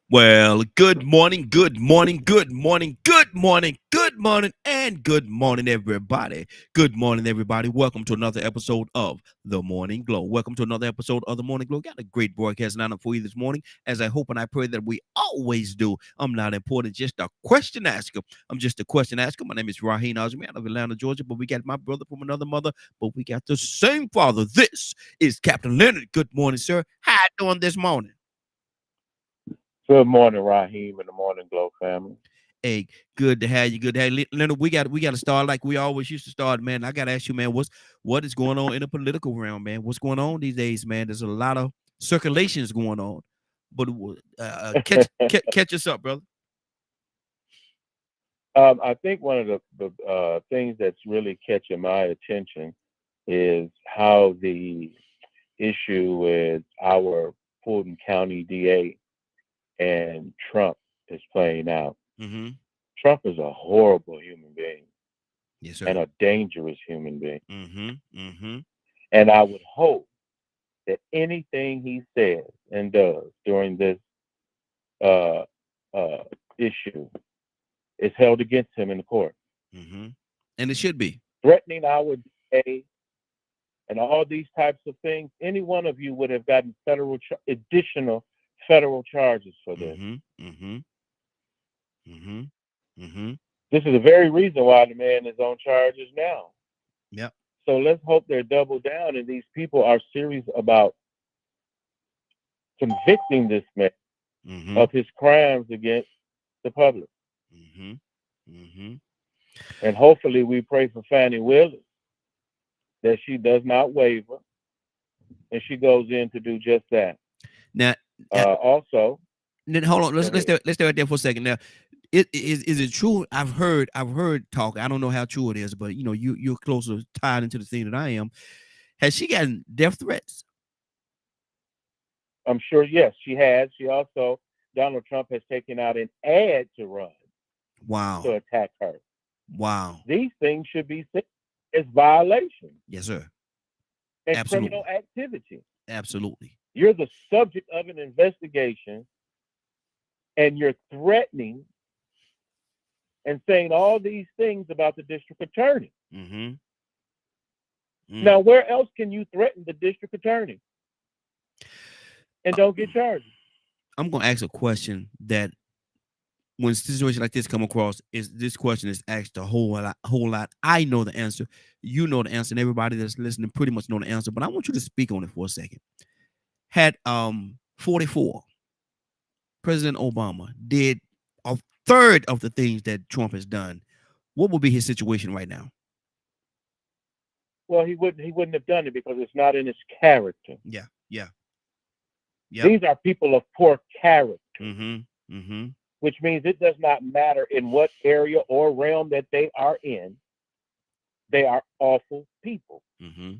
Well, good morning, good morning, good morning, good morning, good morning, and good morning, everybody. Good morning, everybody. Welcome to another episode of The Morning Glow. Welcome to another episode of The Morning Glow. Got a great broadcast lineup for you this morning, as I hope and I pray that we always do. I'm not important, just a question asker. I'm just a question asker. My name is Raheem Osman out of Atlanta, Georgia, but we got my brother from another mother, but we got the same father. This is Captain Leonard. Good morning, sir. How you doing this morning? Good morning, Raheem, and the Morning Glow family. Hey, good to have you. Good to have you. Leonard. We got to start like we always used to start, man. I got to ask you, man, what is going on in the political realm, man? What's going on these days, man? There's a lot of circulations going on, but catch us up, brother. I think one of the things that's really catching my attention is how the issue with our Fulton County DA and Trump is playing out. Mm-hmm. Trump is a horrible human being Yes, sir. and a dangerous human being. Mm-hmm. Mm-hmm. And I would hope that anything he says and does during this uh, uh, issue is held against him in the court. Mm-hmm. And it should be. Threatening our DA and all these types of things, any one of you would have gotten additional federal charges for this. Mm-hmm. Mm-hmm. Mm-hmm. Mm-hmm. This is the very reason why the man is on charges now. Yep. So let's hope they're double down and these people are serious about convicting this man Mm-hmm. of his crimes against the public. Mm-hmm. Mm-hmm. And hopefully we pray for Fannie Willis that she does not waver and she goes in to do just that. Now, Also, then hold on. go ahead. Let's stay right there for a second. Now, is it true? I've heard talk. I don't know how true it is, but you're closer tied into the thing than I am. Has she gotten death threats? I'm sure, yes, she has. She also, Donald Trump has taken out an ad to run Wow. to attack her. Wow. These things should be seen as violations Yes, sir. and criminal Absolutely. activity. Absolutely. You're the subject of an investigation and you're threatening and saying all these things about the district attorney. Mm-hmm. Now, where else can you threaten the district attorney and don't get charged? I'm gonna ask a question that when situations like this come across, is this question is asked a whole lot. I know the answer, you know the answer, and everybody that's listening pretty much know the answer. But I want you to speak on it for a second. Had 44 President Obama did a third of the things that Trump has done, what would be his situation right now? Well, he wouldn't have done it because it's not in his character. Yeah, yeah, yeah. These are people of poor character. Mm-hmm. Mm-hmm. Which means it does not matter in what area or realm that they are in. They are awful people. Mm-hmm.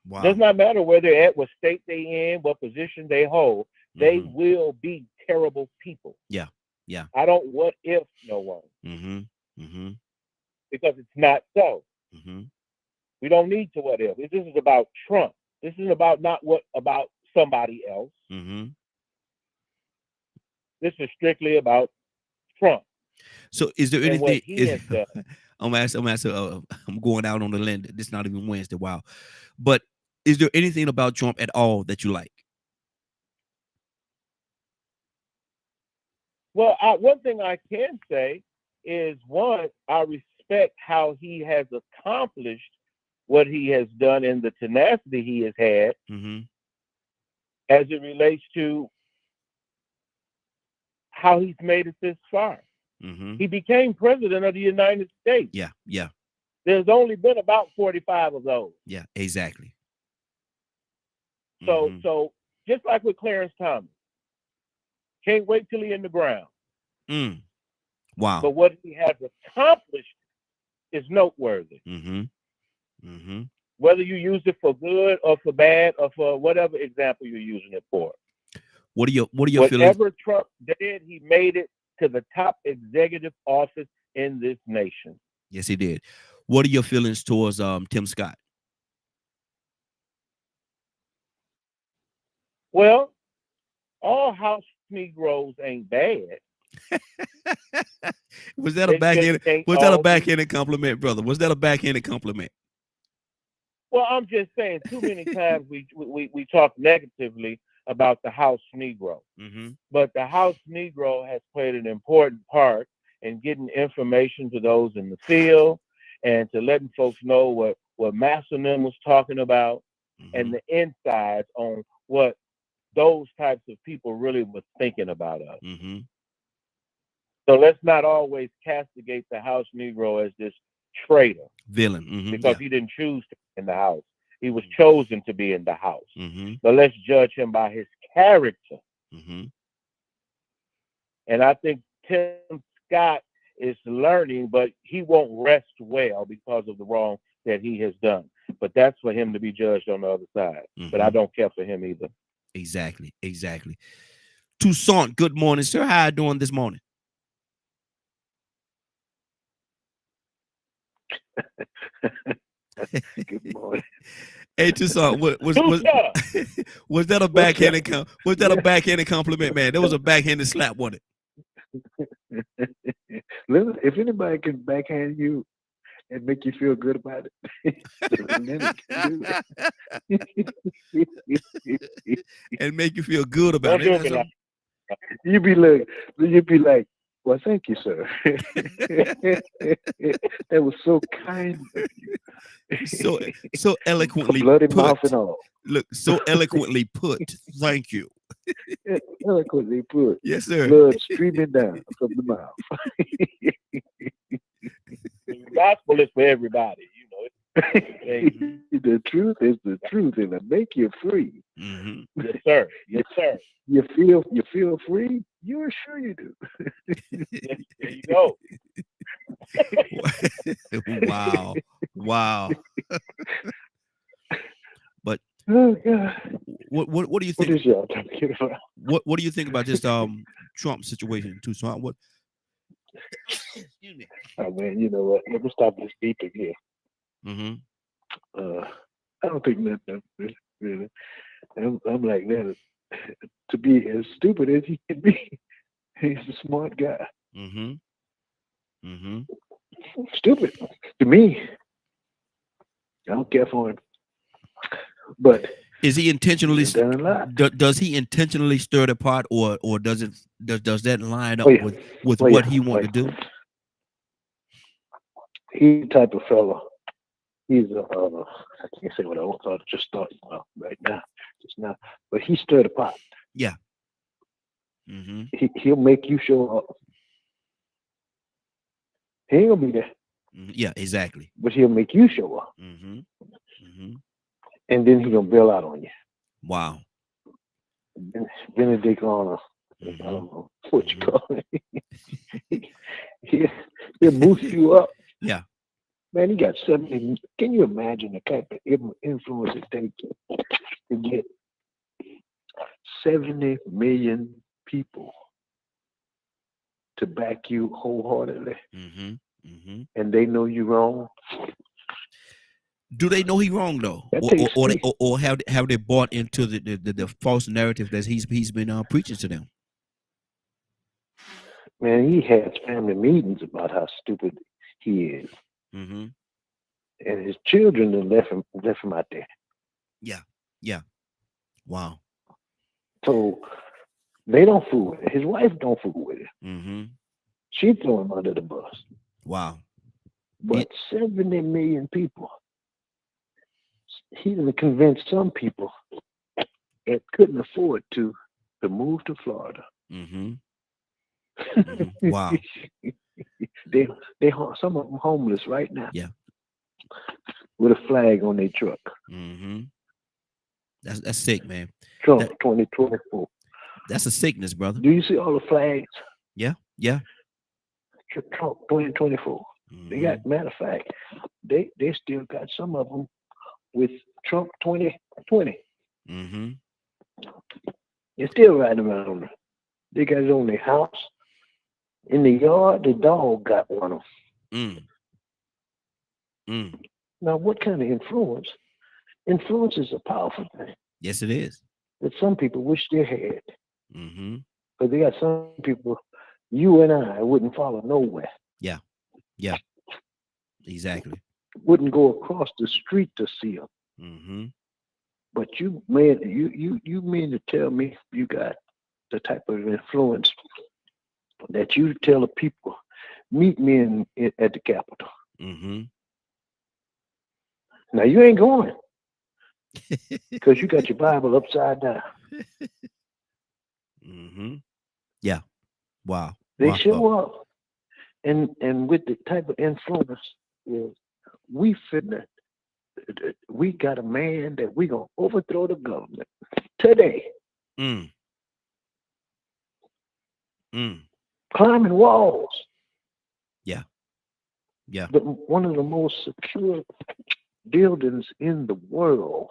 Wow. Does not matter where they're at, what state they in, what position they hold. They Mm-hmm. will be terrible people. Yeah, yeah. I don't what if no one Mm-hmm. Mm-hmm. because it's not so. Mm-hmm. We don't need to what if. This is about Trump. This is about not what about somebody else. Mm-hmm. This is strictly about Trump So, is there and what anything? he has done. I'm asking. I'm going out on the limb. This is not even Wednesday. Wow. But is there anything about Trump at all that you like? Well, one thing I can say is one, I respect how he has accomplished what he has done and the tenacity he has had Mm-hmm. as it relates to how he's made it this far. Mm-hmm. He became president of the United States. Yeah, yeah, There's only been about 45 of those. yeah. Exactly. So, Mm-hmm. so just like with Clarence Thomas, can't wait till he in the ground. Mm. Wow. but what he has accomplished is noteworthy. Mm-hmm. Mm-hmm. Whether you use it for good or for bad or for whatever example you're using it for. What are your feelings? Whatever Trump did, he made it to the top executive office in this nation. Yes, he did. What are your feelings towards Tim Scott? Well, all house Negroes ain't bad. Was that a They just backhanded can't was that a all be. backhanded compliment, brother? Was that a backhanded compliment? Well, I'm just saying, too many times we talk negatively about the house Negro, Mm-hmm. but the house Negro has played an important part in getting information to those in the field and to letting folks know what Master Nim was talking about Mm-hmm. and the insides on what those types of people really were thinking about us. Mm-hmm. So let's not always castigate the house Negro as this traitor Villain. Mm-hmm. because Yeah. he didn't choose to be in the house. He was chosen to be in the house. Mm-hmm. But let's judge him by his character. Mm-hmm. And I think Tim Scott is learning, but he won't rest well because of the wrong that he has done. But that's for him to be judged on the other side. But I Mm-hmm. don't care for him either. Exactly. Exactly. Toussaint, good morning, sir. How you doing this morning? Good morning. Hey, Toussaint, what was Two was star. was that a What's backhanded was that a up? backhanded compliment, man? That was a backhanded slap, wasn't Listen, if anybody can backhand you and make you feel good about it, Leonard can do it. and make you feel good about Don't it. do That's me like something. You'd be like, well, thank you, sir. That was so kind of so you. so eloquently Bloody mouth and put. all. Look, so eloquently put. Thank you. Eloquently put, Yes, sir. blood streaming down from the mouth. the gospel is for everybody, you know. The truth is the truth, and it'll make you free. Mm-hmm. Yes, sir. Yes, sir. You feel free? You're sure you do. Yes, there you go. Wow. Wow. But Oh God. what do you What think? is y'all talking about? What do you think about this Trump situation, Toussaint? What? Excuse me. Oh man, you know what? Let me stop this beeping here. Mm-hmm. Uh, I don't think nothing really. I'm like that to be as stupid as he can be. He's a smart guy. Mm-hmm. Mm-hmm. Stupid to me. I don't care for him, but Is he intentionally he's done a lot. does he intentionally stir the pot, or does that line Oh up yeah, with oh what yeah, he oh want to yeah. do? He's the type of fella. He's a, I can't say what I thought, just thought right now, just now. But he stirred the pot. Yeah. Mm-hmm. He'll make you show up. He ain't gonna be there, Yeah, exactly. but he'll make you show up, Mm-hmm. Mm-hmm. and then he gonna bail out on you. Wow. Benedict Arnold, I Mm-hmm. don't know what you Mm-hmm. call it. He'll boost you up. Yeah. Man, he got 70. Can you imagine the type of influence it takes to get 70 million people to back you wholeheartedly, Mm-hmm. Mm-hmm. and they know you wrong? Do they know he wrong though, That takes faith. or have they bought into the false narrative that he's been preaching to them? Man, he has family meetings about how stupid he is, Mm-hmm. and his children have left him out there. Yeah. Yeah. Wow. So they don't fool with it. His wife don't fool with it. Mm-hmm. She throw him under the bus. Wow. But 70 million people, he done convinced some people that couldn't afford to move to Florida. Mm-hmm. Mm-hmm. Wow. they some of them homeless right now. Yeah. With a flag on their truck. Mm-hmm. That's sick, man. Trump That, 2024. that's a sickness, brother. Do you see all the flags? Yeah. Yeah. Trump 2024. They Mm-hmm. got, matter of fact, they still got some of them with Trump 2020. Mm-hmm. They're still riding around. They got it on their house. In the yard, the dog got one of them. Mm. Mm. Now, what kind of influence? Influence is a powerful thing Yes, it is. that some people wish they had. Mm-hmm. But they got some people, you and I wouldn't follow nowhere, Yeah. Yeah. Exactly. wouldn't go across the street to see them. Mm-hmm. But you mean to tell me you got the type of influence that you tell the people, meet me at the Capitol. Mm-hmm. Now you ain't going because you got your Bible upside down. Mm-hmm. Yeah. Wow. They Wow. show up, and with the type of influence is we finna, we got a man that we gonna overthrow the government today, Mm. Mm. climbing walls. Yeah. Yeah. One of the most secure buildings in the world.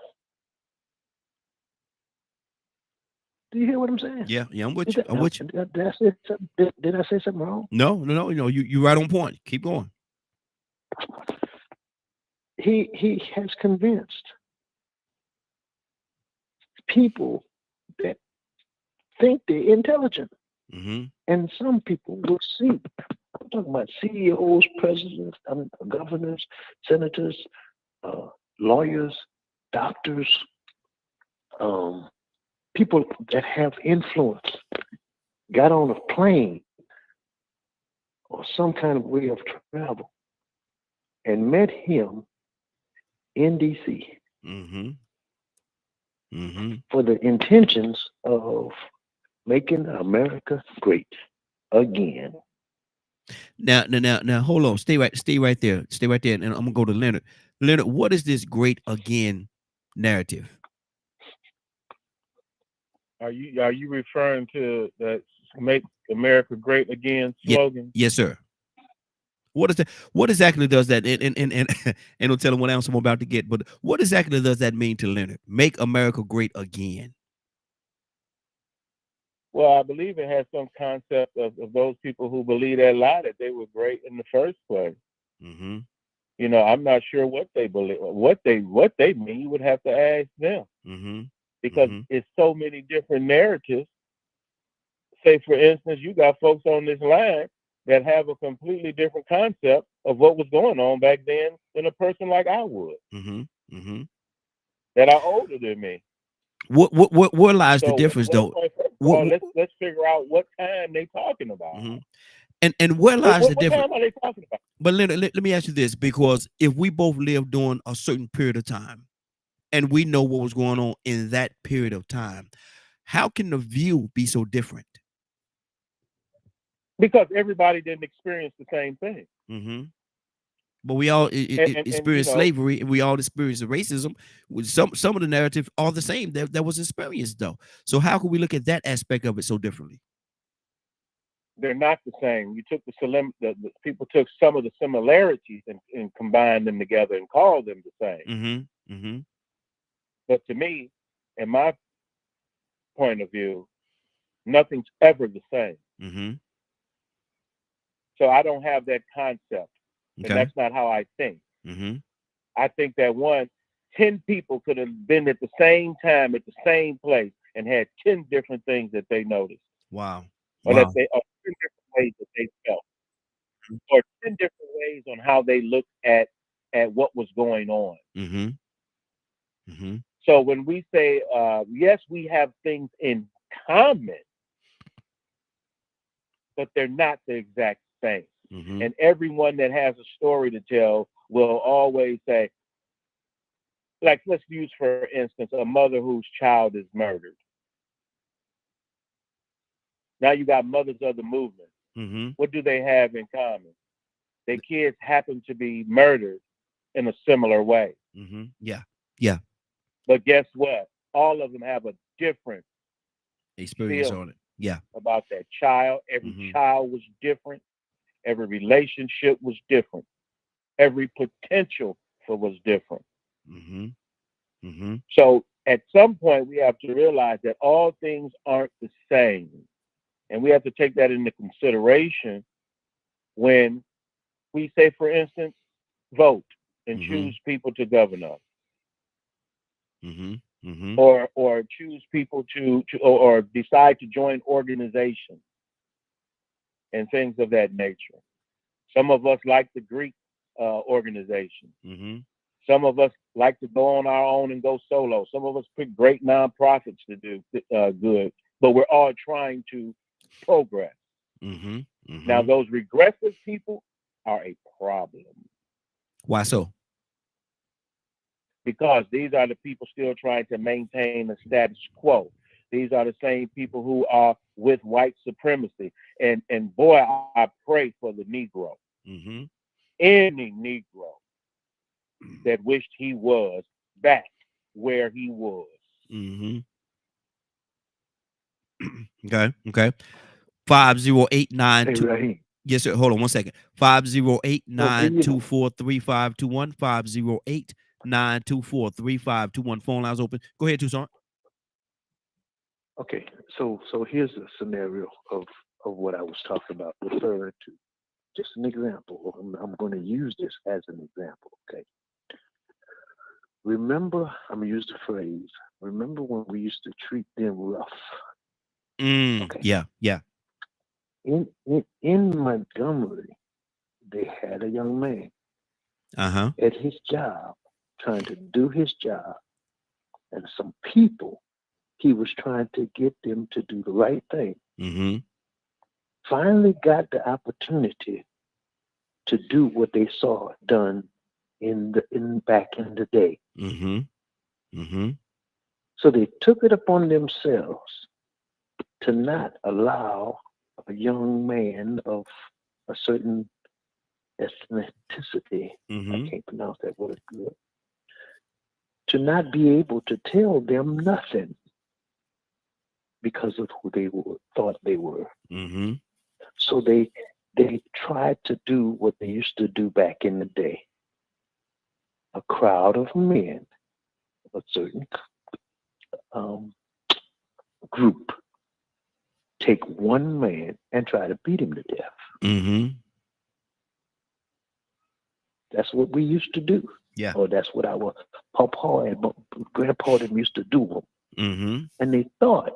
Do you hear what I'm saying? Yeah. Yeah. I'm with Is you. that, I'm with you. did I say something? Did I say something wrong? No, no, no. You right on point. Keep going. He has convinced people that think they're intelligent, Mm-hmm. and some people will see. I'm talking about CEOs, presidents, governors, senators, uh, lawyers, doctors, um, people that have influence got on a plane or some kind of way of travel and met him in DC Mm-hmm. Mm-hmm. for the intentions of making America great again. Now, hold on. Stay right there. Stay right there. And I'm gonna go to Leonard. Leonard, what is this great again narrative? Are you referring to that "Make America Great Again" Yeah, slogan? yes, sir. What is that? What exactly does that? And and don't tell him what answer I'm about to get. But what exactly does that mean to Leonard? Make America great again. Well, I believe it has some concept of those people who believe that lie that they were great in the first place. Mm-hmm. I'm not sure what they believe, what they mean. You would have to ask them Mm-hmm. because Mm-hmm. it's so many different narratives. Say, for instance, you got folks on this line that have a completely different concept of what was going on back then than a person like I would, Mm-hmm. Mm-hmm. that are older than me. What where lies the So at difference what though? point, first of What, all, what let's figure out what time they talking about. mhm. And where What, lies what the what difference? time are they talking about? But Leonard, let me ask you this, because if we both lived during a certain period of time and we know what was going on in that period of time, how can the view be so different? Because everybody didn't experience the same thing. Mm-hmm. But we all And experienced slavery, and we all experienced racism. With some of the narratives are the same that was experienced though. So how can we look at that aspect of it so differently? they're not the same. You took the people took some of the similarities and combined them together and called them the same. Mm-hmm. Mm-hmm. But to me, in my point of view, nothing's ever the same. Mm-hmm. So I don't have that concept, and Okay. that's not how I think. Mm-hmm. I think that 10 people could have been at the same time at the same place and had 10 different things that they noticed, Wow. or that Wow. or 10 different ways that they felt, or 10 different ways on how they looked at what was going on. Mm-hmm. Mm-hmm. So when we say yes, we have things in common, but they're not the exact same. Mm-hmm. And everyone that has a story to tell will always say, like, let's use for instance a mother whose child is murdered. Now you got mothers of the movement. Mm-hmm. What do they have in common? Their kids happen to be murdered in a similar way. Mm-hmm. Yeah. Yeah. But guess what? All of them have a different Experience on feeling it. Yeah. about that child. Every Mm-hmm. child was different. Every relationship was different. Every potential was different. Mm-hmm. Mm-hmm. So at some point, we have to realize that all things aren't the same. And we have to take that into consideration when we say, for instance, vote and Mm-hmm. choose people to govern us, Mm-hmm. Mm-hmm. or choose people or decide to join organizations and things of that nature. Some of us like the Greek organization. Mm-hmm. Some of us like to go on our own and go solo. Some of us pick great nonprofits to do good, but we're all trying to progress. Mm-hmm. Now, Mm-hmm. those regressive people are a problem Why so? because these are the people still trying to maintain the status quo. These are the same people who are with white supremacy. And boy, I pray for the Negro, Mm-hmm. any Negro that wished he was back where he was. Mm-hmm. Okay. Okay. 50892. Raheem. Yes, sir. Hold on one second. Five zero eight No, nine two four 3521. 508-924-3521. Phone lines open. Go ahead, Tucson. okay. So here's a scenario of what I was talking about, referring to. Just an example. I'm going to use this as an example. Okay. Remember, I'm gonna use the phrase. Remember when we used to treat them rough? Okay. Yeah. Yeah. In Montgomery, they had a young man Uh-huh. at his job trying to do his job, and some people he was trying to get them to do the right thing. Mm-hmm. Finally, got the opportunity to do what they saw done in back in the day. Mm-hmm. Mm-hmm. So they took it upon themselves to not allow a young man of a certain ethnicity, I Mm-hmm. can't pronounce that word good, to not be able to tell them nothing because of who they thought they were. Mm-hmm. So they tried to do what they used to do back in the day. A crowd of men of a certain um, group take one man and try to beat him to death. Mm-hmm. That's what we used to do. Yeah. Or that's what our papa and grandpa them used to do. Mm-hmm. And they thought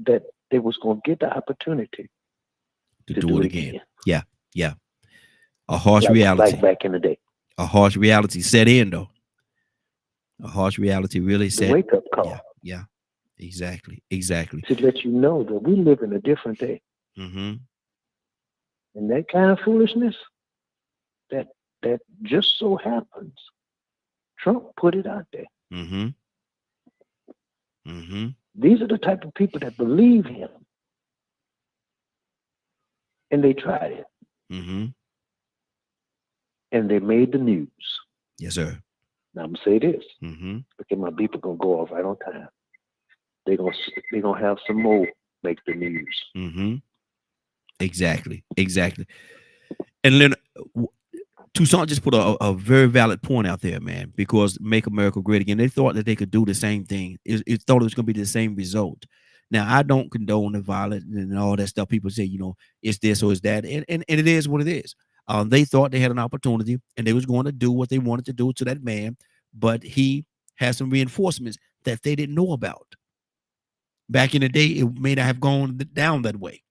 that they was going to get the opportunity To to do do it it again. again, Yeah. Yeah. A harsh like reality. back in the day. A harsh reality set in though. A harsh reality really The set. wake up call Yeah. Yeah. Exactly. Exactly. to let you know that we live in a different day. Mm-hmm. And that kind of foolishness that just so happens, Trump put it out there. Mm-hmm. Mm-hmm. These are the type of people that believe him, and they tried it, Mm-hmm. and they made the news. Yes, sir. Now I'm gonna say this, Mm-hmm. because my beeper gonna go off right on time. They're gonna have some more make the news. Mm-hmm. Exactly. Exactly. And Leonard, Toussaint just put a very valid point out there, man, because Make America Great Again, they thought that they could do the same thing. It thought it was going to be the same result. Now, I don't condone the violence and all that stuff. People say, it's this or it's that. And it is what it is. They thought they had an opportunity and they was going to do what they wanted to do to that man, but he had some reinforcements that they didn't know about. Back in the day, it may not have gone down that way.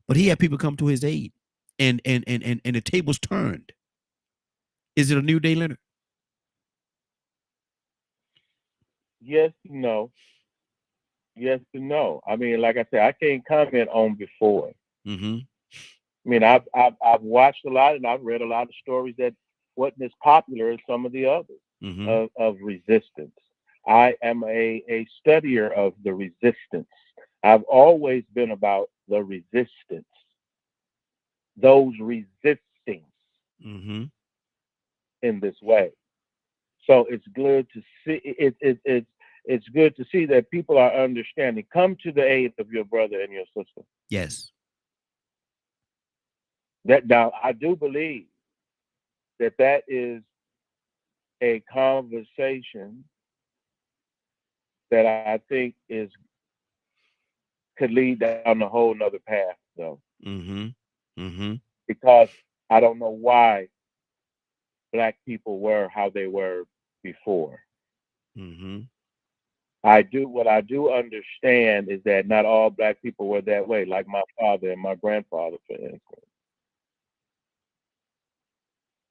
But he had people come to his aid and the tables turned. Is it a new day, Leonard? Yes, no. Yes and no. I mean, like I said, I can't comment on before. Mm-hmm. I mean, I've watched a lot and I've read a lot of stories that wasn't as popular as some of the others Mm-hmm. of resistance. I am a studier of the resistance. I've always been about the resistance, those resisting Mm-hmm. in this way. So it's good to see it's good to see that people are understanding. Come to the aid of your brother and your sister. Yes. That now I do believe that is a conversation that I think is could lead down a whole nother path though. Mm-hmm. Mm-hmm. Because I don't know why black people were how they were before. Mm-hmm. What I do understand is that not all black people were that way, like my father and my grandfather, for instance.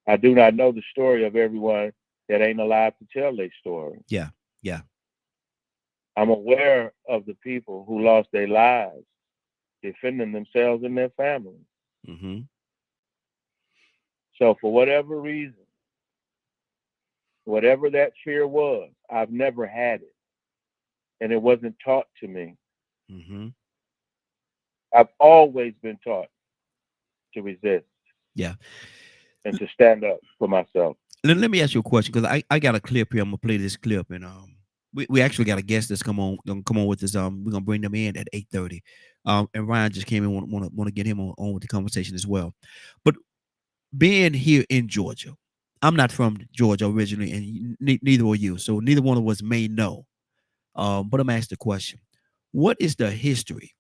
I do not know the story of everyone that ain't alive to tell their story. Yeah. Yeah. I'm aware of the people who lost their lives defending themselves and their families. Mm-hmm. So for whatever reason, whatever that fear was, I've never had it. And it wasn't taught to me. Mm-hmm. I've always been taught to resist. Yeah. And to stand up for myself. Let me ask you a question, because I got a clip here. I'm gonna play this clip, and we actually got a guest that's gonna come on with us. We're gonna bring them in at 8:30. And Ryan just came in, want to get him on with the conversation as well. But being here in Georgia, I'm not from Georgia originally, and neither are you, so neither one of us may know. But I'm asked the question: What is the history?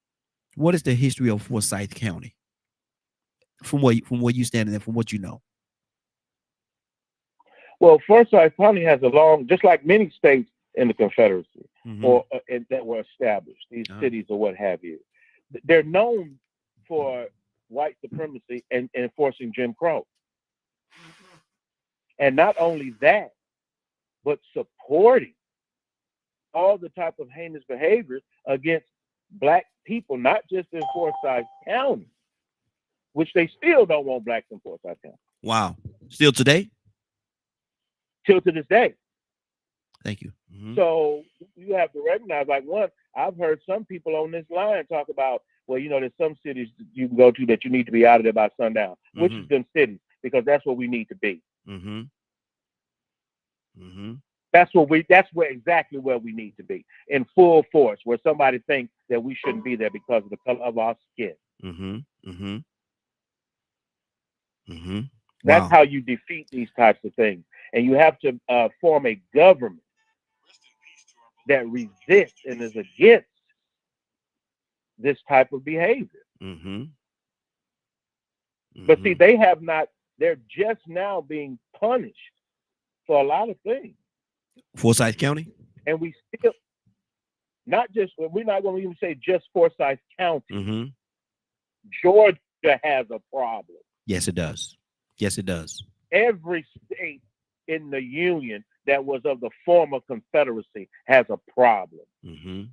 What is the history of Forsyth County from where you stand and from what you know? Well, Forsyth County has a long, just like many states in the Confederacy Mm-hmm. or that were established, these cities or what have you. They're known for white supremacy and enforcing Jim Crow. And not only that, but supporting all the type of heinous behaviors against black people, not just in Forsyth County, which they still don't want blacks in Forsyth County. Wow. Still today? Till to this day. Thank you. Mm-hmm. So you have to recognize, like, one, I've heard some people on this line talk about, well, there's some cities you can go to that you need to be out of there by sundown, which is them cities, because that's what we need to be. Mm-hmm. Mm-hmm. That's where exactly where we need to be, in full force, where somebody thinks that we shouldn't be there because of the color of our skin. Mm-hmm. Mm-hmm. Mm-hmm. That's how you defeat these types of things. And you have to form a government that resists and is against this type of behavior. Mm-hmm. Mm-hmm. But see, they're just now being punished for a lot of things. Forsyth County? And we still, we're not going to even say just Forsyth County. Mm-hmm. Georgia has a problem. Yes, it does. Yes, it does. Every state in the Union that was of the former Confederacy has a problem. Mm-hmm.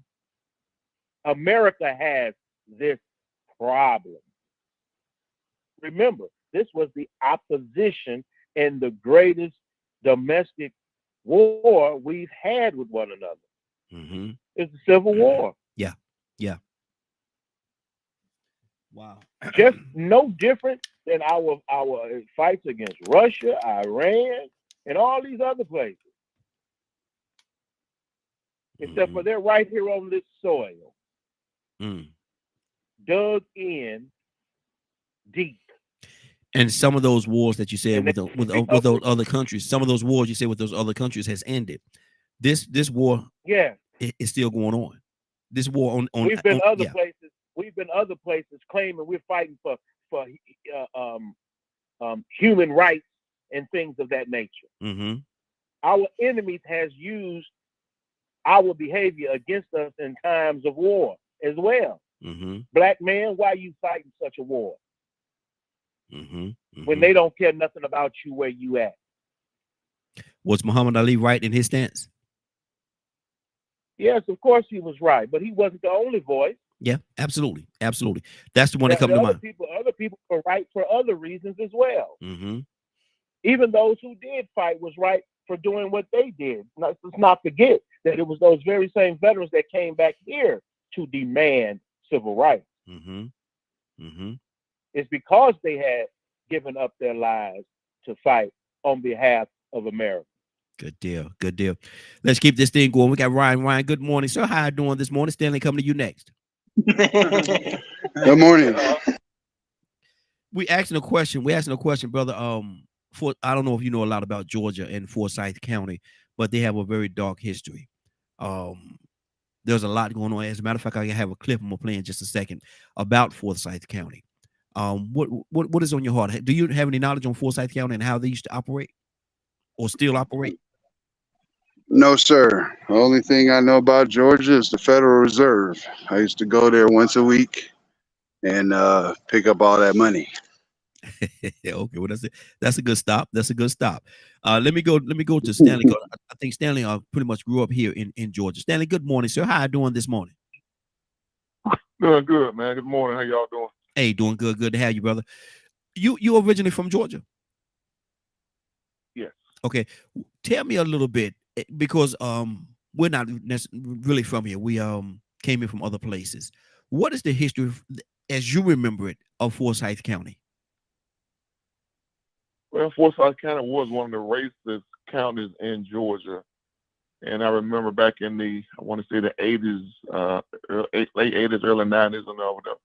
America has this problem. Remember, this was the opposition in the greatest domestic war we've had with one another. Mm-hmm. It's the Civil War. Yeah. Yeah. Wow. Just no different than our fights against Russia, Iran, and all these other places. Except for they're right here on this soil. Dug in deep. And some of those wars that you said with those other countries, some of those wars you said with those other countries has ended. This war, is still going on. This war on we've been other places. We've been other places claiming we're fighting for human rights and things of that nature. Mm-hmm. Our enemies has used our behavior against us in times of war as well. Mm-hmm. Black man, why are you fighting such a war? Mm-hmm. Mm-hmm. When they don't care nothing about you where you at. Was Muhammad Ali right in his stance? Yes, of course he was right, but he wasn't the only voice. Yeah, absolutely. Absolutely. That's the one that comes to mind. Other people were right for other reasons as well. Mm-hmm. Even those who did fight was right for doing what they did. Let's not forget that it was those very same veterans that came back here to demand civil rights. Mm-hmm. Mm-hmm. It's because they had given up their lives to fight on behalf of America. Good deal. Good deal. Let's keep this thing going. We got Ryan. Ryan, good morning, sir. How you doing this morning? Stanley, coming to you next. Good morning. We asking a question. We asking a question, brother. For I don't know if you know a lot about Georgia and Forsyth County, but they have a very dark history. Um, there's a lot going on. As a matter of fact, I have a clip I'm gonna play in just a second about Forsyth County. What is on your heart? Do you have any knowledge on Forsyth County and how they used to operate or still operate? No, sir. The only thing I know about Georgia is the Federal Reserve. I used to go there once a week and pick up all that money. Okay, well that's a good stop. That's a good stop. Let me go to Stanley. 'Cause I think Stanley pretty much grew up here in Georgia. Stanley, good morning, sir. How you doing this morning? Doing good, man. Good morning. How y'all doing? Hey, doing good. Good to have you, brother. You originally from Georgia? Yes. Okay, tell me a little bit because we're not really from here. We came in from other places. What is the history, as you remember it, of Forsyth County? Well, Forsyth County was one of the racist counties in Georgia. And I remember back in I want to say the 80s, late 80s, early 90s, and all that,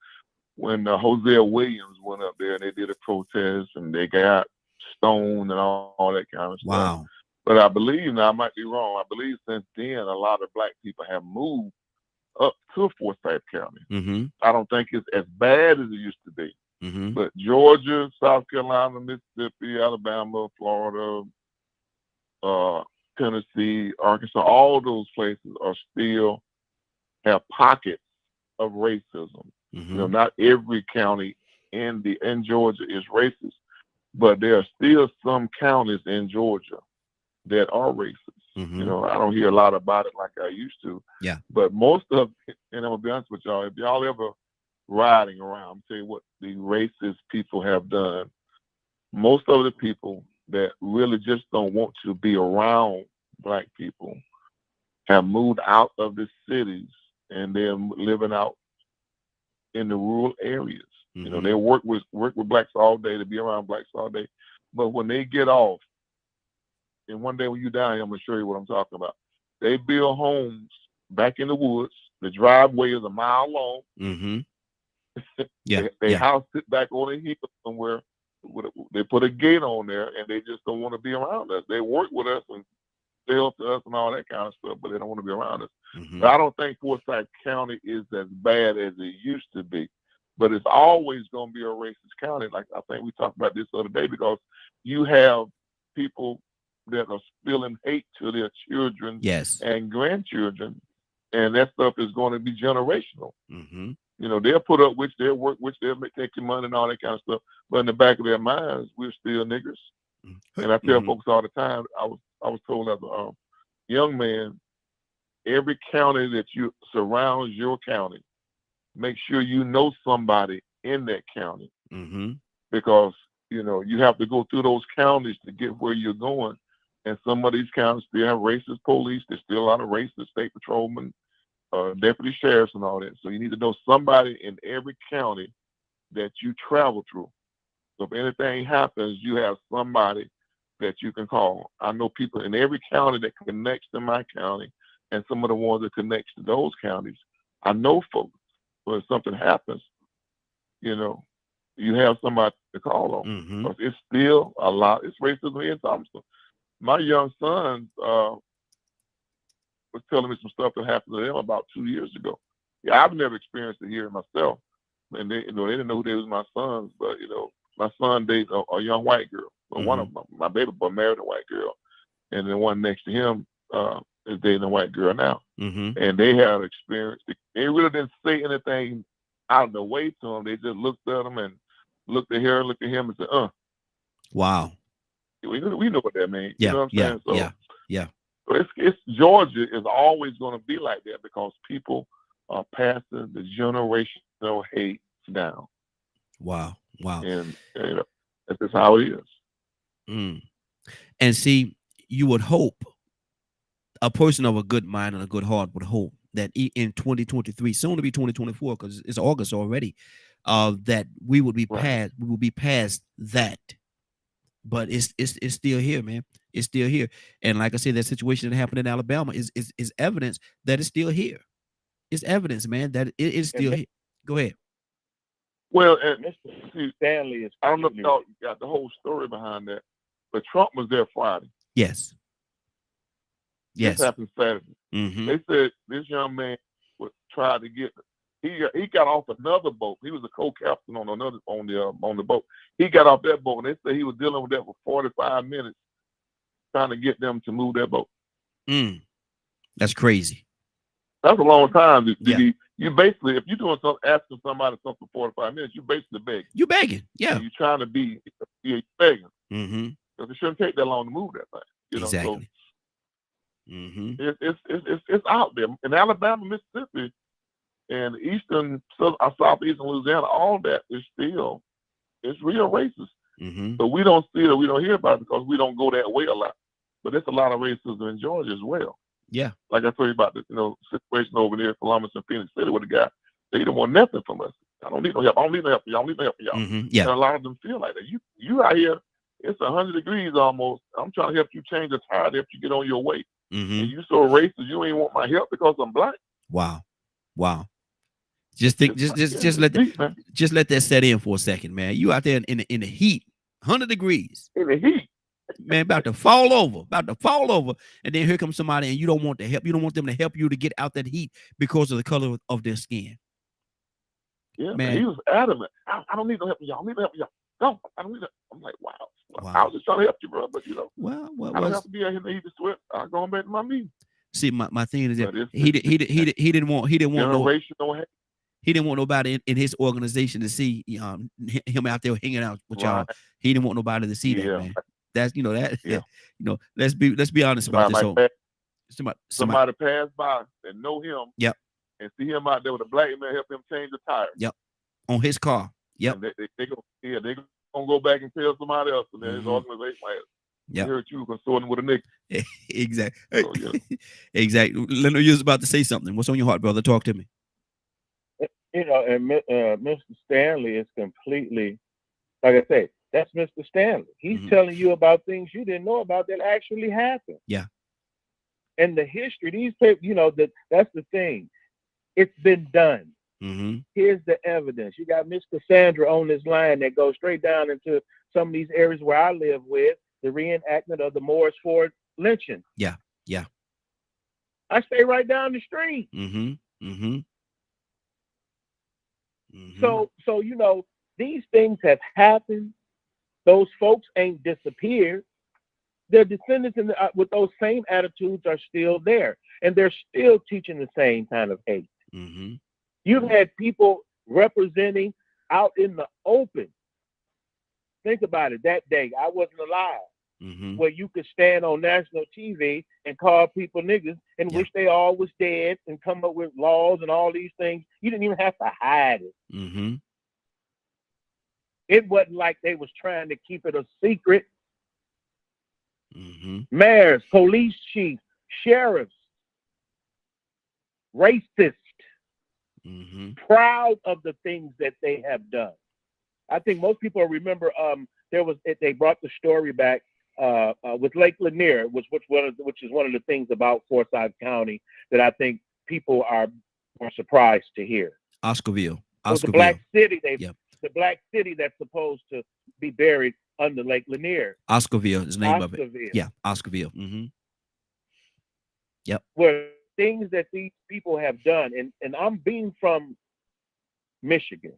when Hosea Williams went up there and they did a protest and they got stoned and all that kind of stuff. Wow. But I believe, now I might be wrong, I believe since then a lot of black people have moved up to Forsyth County. Mm-hmm. I don't think it's as bad as it used to be. Mm-hmm. But Georgia, South Carolina, Mississippi, Alabama, Florida, Tennessee, Arkansas, all those places are still have pockets of racism. Mm-hmm. You know, not every county in Georgia is racist, but there are still some counties in Georgia that are racist. Mm-hmm. You know, I don't hear a lot about it like I used to. Yeah. But most of it, and I'm gonna be honest with y'all, if y'all ever riding around, I'm tell you what the racist people have done. Most of the people that really just don't want to be around black people have moved out of the cities and they're living out in the rural areas. Mm-hmm. You know, they work with blacks all day, to be around blacks all day. But when they get off, and one day when you die, I'm gonna show you what I'm talking about. They build homes back in the woods. The driveway is a mile long. Mm-hmm. Yeah. They Yeah. house sit back on a heap somewhere. They put a gate on there, and they just don't want to be around us. They work with us and sell to us and all that kind of stuff, but they don't want to be around us. Mm-hmm. But I don't think Forsyth County is as bad as it used to be. But it's always going to be a racist county. Like I think we talked about this the other day, because you have people that are spilling hate to their children Yes. and grandchildren, and that stuff is going to be generational. Mm-hmm. You know, they'll put up, which they'll work, which they'll take your money and all that kind of stuff. But in the back of their minds, we're still niggers. Mm-hmm. And I tell folks all the time, I was told as a young man, every county that you surrounds your county, make sure you know somebody in that county. Mm-hmm. Because, you know, you have to go through those counties to get where you're going. And some of these counties still have racist police. There's still a lot of racist state patrolmen, deputy sheriffs and all that. So you need to know somebody in every county that you travel through. So if anything happens, you have somebody that you can call. I know people in every county that connects to my county and some of the ones that connects to those counties. I know folks. When something happens, you know, you have somebody to call on. Mm-hmm. Because it's still a lot. It's racism in Thompson. My young son was telling me some stuff that happened to them about 2 years ago. Yeah, I've never experienced it here myself. And they, you know, they didn't know who they was my sons, but you know, my son dates a young white girl. Well, one of my baby boy married a white girl, and the one next to him is dating a white girl now. Mm-hmm. And they had experience. They really didn't say anything out of the way to them. They just looked at them and looked at her, looked at him, and said, Wow. We know what that means. Yeah. You know what I'm saying? So, yeah. So it's Georgia is always going to be like that because people are passing the generational hate down. Wow. And you know, that's just how it is. Mm. And see, you would hope, a person of a good mind and a good heart would hope that in 2023, soon to be 2024, because it's August already, that we would be past, we will be past that. But it's still here, man. It's still here. And like I said, that situation that happened in Alabama is evidence that it's still here. It's evidence, man, that it is still here. Go ahead. Well, and Mr. see, Stanley is. I don't know if y'all got the whole story behind that, but Trump was there Friday. Yes. This happened Saturday. Mm-hmm. They said this young man was tried to get. He got off another boat. He was a co-captain on the boat. He got off that boat, and they said he was dealing with that for 45 minutes, trying to get them to move that boat. That's crazy. That's a long time. Yeah. You basically, if you're doing something, asking somebody something for 45 minutes, you basically begging. You begging, yeah. And you're trying to be, you're begging. Mm-hmm. Because it shouldn't take that long to move that thing. You know, exactly. So Mm-hmm. it's out there in Alabama, Mississippi, and southeastern Louisiana. All that is still, it's real racist. Mm-hmm. But we don't see it, or we don't hear about it because we don't go that way a lot. But there's a lot of racism in Georgia as well. Yeah. Like I told you about the situation over there in Columbus and Phoenix City with the guy. They didn't want nothing from us. I don't need no help. I don't need no help for y'all. I don't need no help for y'all. Mm-hmm. Yeah. And a lot of them feel like that. You out here, it's 100 degrees almost. I'm trying to help you change the tire to help you get on your way. Mm-hmm. And you so racist, you ain't want my help because I'm black. Wow. Just think, just let that set in for a second, man. You out there in the heat, 100 degrees. In the heat. Man, about to fall over, and then here comes somebody, and you don't want to help. You don't want them to help you to get out that heat because of the color of their skin. Yeah, man. He was adamant. I don't need no help for y'all. I don't need no help for y'all. No, I don't need it. I'm like, wow. I was just trying to help you, bro. But I don't have to be out here in the heat to sweat. I'm going back to my meeting. See, my thing is that he didn't want he didn't want nobody in his organization to see him out there hanging out with y'all. He didn't want nobody to see that, man. That's let's be honest about this. Somebody pass by and know him. Yep. And see him out there with a black man help him change the tire. Yep. On his car. Yep. And they gonna go back and tell somebody else, and then his organization might hurt you consorting with a nigga. Exactly. So, exactly. Leonard, you was about to say something. What's on your heart, brother? Talk to me. And Mr. Stanley is completely, like I say, that's Mr. Stanley. He's telling you about things you didn't know about that actually happened. Yeah. And the history, these people, that's the thing. It's been done. Mm-hmm. Here's the evidence. You got Miss Cassandra on this line that goes straight down into some of these areas where I live with, the reenactment of the Morris Ford lynching. Yeah. I stay right down the street. Mm-hmm. Mm-hmm. Mm-hmm. So these things have happened. Those folks ain't disappeared. Their descendants with those same attitudes are still there, and they're still teaching the same kind of hate. Mm-hmm. You've had people representing out in the open. Think about it. That day, I wasn't alive, where you could stand on national TV and call people niggas and wish they all was dead and come up with laws and all these things. You didn't even have to hide it. Mm-hmm. It wasn't like they was trying to keep it a secret. Mm-hmm. Mayors, police chiefs, sheriffs, racist, proud of the things that they have done. I think most people remember they brought the story back with Lake Lanier, which is one of the things about Forsyth County that I think people are surprised to hear. Oscarville. The black city the black city that's supposed to be buried under Lake Lanier. Oscarville is the name of it. Yeah, Oscarville. Mm-hmm. Yep. Where things that these people have done, and I'm being from Michigan.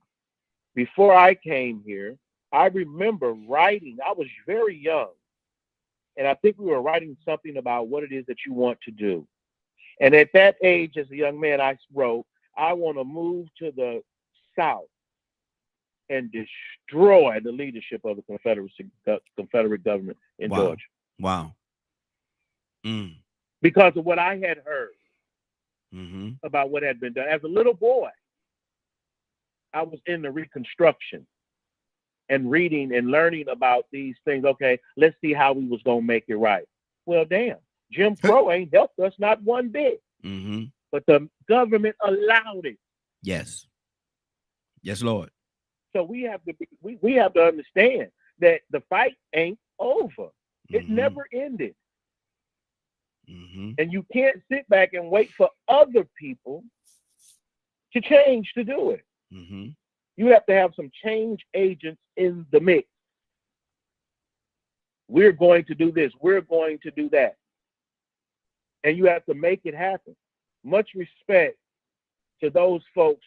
Before I came here, I remember writing. I was very young, and I think we were writing something about what it is that you want to do. And at that age, as a young man, I wrote, I want to move to the South and destroy the leadership of the Confederate government in Georgia. Wow. Because of what I had heard about what had been done. As a little boy, I was in the Reconstruction and reading and learning about these things. Okay, let's see how we was going to make it right. Well, damn, Jim Crow ain't helped us not one bit. But the government allowed it. Yes. Yes, Lord. So we have to understand that the fight ain't over. It never ended. And you can't sit back and wait for other people to change to do it. You have to have some change agents in the mix. We're going to do this. We're going to do that. And you have to make it happen. Much respect to those folks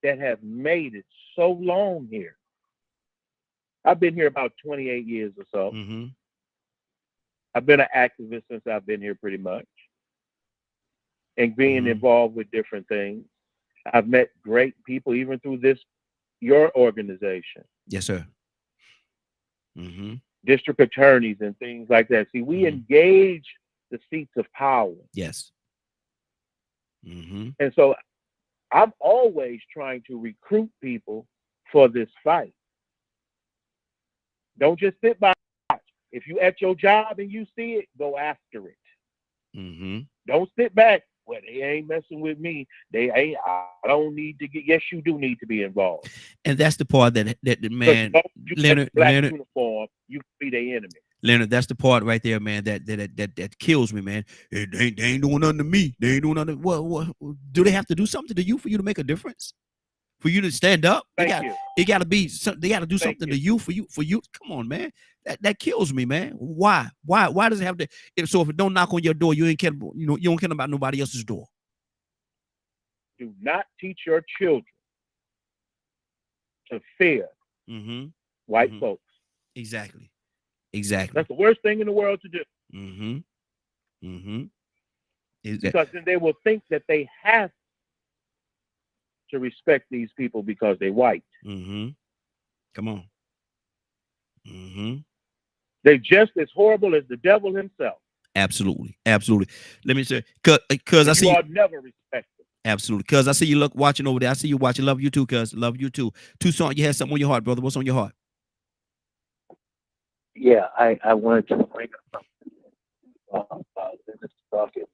that have made it so long here. I've been here about 28 years or so. Mm-hmm. I've been an activist since I've been here pretty much. And being involved with different things. I've met great people, even through your organization. Yes, sir. Mm-hmm. District attorneys and things like that. See, we engage the seats of power. Yes. Mm-hmm. And so I'm always trying to recruit people for this fight. Don't just sit by. If you at your job and you see it, go after it. Mm-hmm. Don't sit back. Well, they ain't messing with me. They ain't. I don't need to get. Yes, you do need to be involved. And that's the part that the man, Leonard, uniform, you be their enemy. Leonard, that's the part right there, man. That kills me, man. They ain't doing nothing to me. They ain't doing nothing. What do they have to do something to you for you to make a difference? For you to stand up? It got to be something. They got to do something to you for you. Come on, man. That kills me, man. Why does it have to? So if it don't knock on your door, you ain't care. You don't care about nobody else's door. Do not teach your children to fear white folks. Exactly. That's the worst thing in the world to do. Because then they will think that they have to respect these people because they're white. Come on. They're just as horrible as the devil himself. Absolutely. Let me say, cause I see you are never respected. Absolutely, cause I see you watching over there. I see you watching. Love you too, cuz. Love you too. Tucson, you had something on your heart, brother. What's on your heart? Yeah, I wanted to bring up something talking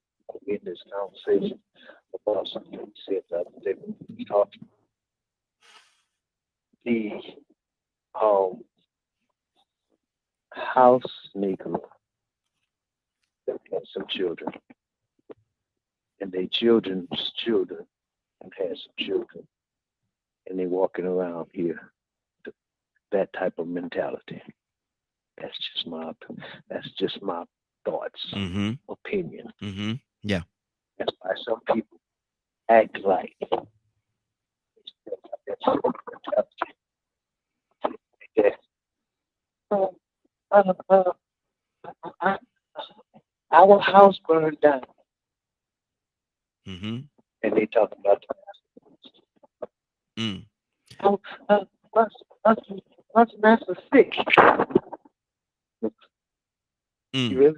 in this conversation about something you said the other day when we talked. The house Negro that had some children, and their children's children have had some children, and they walking around here, that type of mentality. That's just my thoughts, opinion. Yeah. That's why some people act like our house burned down, and they talking about what's master sick. Really?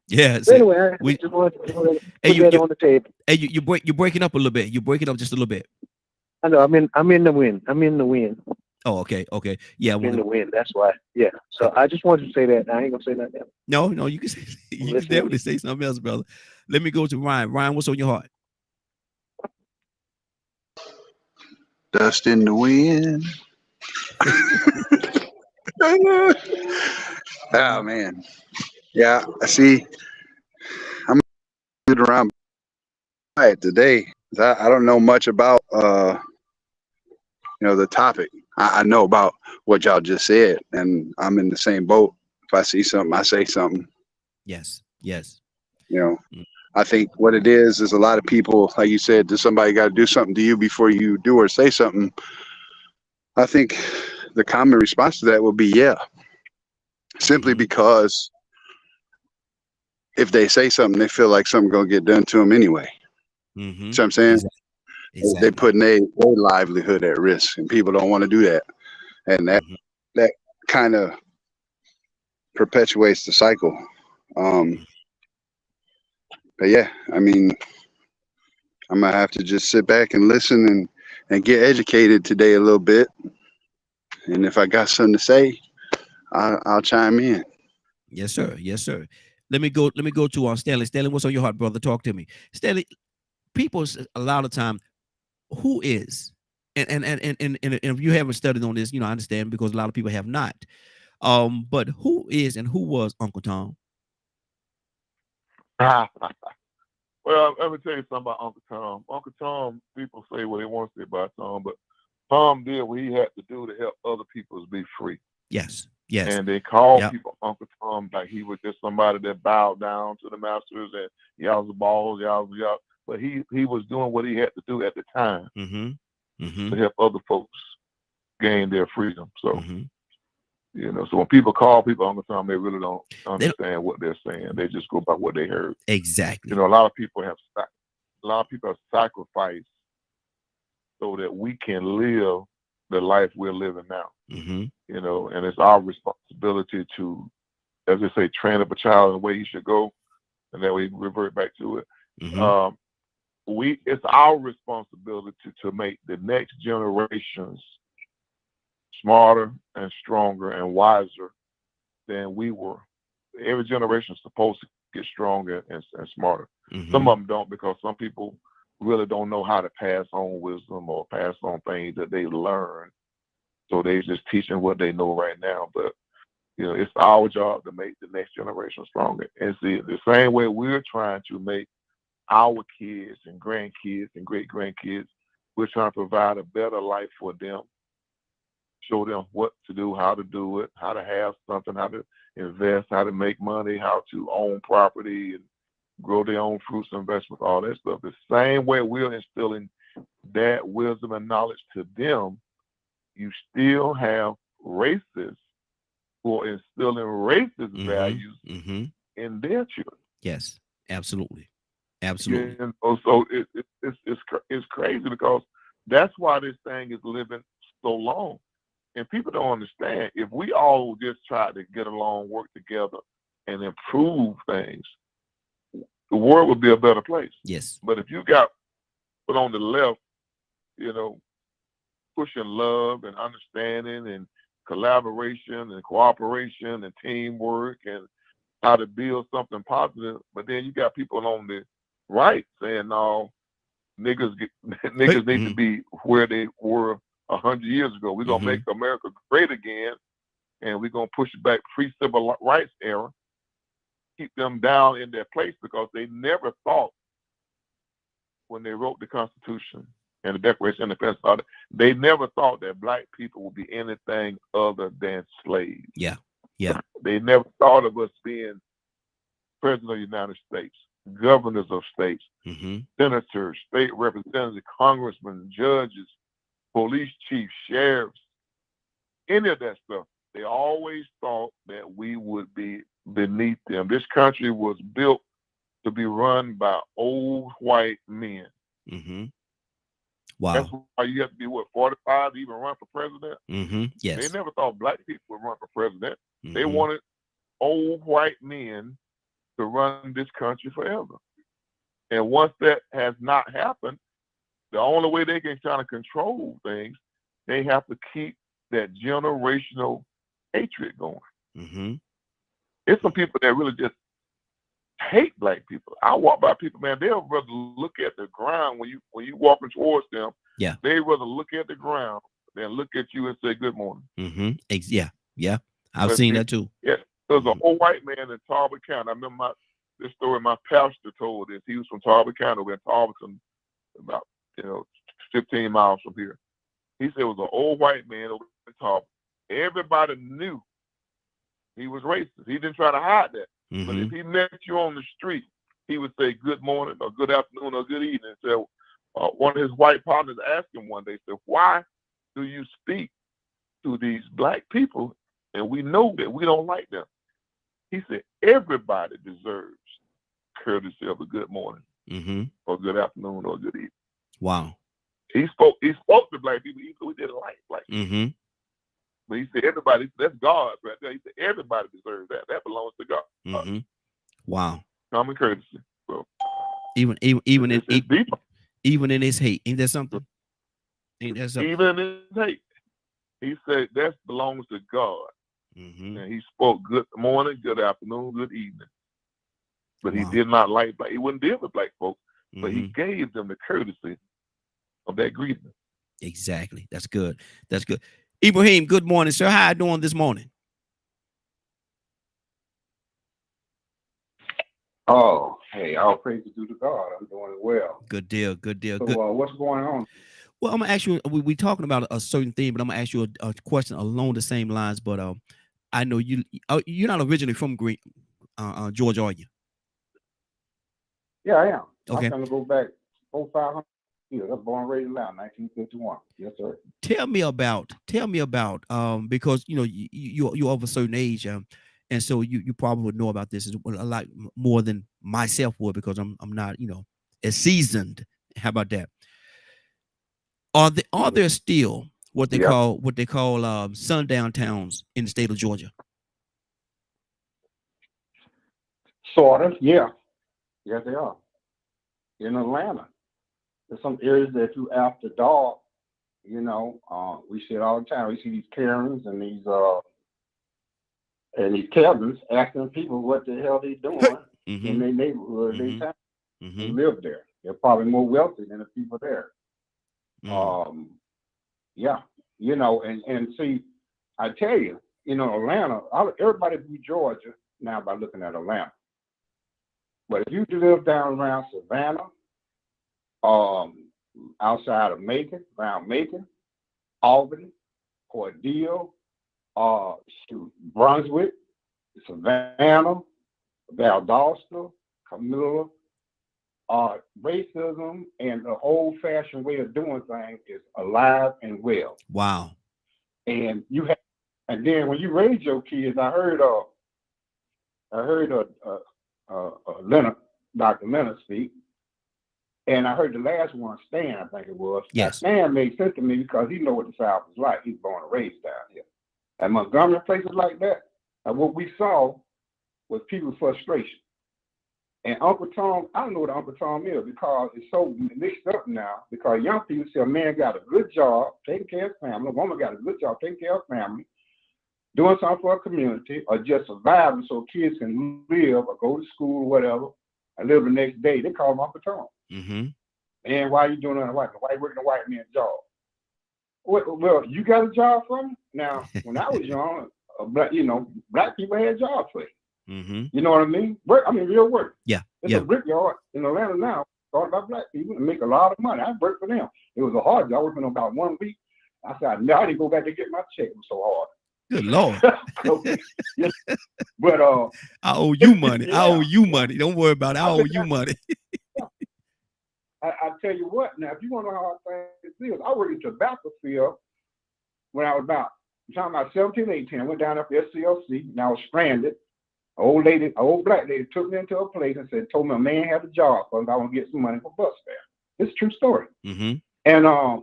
Yeah. Anyway, we just want to put that on the table. Hey, you're breaking up a little bit. You're breaking up just a little bit. I know. I'm in the wind. Oh, okay. Yeah, I'm in the wind. That's why. Yeah. So I just wanted to say that. I ain't gonna say nothing else. No, you can say, you can definitely say something else, brother. Let me go to Ryan. Ryan, what's on your heart? Dust in the wind. Oh man. Yeah, I see. I'm around today. I don't know much about the topic. I know about what y'all just said, and I'm in the same boat. If I see something, I say something. Yes. I think what it is a lot of people, like you said, does somebody got to do something to you before you do or say something? I think the common response to that would be yeah. Simply because if they say something, they feel like something's gonna get done to them anyway. See what I'm saying? Exactly. They're putting their livelihood at risk, and people don't want to do that, and that kind of perpetuates the cycle. But yeah, I mean, I'm gonna have to just sit back and listen and get educated today a little bit, and if I got something to say, I'll chime in. Yes, sir. Let me go to Stanley. Stanley, what's on your heart, brother? Talk to me. Stanley, people a lot of time, who is, and if you haven't studied on this, I understand, because a lot of people have not. But who is and who was Uncle Tom? Well, let me tell you something about Uncle Tom. Uncle Tom, people say what they want to say about Tom, but Tom did what he had to do to help other people be free. Yes. Yes. And they called Yep. people Uncle Tom like he was just somebody that bowed down to the masters and y'all the balls, y'all. But he was doing what he had to do at the time to help other folks gain their freedom. So so when people call people Uncle Tom, they really don't understand what they're saying. They just go by what they heard. Exactly. A lot of people have sacrificed so that we can live the life we're living now. And it's our responsibility to, as they say, train up a child in the way he should go, and that way revert back to it. It's our responsibility to make the next generations smarter and stronger and wiser than we were. Every generation is supposed to get stronger and smarter. Some of them don't, because some people really don't know how to pass on wisdom or pass on things that they learn. So they're just teaching what they know right now. But it's our job to make the next generation stronger. And see, the same way we're trying to make our kids and grandkids and great grandkids, we're trying to provide a better life for them, show them what to do, how to do it, how to have something, how to invest, how to make money, how to own property and grow their own fruits and vegetables, all that stuff. The same way we're instilling that wisdom and knowledge to them, you still have racists who are instilling racist values in their children. Yes, absolutely. Absolutely. So it's crazy, because that's why this thing is living so long. And people don't understand, if we all just try to get along, work together, and improve things, the world would be a better place. Yes. But if you got put on the left, pushing love and understanding and collaboration and cooperation and teamwork and how to build something positive, but then you got people on the right saying, no, niggas need to be where they were 100 years ago. We're gonna make America great again, and we're gonna push it back pre-civil rights era, keep them down in their place, because they never thought, when they wrote the Constitution and the Declaration of Independence, they never thought that black people would be anything other than slaves. Yeah. Yeah. They never thought of us being president of the United States, governors of states, senators, state representatives, congressmen, judges, police chiefs, sheriffs, any of that stuff. They always thought that we would be beneath them. This country was built to be run by old white men. Wow. That's why you have to be, 45 to even run for president? Yes. They never thought black people would run for president. They wanted old white men to run this country forever. And once that has not happened, the only way they can try to control things, they have to keep that generational hatred going. It's some people that really just hate black people. I walk by people, man, they'll rather look at the ground when you walking towards them. Yeah. They rather look at the ground than look at you and say good morning. Yeah. Yeah. I've seen that too. Yeah. There's an old white man in Talbot County. I remember this story my pastor told this. He was from Talbot County. We're in Talbot, about 15 miles from here. He said it was an old white man over in Talbot. Everybody knew he was racist. He didn't try to hide that. But if he met you on the street, he would say good morning or good afternoon or good evening. So one of his white partners asked him one day, said, "Why do you speak to these black people and we know that we don't like them?" He said, "Everybody deserves courtesy of a good morning or good afternoon or good evening." Wow. He spoke to black people even though he didn't like black people. But he said, everybody, that's God right there. He said, everybody deserves that. That belongs to God. Wow. Common courtesy. So even in his hate, ain't that something? Ain't that something? Even in his hate, he said that belongs to God. And he spoke good morning, good afternoon, good evening. But he did not like black. He wouldn't deal with black folks, but he gave them the courtesy of that greeting. Exactly. That's good. That's good. Ibrahim, good morning, sir. How you doing this morning? Oh, hey, all praise to God. I'm doing well. Good deal. Good deal. So, good. What's going on? Well, I'm gonna ask you. We talking about a certain thing, but I'm gonna ask you a question along the same lines. But I know you're not originally from Georgia, are you? Yeah, I am. I'm Okay. gonna go back 500 years. I was born and raised in Atlanta, 1951. Yes, sir. Tell me about because you're of a certain age, and so you probably would know about this a lot more than myself would, because I'm not as seasoned. How about that? Are there still Yeah, what they call sundown towns in the state of Georgia? sort of. Yeah, yes, they are. In Atlanta, there's some areas that you after dark. We see it all the time. We see these Karens and these cabins asking people what the hell they doing in Mm-hmm. their neighborhood, their Mm-hmm. town, Mm-hmm. and live there. They're probably more wealthy than the people there. Mm. Um, yeah, and see, I tell you, Atlanta. Everybody view Georgia now by looking at Atlanta. But if you live down around Savannah, um, outside of Macon, around Macon, Albany, Cordele, Brunswick, Savannah, Valdosta, Camilla, racism and the old-fashioned way of doing things is alive and well. Wow. And and then when you raise your kids, I heard Leonard, Dr. Leonard speak, and I heard the last one, Stan, I think it was. Now, Yes. Stan made sense to me because he know what the South is like. He's born and raised down here. At Montgomery, places like that, and what we saw was people's frustration. And Uncle Tom, I don't know what Uncle Tom is because it's so mixed up now. Because young people say a man got a good job, taking care of his family, a woman got a good job, taking care of family, doing something for a community, or just surviving so kids can live or go to school or whatever, and live the next day. They call him Uncle Tom. Mm-hmm. And why are you doing that? Why you working a white man's job? Well, you got a job for me? Now, when I was young, black people had jobs for you. Mm-hmm. You know what I mean? Real work. Yeah. It's Yeah. a brickyard in Atlanta now, started by black people, and make a lot of money. I worked for them. It was a hard job. I worked for them about 1 week. I said, no, I didn't go back to get my check. It was so hard. Good Lord. But I owe you money. yeah, I owe you money. Don't worry about it. I owe you money. I tell you what, now, if you want to know how things is, I worked in tobacco field when I was about 17, 18. I went down up to SCLC, and I was stranded. An old black lady took me into a place and told me a man had a job for me. I want to get some money for bus fare. It's a true story. Mm-hmm. And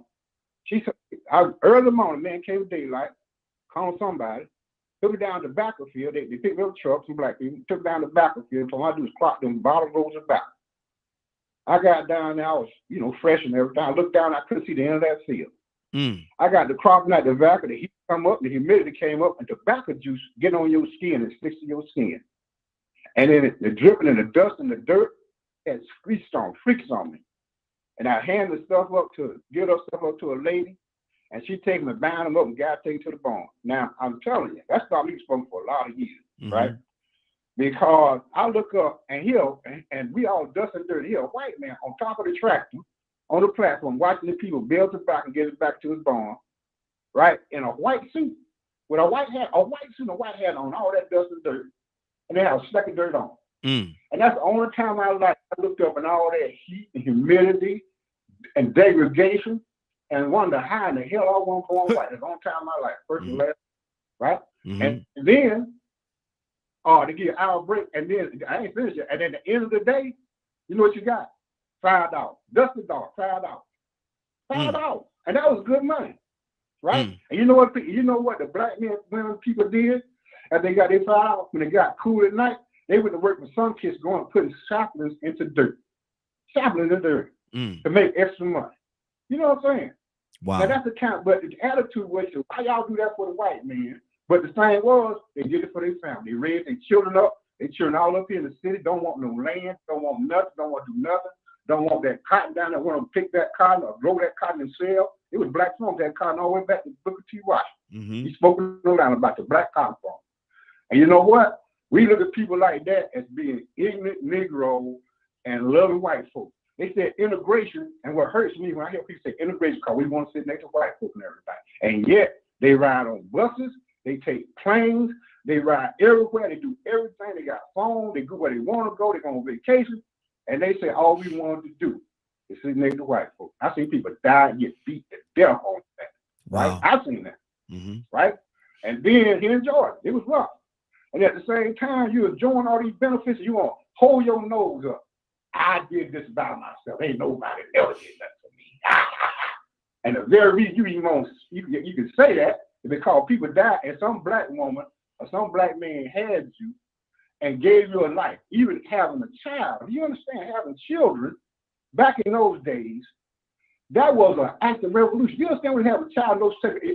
she said, early in the morning, man came daylight, called somebody, took me down to the battlefield. They picked me up a truck, some black people, took me down to the battlefield. So all I do is clock them bottle rolls of back. I got down there, I was, fresh and everything. I looked down, I couldn't see the end of that field. Mm. I got the cropping out the tobacco, the heat come up, the humidity came up, and tobacco juice get on your skin and sticks to your skin. And then the dripping and the dust and the dirt had freaks on me. And I handed the stuff up to a lady, and she take me, bound them up, and got taken to the bone. Now, I'm telling you, that stopped me from for a lot of years, Mm-hmm. right? Because I look up and and we all dust and dirt. Here, a white man on top of the tractor, on the platform, watching the people build it back and get it back to his barn, right? In a white suit, with a white hat on, all that dust and dirt, and they have a speck of dirt on. Mm. And that's the only time I looked up and all that heat and humidity and degradation and wonder how in the hell I want to go on white. It's the only time I first and last, right? Mm-hmm. And then to get an hour break, and then I ain't finished yet. And at the end of the day, you know what you got? $5. Dusty dog, $5. $5. And that was good money, right? Mm. And you know what the black men, women, people did? And they got their $5 when it got cool at night, they went to work with some kids going putting saplings into dirt. Saplings in dirt to make extra money. You know what I'm saying? Wow. Now that's the kind, but the attitude was, why y'all do that for the white man? But the thing was, they did it for their family. They raised their children up. They children all up here in the city, don't want no land, don't want nothing, don't want to do nothing, don't want that cotton down there, want to pick that cotton or grow that cotton and sell. It was black farms that cotton all the way back to Booker T. Washington. Mm-hmm. He spoke around about the black cotton farm. And you know what? We look at people like that as being ignorant Negro and loving white folks. They said integration, and what hurts me when I hear people say integration, because we want to sit next to white folk and everything. And yet they ride on buses, they take planes, they ride everywhere, they do everything. They got phones, they go where they want to go, they go on vacation, and they say all we wanted to do is sit next to white folk. I seen people die and get beat to death on that. Right? Wow. I've seen that. Right? And then here in Georgia, it was rough. And at the same time, you're enjoying all these benefits, and you want to hold your nose up. I did this by myself. Ain't nobody ever did that for me. And the very reason you even want, you can say that is because people died, and some black woman or some black man had you and gave you a life. Even having a child, you understand, having children back in those days, that was an act of revolution. You understand when you have a child,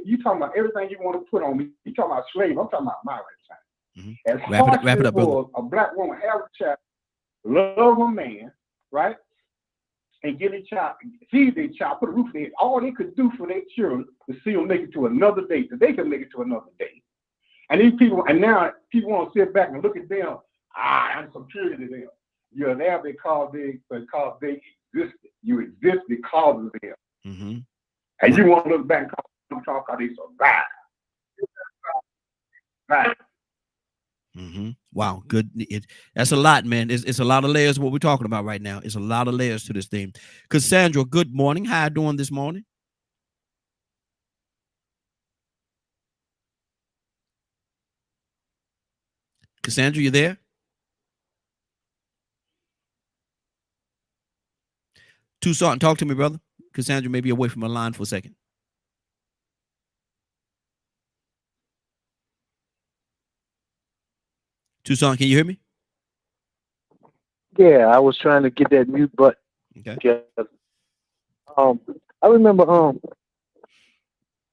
you talking about everything you want to put on me. You talking about slave. I'm talking about my time. As Wrap it up, brother. For a black woman have a child, love a man, right? And get a child, feed their child, put a roof on their head. All they could do for their children is see them make it to another day, so they can make it to another day. And these people, and now people want to sit back and look at them. I'm superior to them. You're there because they existed. You exist because of them. And you want to look back and talk how they survived. Right. Wow, good. That's a lot, man. It's a lot of layers. What we're talking about right now. It's a lot of layers to this thing. Cassandra, good morning. How you doing this morning? Cassandra, you there? Tucson, talk to me, brother. Cassandra may be away from the line for a second. Tucson, can you hear me? Yeah, I was trying to get that mute button. Okay. I remember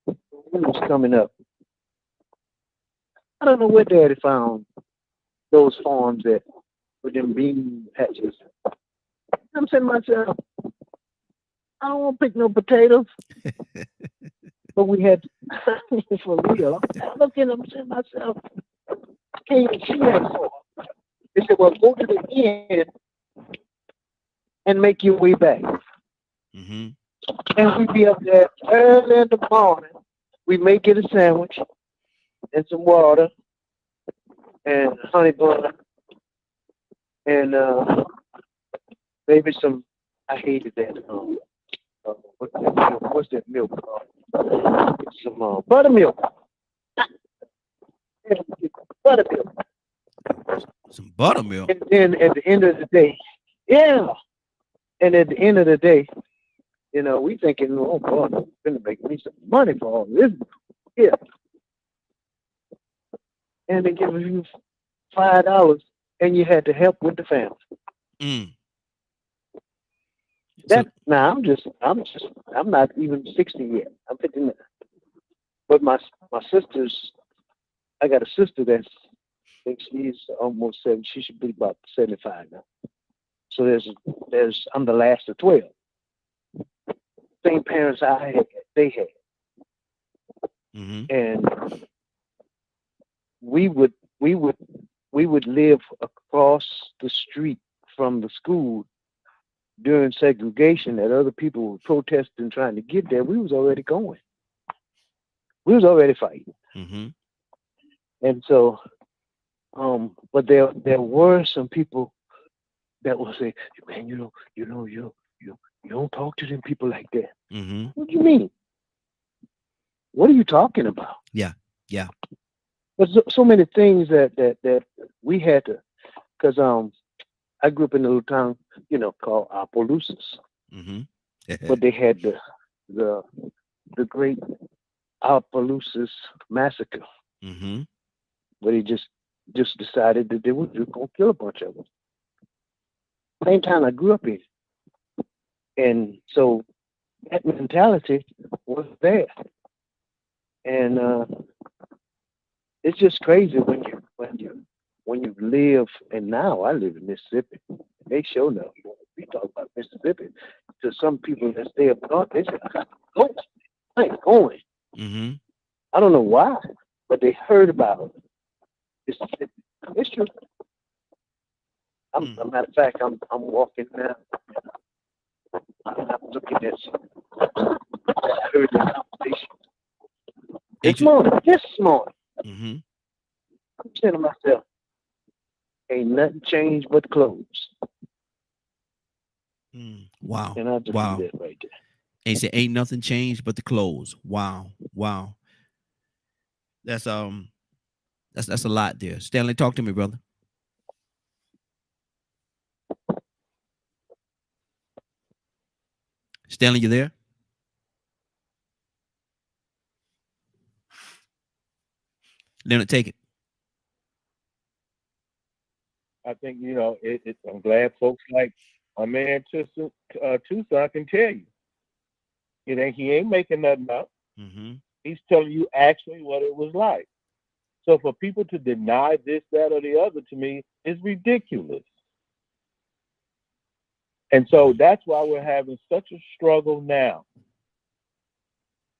it was coming up. I don't know where Daddy found those farms that with them bean patches. I'm saying to myself, I don't want to pick no potatoes. But we had for real. I'm looking, I'm saying to myself, I can't even see that far. They said, well, go to the end and make your way back. And we'd be up there early in the morning. We may get a sandwich and some water and honey butter and maybe some, I hated that. What's that milk called? Some buttermilk. Buttermilk. Some buttermilk. And then at the end of the day, yeah. And at the end of the day, you know, we thinking, oh God, it's gonna make me some money for all this. Yeah. And they give you $5 and you had to help with the family. That now I'm not even 60 yet. I'm 59. But my sisters, I got a sister that's, I think she's almost 70. She should be about 75 now. So I'm the last of 12. Same parents they had. And we would live across the street from the school during segregation that other people were protesting trying to get there. We was already going. We was already fighting. And so but there were some people that will say, man, you don't talk to them people like that. What do you mean? What are you talking about? Yeah. There's so many things that we had to, because I grew up in a little town, called Opelousas. But they had the great Opelousas massacre. Where they just decided that they were just gonna kill a bunch of them. Same time I grew up in. And so that mentality was there. And it's just crazy when you live, and now I live in Mississippi. They show now we talk about Mississippi to some people that stay up north. They say, I got to go. I ain't going. I don't know why, but they heard about Mississippi. It's true. As a matter of fact, I'm walking now. looking at something. I heard the conversation Ain't this you? morning. This morning, Mm-hmm. I'm saying to myself, ain't nothing changed but clothes. Wow. And I'll just Wow. leave that right there. And say ain't nothing changed but the clothes. Wow. Wow. That's that's a lot there. Stanley, talk to me, brother. Stanley, you there? Leonard, take it. I think, I'm glad folks like my man Tucson can tell you. He ain't making nothing up. Mm-hmm. He's telling you actually what it was like. So for people to deny this, that, or the other to me is ridiculous. And so that's why we're having such a struggle now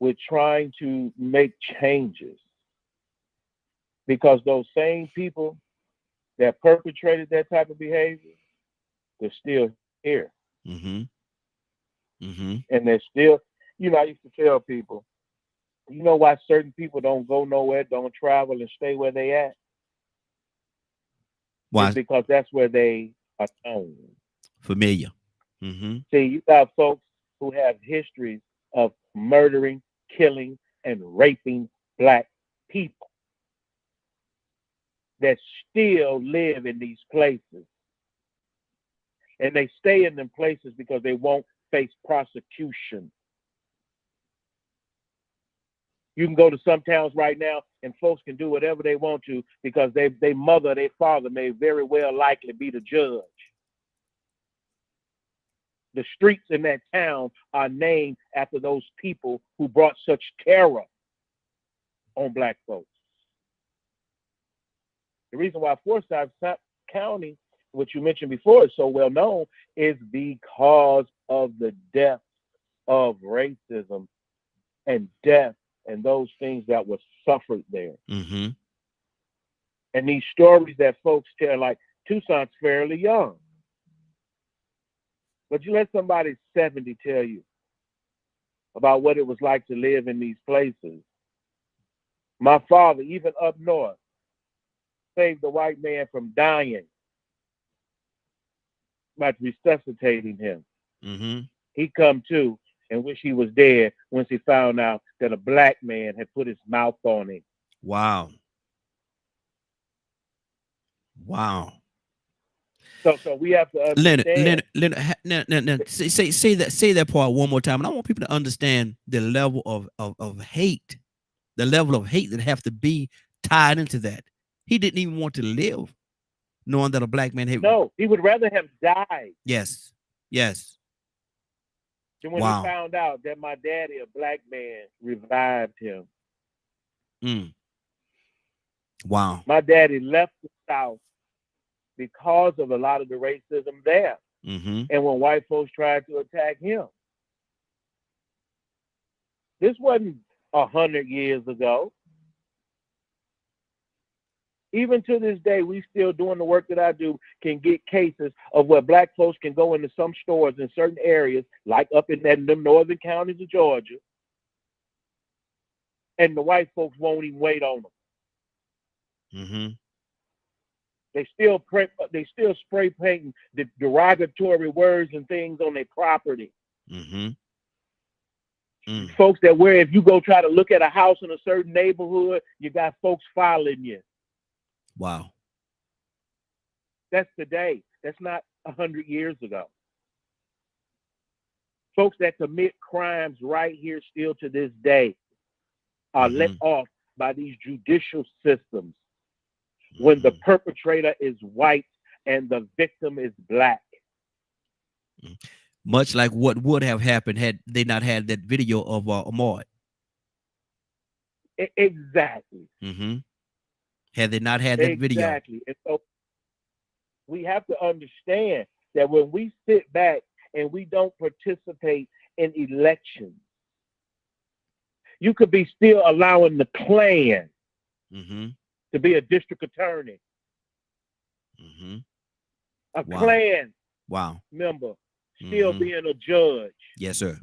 with trying to make changes. Because those same people that perpetrated that type of behavior, they're still here. Mm-hmm. Mm-hmm. And they're still, I used to tell people, you know why certain people don't go nowhere, don't travel, and stay where they at? Why? It's because that's where they are known. Familiar. Mm-hmm. See, you got folks who have histories of murdering, killing, and raping Black people that still live in these places. And they stay in them places because they won't face prosecution. You can go to some towns right now and folks can do whatever they want to because their mother, their father may very well likely be the judge. The streets in that town are named after those people who brought such terror on Black folks. The reason why Forsyth County, which you mentioned before, is so well known is because of the death of racism and death and those things that were suffered there. Mm-hmm. And these stories that folks tell, like Tucson's fairly young. But you let somebody 70 tell you about what it was like to live in these places. My father, even up north, saved the white man from dying by resuscitating him. Mm-hmm. He come to and wish he was dead once he found out that a Black man had put his mouth on him. Wow. Wow. So we have to understand. Leonard, say that part one more time, and I want people to understand the level of hate, the level of hate that have to be tied into that. He didn't even want to live, knowing that a Black man had. No, he would rather have died. Yes, yes. Than when Wow. he found out that my daddy, a Black man, revived him. Wow. My daddy left the South because of a lot of the racism there. Mm-hmm. And when white folks tried to attack him. This wasn't 100 years ago. Even to this day, we still doing the work that I do, can get cases of where Black folks can go into some stores in certain areas, like up in them northern counties of Georgia, and the white folks won't even wait on them. Mm-hmm. They still spray painting the derogatory words and things on their property. Mm-hmm. Folks that where if you go try to look at a house in a certain neighborhood, you got folks following you. Wow. That's today. That's not 100 years ago. Folks that commit crimes right here still to this day are let off by these judicial systems when the perpetrator is white and the victim is Black. Much like what would have happened had they not had that video of Ahmaud. Exactly. Mm-hmm. Had they not had that video. Exactly. And so we have to understand that when we sit back and we don't participate in elections, you could be still allowing the Klan to be a district attorney. A Klan member still being a judge, Yes, sir.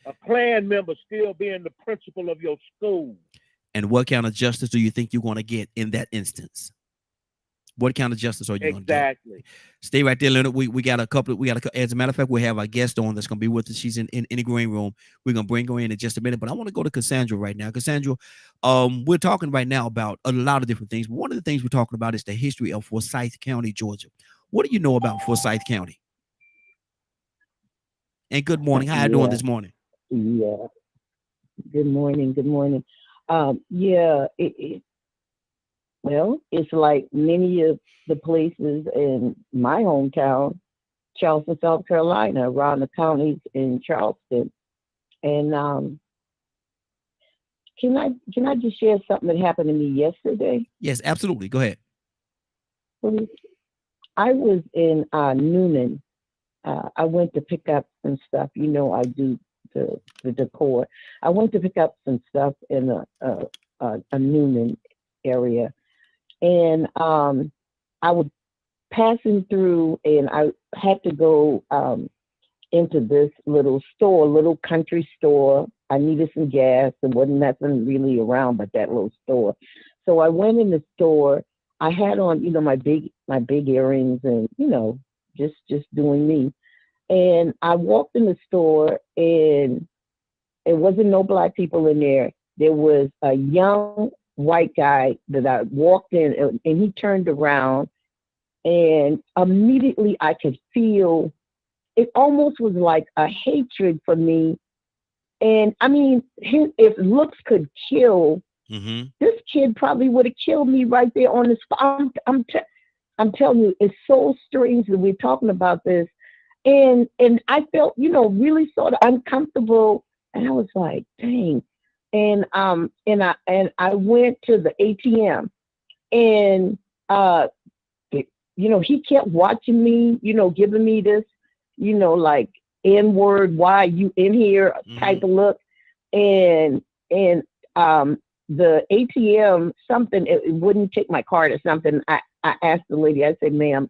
a Klan member still being the principal of your school. And what kind of justice do you think you're going to get in that instance? What kind of justice are you going to get? Exactly. Stay right there, Leonard. We got a couple. As a matter of fact, we have our guest on that's going to be with us. She's in the green room. We're going to bring her in just a minute. But I want to go to Cassandra right now. Cassandra, we're talking right now about a lot of different things. One of the things we're talking about is the history of Forsyth County, Georgia. What do you know about Forsyth County? And good morning. How are you doing this morning? Yeah. Good morning. Good morning. Yeah. Well, it's like many of the places in my hometown, Charleston, South Carolina, around the counties in Charleston. And can I just share something that happened to me yesterday? Yes, absolutely. Go ahead. Please? I was in Newnan. I went to pick up some stuff. You know, I do the decor. I went to pick up some stuff in a Newnan area, and I was passing through, and I had to go into this little store, little country store. I needed some gas. There wasn't nothing really around but that little store. So I went in the store. I had on, you know, my big earrings, and just doing me. And I walked in the store, and it wasn't no black people in there. There was a young white guy that I walked in, and he turned around, and immediately I could feel it. Almost was like a hatred for me. And I mean, if looks could kill, this kid probably would have killed me right there on the spot. I'm telling you, it's so strange that we're talking about this. And I felt, really sort of uncomfortable. And I was like, dang. And I went to the ATM, and he kept watching me, giving me this, like N-word, why you in here type of look. And the ATM, something, it wouldn't take my card or something. I asked the lady, I said, ma'am,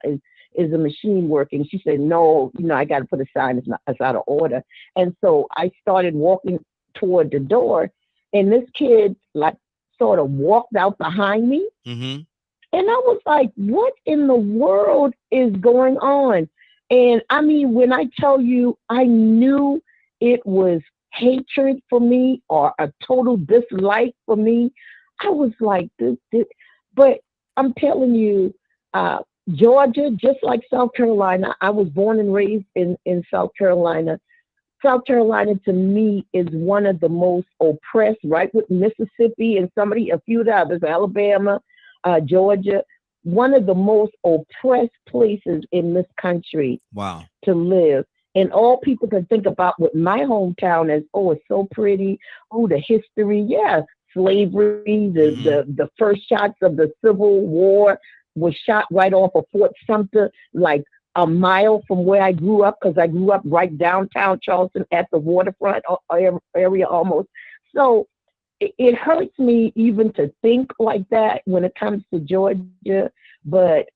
is the machine working? She said, no, I got to put a sign, it's out of order. And so I started walking toward the door, and this kid like sort of walked out behind me. And I was like, what in the world is going on? And I mean, when I tell you, I knew it was hatred for me or a total dislike for me. I was like, this. But I'm telling you, Georgia, just like South Carolina, I was born and raised in South Carolina. South Carolina to me is one of the most oppressed, right with Mississippi and a few of the others, Alabama, Georgia, one of the most oppressed places in this country to live. And all people can think about with my hometown is, oh, it's so pretty. Oh, the history. Yeah, slavery, the first shots of the Civil War was shot right off of Fort Sumter, like a mile from where I grew up, because I grew up right downtown Charleston at the waterfront area almost. So it hurts me even to think like that when it comes to Georgia, but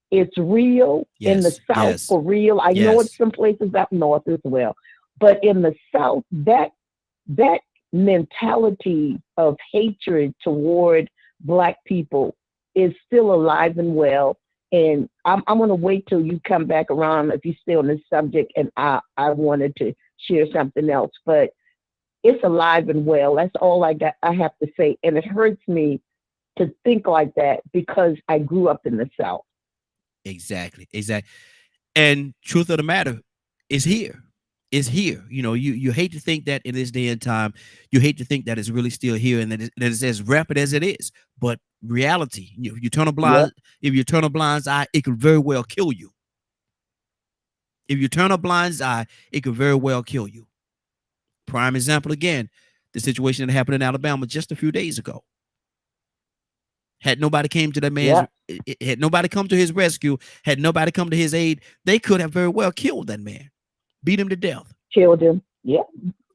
it's real in the South for real. I know it's some places up north as well, but in the South, that mentality of hatred toward Black people is still alive and well. And I'm going to wait till you come back around if you stay on this subject, and I wanted to share something else, but it's alive and well. That's all I have to say. And it hurts me to think like that because I grew up in the South. Exactly. And truth of the matter is here. Is here. You hate to think that in this day and time, you hate to think that it's really still here and that it's as rapid as it is. But reality, if you turn a blind eye, it could very well kill you. If you turn a blind eye, it could very well kill you. Prime example again, the situation that happened in Alabama just a few days ago. Had nobody came to that man's, had nobody come to his rescue, had nobody come to his aid, they could have very well killed that man, beat him to death. Killed him,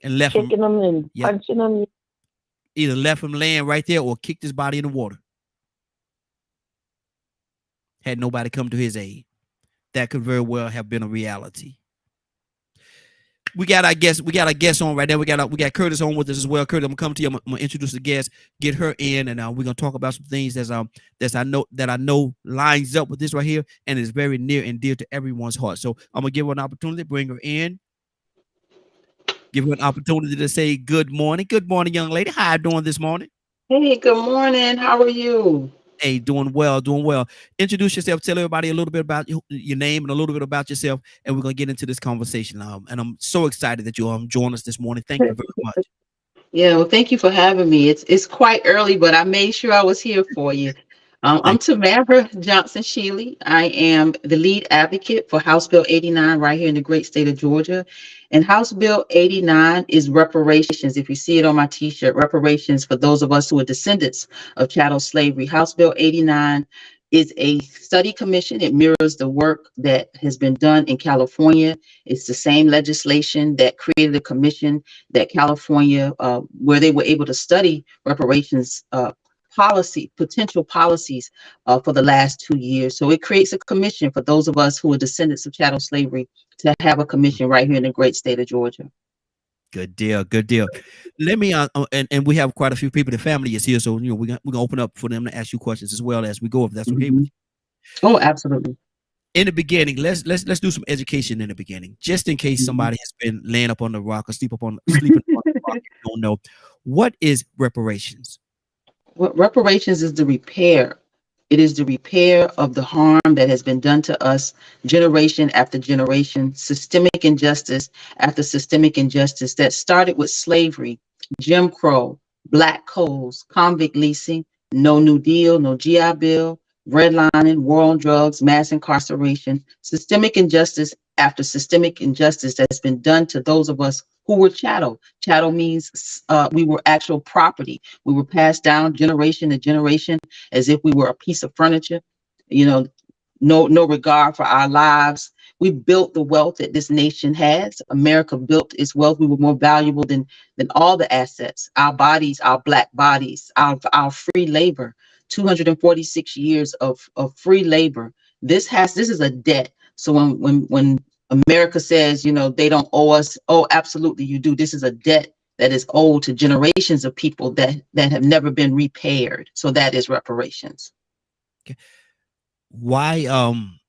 and left kicking him and punching him. Either left him laying right there or kicked his body in the water. Had nobody come to his aid. that could very well have been a reality. We got our guest on right there. We got Curtis on with us as well. Curtis, I'm gonna come to you. I'm gonna introduce the guest, get her in, and we're gonna talk about some things that I know lines up with this right here, and is very near and dear to everyone's heart. So I'm gonna give her an opportunity, bring her in, give her an opportunity to say good morning. Good morning, young lady. How you doing this morning? Hey, good morning. How are you? Hey, doing well, doing well. Introduce yourself. Tell everybody a little bit about your name and a little bit about yourself, and we're gonna get into this conversation. And I'm so excited that you join us this morning. Thank you very much. Yeah, well, thank you for having me. It's quite early, but I made sure I was here for you. I'm Thank Tamara Johnson Shealy. I am the lead advocate for House Bill 89 right here in the great state of Georgia. And House Bill 89 is reparations. If you see it on my T-shirt, reparations for those of us who are descendants of chattel slavery. House Bill 89 is a study commission. It mirrors the work that has been done in California. It's the same legislation that created a commission that California, where they were able to study reparations potential policies for the last 2 years. So it creates a commission for those of us who are descendants of chattel slavery to have a commission right here in the great state of Georgia. Good deal, good deal. Let me and we have quite a few people. The family is here, so we're gonna open up for them to ask you questions as well as we go, if that's okay with Mhm. you. Oh, absolutely. In the beginning, let's do some education in the beginning, just in case Mhm. somebody has been laying up on the rock or sleeping on the rock and don't know. What is reparations? What reparations is the repair. It is the repair of the harm that has been done to us generation after generation, systemic injustice after systemic injustice that started with slavery, Jim Crow, black codes, convict leasing, no New Deal, no GI Bill, redlining, war on drugs, mass incarceration, systemic injustice after systemic injustice that's been done to those of us who were chattel. Chattel means we were actual property. We were passed down generation to generation as if we were a piece of furniture, you know, no regard for our lives. We built the wealth that this nation has. America built its wealth. We were more valuable than all the assets, our bodies, our black bodies, our free labor, 246 years of free labor. This is a debt. So when America says, they don't owe us, oh, absolutely you do. This is a debt that is owed to generations of people that have never been repaired. So that is reparations. Okay. Why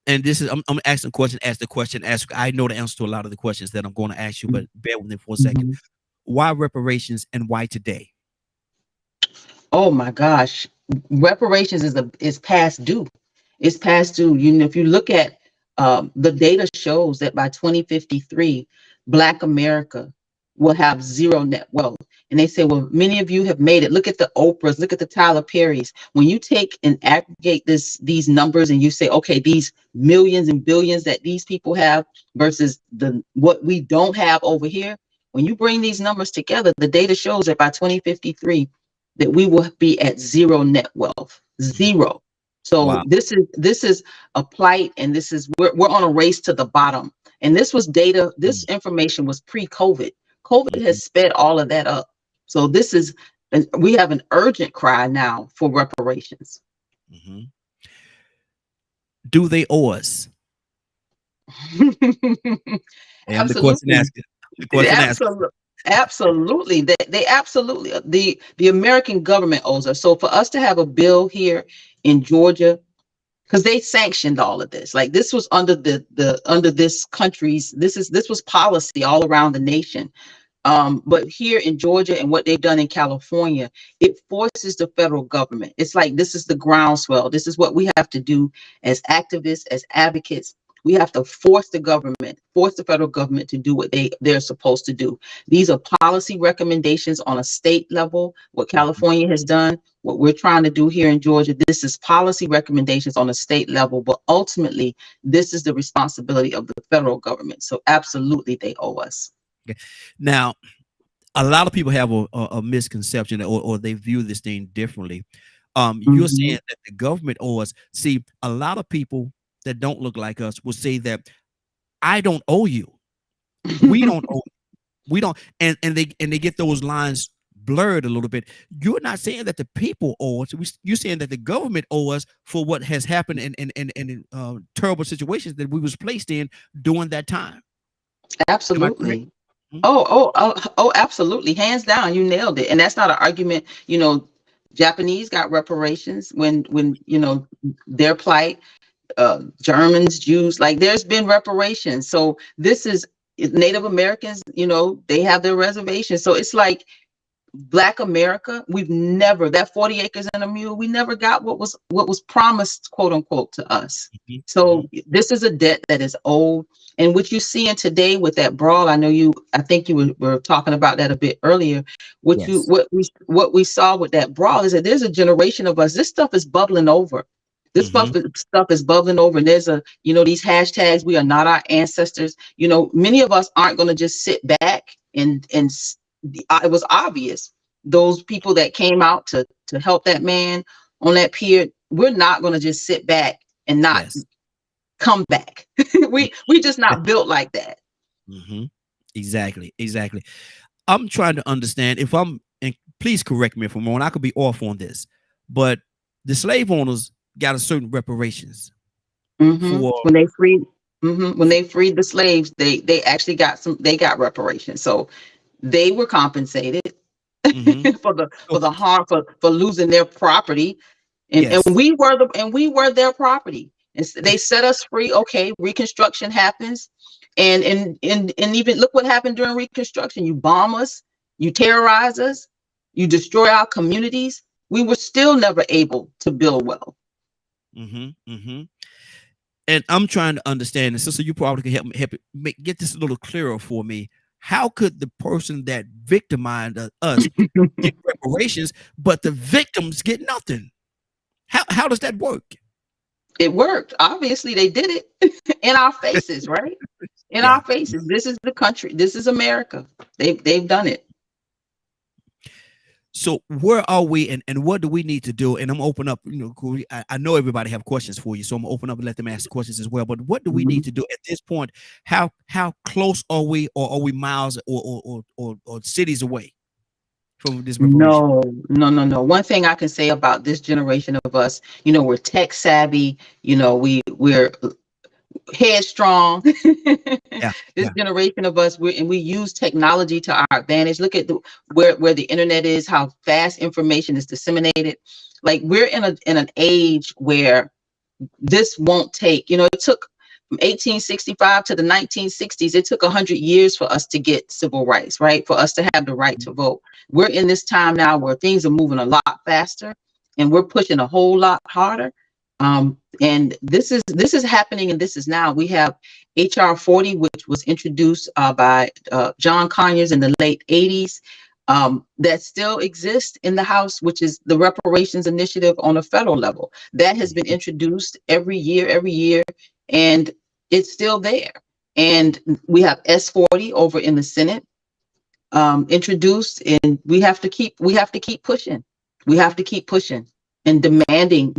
and this is I'm asking a question, ask the question, ask I know the answer to a lot of the questions that I'm going to ask you, but bear with me for a second. Mhm. Why reparations and why today? Oh my gosh, reparations is past due. It's past due. If you look at the data shows that by 2053, Black America will have zero net wealth. And they say, well, many of you have made it. Look at the Oprahs, look at the Tyler Perrys. When you take and aggregate these numbers and you say, okay, these millions and billions that these people have versus what we don't have over here, when you bring these numbers together, the data shows that by 2053, that we will be at zero net wealth, Mhm. zero. So Wow. this is a plight, and we're on a race to the bottom. And this was data. This Mm. information was pre-COVID. COVID Mhm. has sped all of that up. So we have an urgent cry now for reparations. Mhm. Do they owe us? Hey, I'm the question Absolutely. asker. The question asker. Absolutely. Absolutely. They absolutely, the American government owes us. So for us to have a bill here in Georgia, because they sanctioned all of this, like this was under under this country's, this was policy all around the nation. But here in Georgia and what they've done in California, it forces the federal government. It's like this is the groundswell. This is what we have to do as activists, as advocates. We have to force the federal government to do what they're supposed to do. These are policy recommendations on a state level, what Mhm. California has done, what we're trying to do here in Georgia. This is policy recommendations on a state level, but ultimately, this is the responsibility of the federal government. So absolutely, they owe us. Okay. Now, a lot of people have a misconception, or they view this thing differently. You're Mhm. saying that the government owes us. See, a lot of people that don't look like us will say that I don't owe you. We don't owe. We don't, and they get those lines blurred a little bit. You're not saying that the people owe us. You're saying that the government owe us for what has happened in terrible situations that we was placed in during that time. Am I correct? Absolutely. Mhm. Oh, absolutely. Hands down, you nailed it. And that's not an argument. Japanese got reparations when their plight, Germans, Jews, like there's been reparations. So this is Native Americans, they have their reservations. So it's like Black America, we've never, that 40 acres and a mule, we never got what was promised, quote unquote, to us. Mhm. So this is a debt that is old. And what you see in today with that brawl, I think you were talking about that a bit earlier. Yes. What we saw with that brawl is that there's a generation of us, this stuff is bubbling over. This Mhm. stuff is bubbling over. And there's these hashtags, we are not our ancestors. Many of us aren't going to just sit back and it was obvious those people that came out to help that man on that pier, we're not going to just sit back and not Yes. come back. we just not built like that. Mm-hmm. Exactly. I'm trying to understand and please correct me if I'm wrong. I could be off on this, but the slave owners got a certain reparations for. When they freed, when they freed the slaves, they actually got reparations. So they were compensated Mhm. for the harm, for losing their property. And Yes. we were their property. And they set us free. Okay, Reconstruction happens, and even look what happened during Reconstruction. You bomb us, you terrorize us, you destroy our communities. We were still never able to build well. Mm-hmm. Mm-hmm. And I'm trying to understand, and sister, you probably can help get this a little clearer for me. How could the person that victimized us get reparations, but the victims get nothing? How does that work? It worked. Obviously, they did it in our faces, right? In Yeah. our faces. This is the country. This is America. They've done it. So where are we, and what do we need to do? And I'm open up, Corey, I know everybody have questions for you, so I'm gonna open up and let them ask questions as well. But what do we need to do at this point? How close are we, or are we miles or cities away from this reparation? No. One thing I can say about this generation of us, we're tech savvy, we're headstrong. Yeah, This yeah. generation of us, we use technology to our advantage. Look at where the internet is, how fast information is disseminated. Like we're in an age where this won't take, it took from 1865 to the 1960s, it took 100 years for us to get civil rights, right? For us to have the right to vote. We're in this time now where things are moving a lot faster and we're pushing a whole lot harder. And this is happening, and this is now. We have HR 40, which was introduced by John Conyers in the late 80s. That still exists in the House, which is the reparations initiative on a federal level. That has been introduced every year, and it's still there. And we have S40 over in the Senate, introduced, and we have to keep pushing. We have to keep pushing and demanding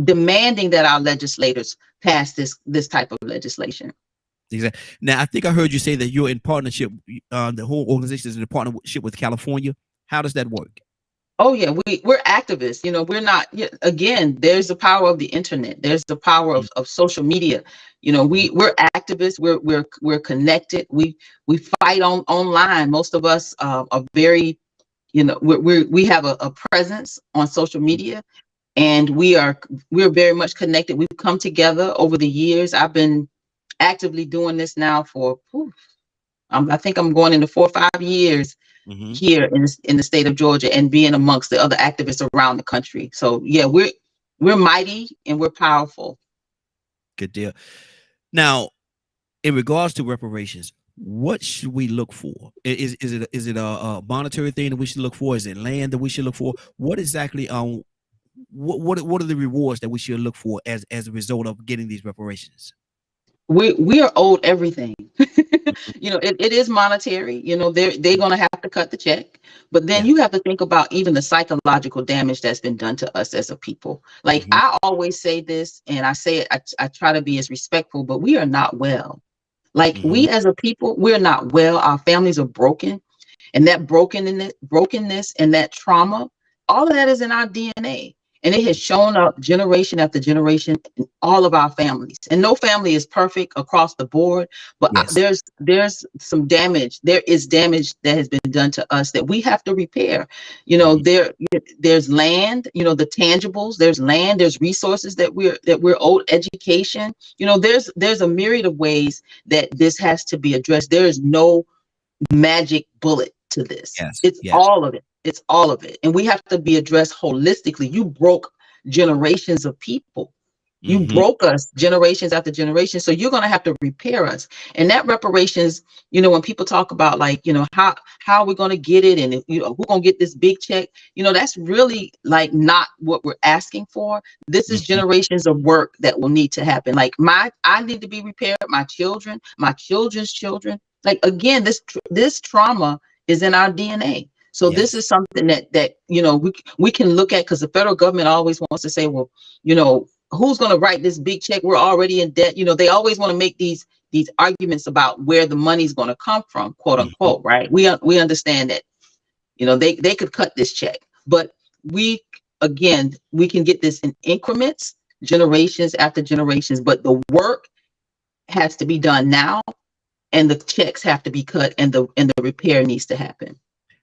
that our legislators pass this type of legislation. Exactly. Now, I think I heard you say that you're in partnership. The whole organization is in partnership with California. How does that work? Oh yeah, we're activists. We're not. Again, there's the power of the internet. There's the power of social media. We're activists. We're connected. We fight online. Most of us are very. We have a presence on social media, and we're very much connected. We've come together over the years. I've been actively doing this now for. I think I'm going into 4 or 5 years here in the state of Georgia, and being amongst the other activists around the country. So yeah, we're mighty and we're powerful. Good deal. Now, in regards to reparations, what should we look for? Is it a monetary thing that we should look for? Is it land that we should look for? What exactly what are the rewards that we should look for as a result of getting these reparations? We are owed everything. It is monetary. They're gonna have to cut the check, but then you have to think about even the psychological damage that's been done to us as a people. Like I always say this, and I say it, I try to be as respectful, but we are not well. Like we as a people, we're not well. Our families are broken. And that brokenness and that trauma, all of that is in our DNA. And it has shown up generation after generation in all of our families. And no family is perfect across the board, but Yes. there's some damage. There is damage that has been done to us that we have to repair. There's land, the tangibles, there's land, there's resources that we're owed, education. There's a myriad of ways that this has to be addressed. There is no magic bullet to this. Yes. It's Yes. all of it. It's all of it. And we have to be addressed holistically. You broke generations of people. You broke us generations after generation. So you're going to have to repair us. And that reparations, when people talk about like, how are we going to get it? And who's going to get this big check? That's really like not what we're asking for. This is generations of work that will need to happen. Like I need to be repaired. My children, my children's children. Like, again, this trauma is in our DNA. So this is something that we can look at, because the federal government always wants to say, well, who's going to write this big check? We're already in debt. They always want to make these arguments about where the money's going to come from, quote unquote, right? We understand that, they could cut this check, but we can get this in increments, generations after generations, but the work has to be done now, and the checks have to be cut, and the repair needs to happen.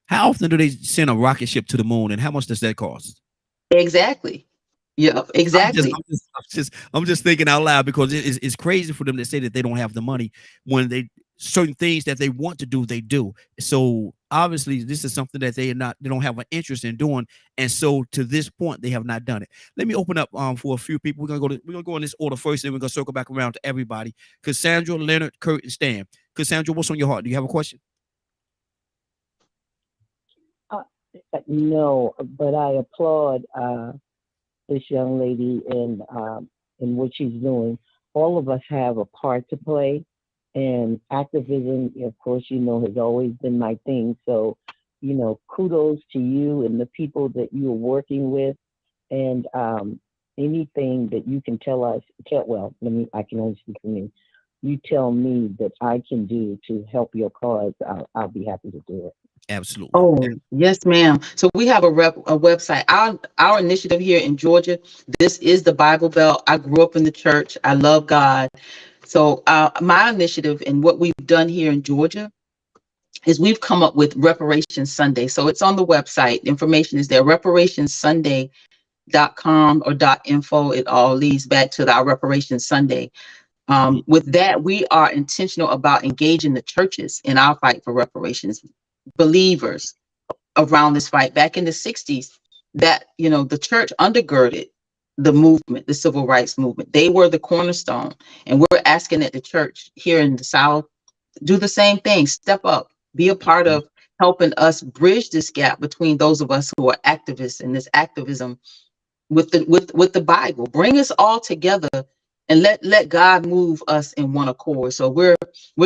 How often do they send a rocket ship to the moon, and how much does that cost? Exactly. Yeah, exactly. I'm just thinking out loud, because it's crazy for them to say that they don't have the money when certain things that they want to do, they do. So obviously this is something that they don't have an interest in doing, and so to this point they have not done it. Let me open up for a few people. We're gonna go in this order first, and we're gonna circle back around to everybody. Cassandra, Leonard, Kurt, and Stan. Cassandra, what's on your heart? Do you have a question? No, but I applaud this young lady in what she's doing. All of us have a part to play, and activism, of course, has always been my thing. So, kudos to you and the people that you are working with, and anything that you can tell us. I can only speak for me. You tell me that I can do to help your cause. I'll be happy to do it. Absolutely. Oh, yes, ma'am. So we have a website. Our initiative here in Georgia, this is the Bible Belt. I grew up in the church. I love God. So my initiative and what we've done here in Georgia is we've come up with Reparations Sunday. So it's on the website. Information is there, reparationssunday.com or .info. It all leads back to our Reparations Sunday. With that, we are intentional about engaging the churches in our fight for reparations. Believers around this fight back in the 60s, that the church undergirded the movement, the civil rights movement. They were the cornerstone, and we're asking that the church here in the South do the same thing. Step up, be a part of helping us bridge this gap between those of us who are activists in this activism with the Bible. Bring us all together and let God move us in one accord. So we're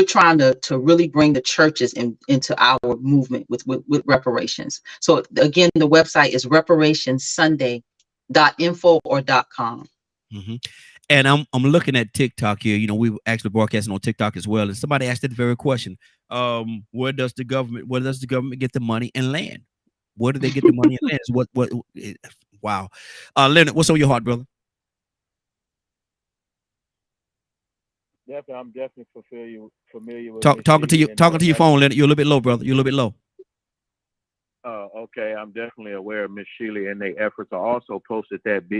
trying to really bring the churches into our movement with reparations. So again, the website is reparationssunday.info or .com. And I'm looking at TikTok here. We were actually broadcasting on TikTok as well, and somebody asked that very question: where does the government get the money and land? Where do they get the money and land? Wow. Leonard, what's on your heart, brother? I'm definitely familiar with talking to your phone, Leonard. You're a little bit low, brother. You're a little bit low. Okay. I'm definitely aware of Miss Shealy and their efforts. I also posted that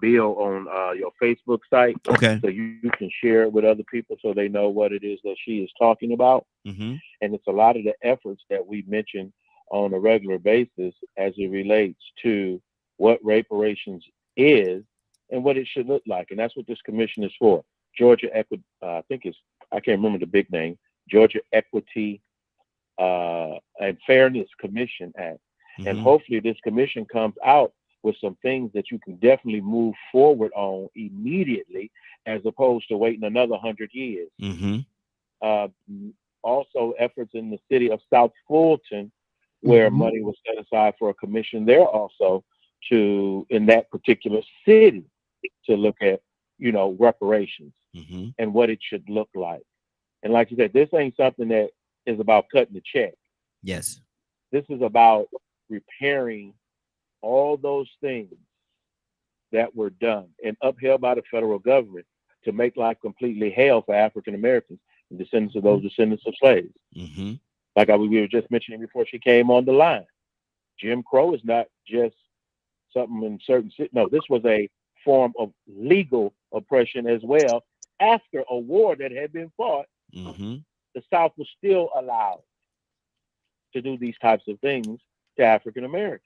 bill on your Facebook site, okay, so you can share it with other people so they know what it is that she is talking about. And it's a lot of the efforts that we mention on a regular basis as it relates to what reparations is and what it should look like, and that's what this commission is for. Georgia Equity, I can't remember the big name, Georgia Equity and Fairness Commission Act. And hopefully this commission comes out with some things that you can definitely move forward on immediately, as opposed to waiting another 100 years. Also, efforts in the city of South Fulton, where money was set aside for a commission there also in that particular city to look at, reparations and what it should look like. And like you said, this ain't something that is about cutting the check. Yes. This is about repairing all those things that were done and upheld by the federal government to make life completely hell for African Americans and descendants of those descendants of slaves. Mm-hmm. Like we were just mentioning before she came on the line, Jim Crow is not just something in certain cities. No, this was a form of legal oppression as well. After a war that had been fought, Mm-hmm. the South was still allowed to do these types of things to African Americans.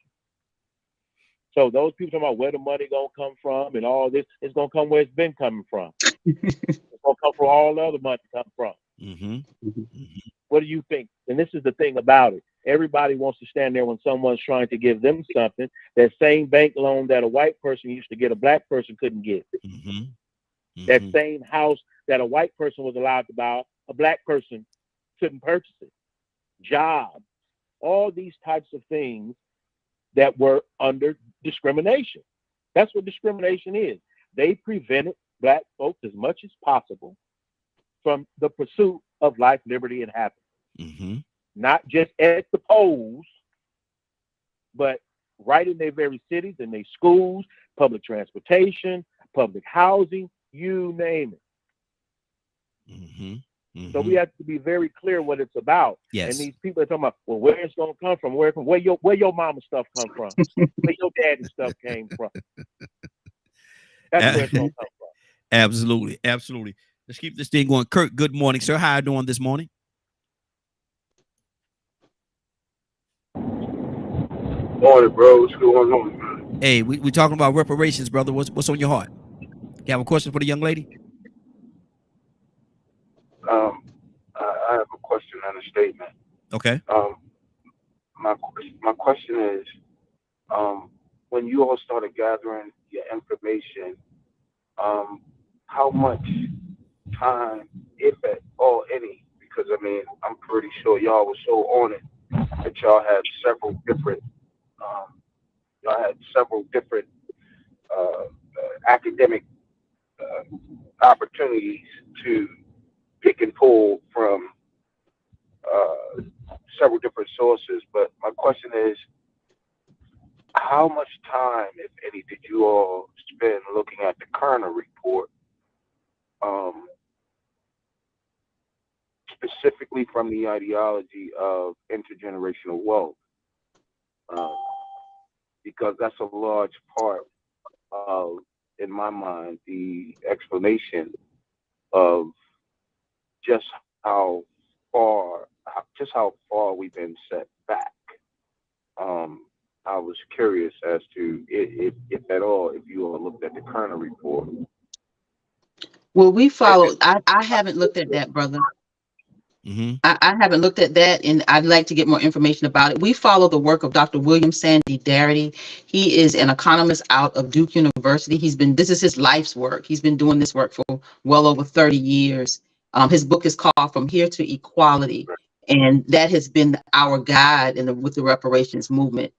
So those people talking about where the money gonna come from and all this, it's gonna come where it's been coming from. It's gonna come from all the other money come from. Mm-hmm. Mm-hmm. What do you think? And this is the thing about it. Everybody wants to stand there when someone's trying to give them something. That same bank loan that a white person used to get, a black person couldn't get. Mm-hmm. That same house that a white person was allowed to buy, a black person couldn't purchase it. Jobs, all these types of things that were under discrimination. That's what discrimination is. They prevented black folks as much as possible from the pursuit of life, liberty, and happiness. Mm-hmm. Not just at the polls, but right in their very cities, in their schools, public transportation, public housing, you name it. Mm-hmm. Mm-hmm. So we have to be very clear what it's about. Yes. And these people are talking about, well, where it's going to come from, where your mama stuff come from, where your daddy stuff came from. That's where it's going to come from. Absolutely, absolutely. Let's keep this thing going. Kurt, good morning, sir. How are you doing this morning? Morning, bro. What's going on? Hey, we talking about reparations, brother. What's on your heart? You have a question for the young lady? I have a question and a statement. Okay. My question is, when you all started gathering your information, how much time, if at all any, because I mean, I'm pretty sure y'all were so on it that y'all had several different academic opportunities to pick and pull from several different sources. But my question is, how much time, if any, did you all spend looking at the Kerner report, specifically from the ideology of intergenerational wealth? Because that's a large part of, in my mind, the explanation of just how far we've been set back. I was curious as to if at all, if you all looked at the Kerner report. Well, we follow. I haven't looked at that, brother. Mm-hmm. I haven't looked at that, and I'd like to get more information about it. We follow the work of Dr. William Sandy Darity. He is an economist out of Duke University. This is his life's work. He's been doing this work for well over 30 years. His book is called From Here to Equality, and that has been our guide with the reparations movement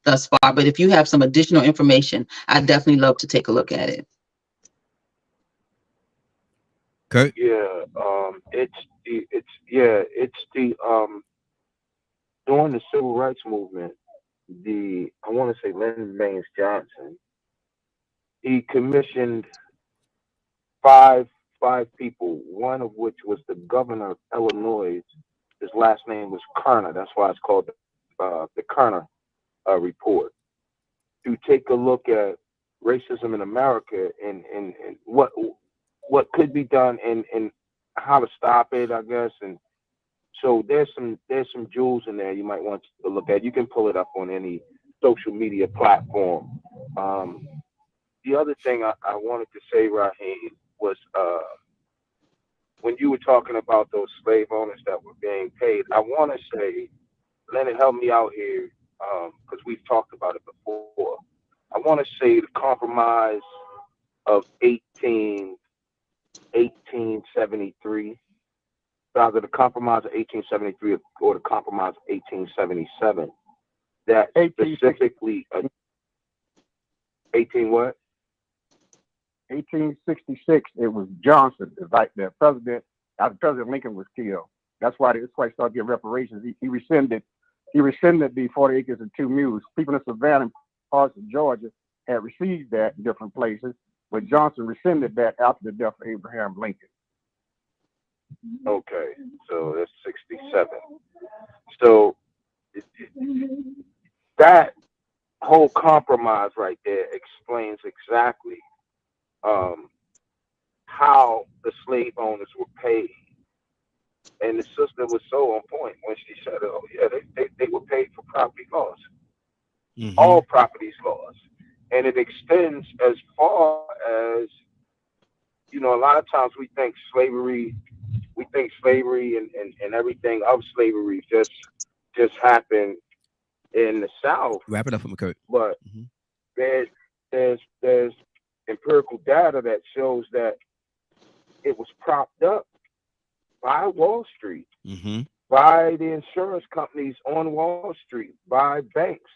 thus far. But if you have some additional information, I'd definitely love to take a look at it. Kurt? Yeah, it's the during the civil rights movement, I want to say Lyndon Baines Johnson, he commissioned five people, one of which was the governor of Illinois. His last name was Kerner. That's why it's called the Kerner report, to take a look at racism in America and what could be done and how to stop it, I guess. And so there's some jewels in there you might want to look at. You can pull it up on any social media platform. The other thing I wanted to say, Raheem, was when you were talking about those slave owners that were being paid, I want to say, Leonard, help me out here, because we've talked about it before. I want to say the compromise of 1873, either the compromise of 1873 or the compromise of 1877, that specifically 18 what? 1866, it was Johnson, like the president, after President Lincoln was killed. That's why he started getting reparations. He rescinded He rescinded the 40 acres and 2 mules. People in Savannah and parts of Georgia had received that in different places, but Johnson rescinded that after the death of Abraham Lincoln. Okay, so that's 67. So that whole compromise right there explains exactly how the slave owners were paid. And the sister was so on point when she said, oh, yeah, they were paid for property loss, all properties lost. And it extends as far as, you know, a lot of times we think slavery and everything of slavery just happened in the South. Wrap it up for me, Kurt. But there's empirical data that shows that it was propped up by Wall Street, by the insurance companies on Wall Street, by banks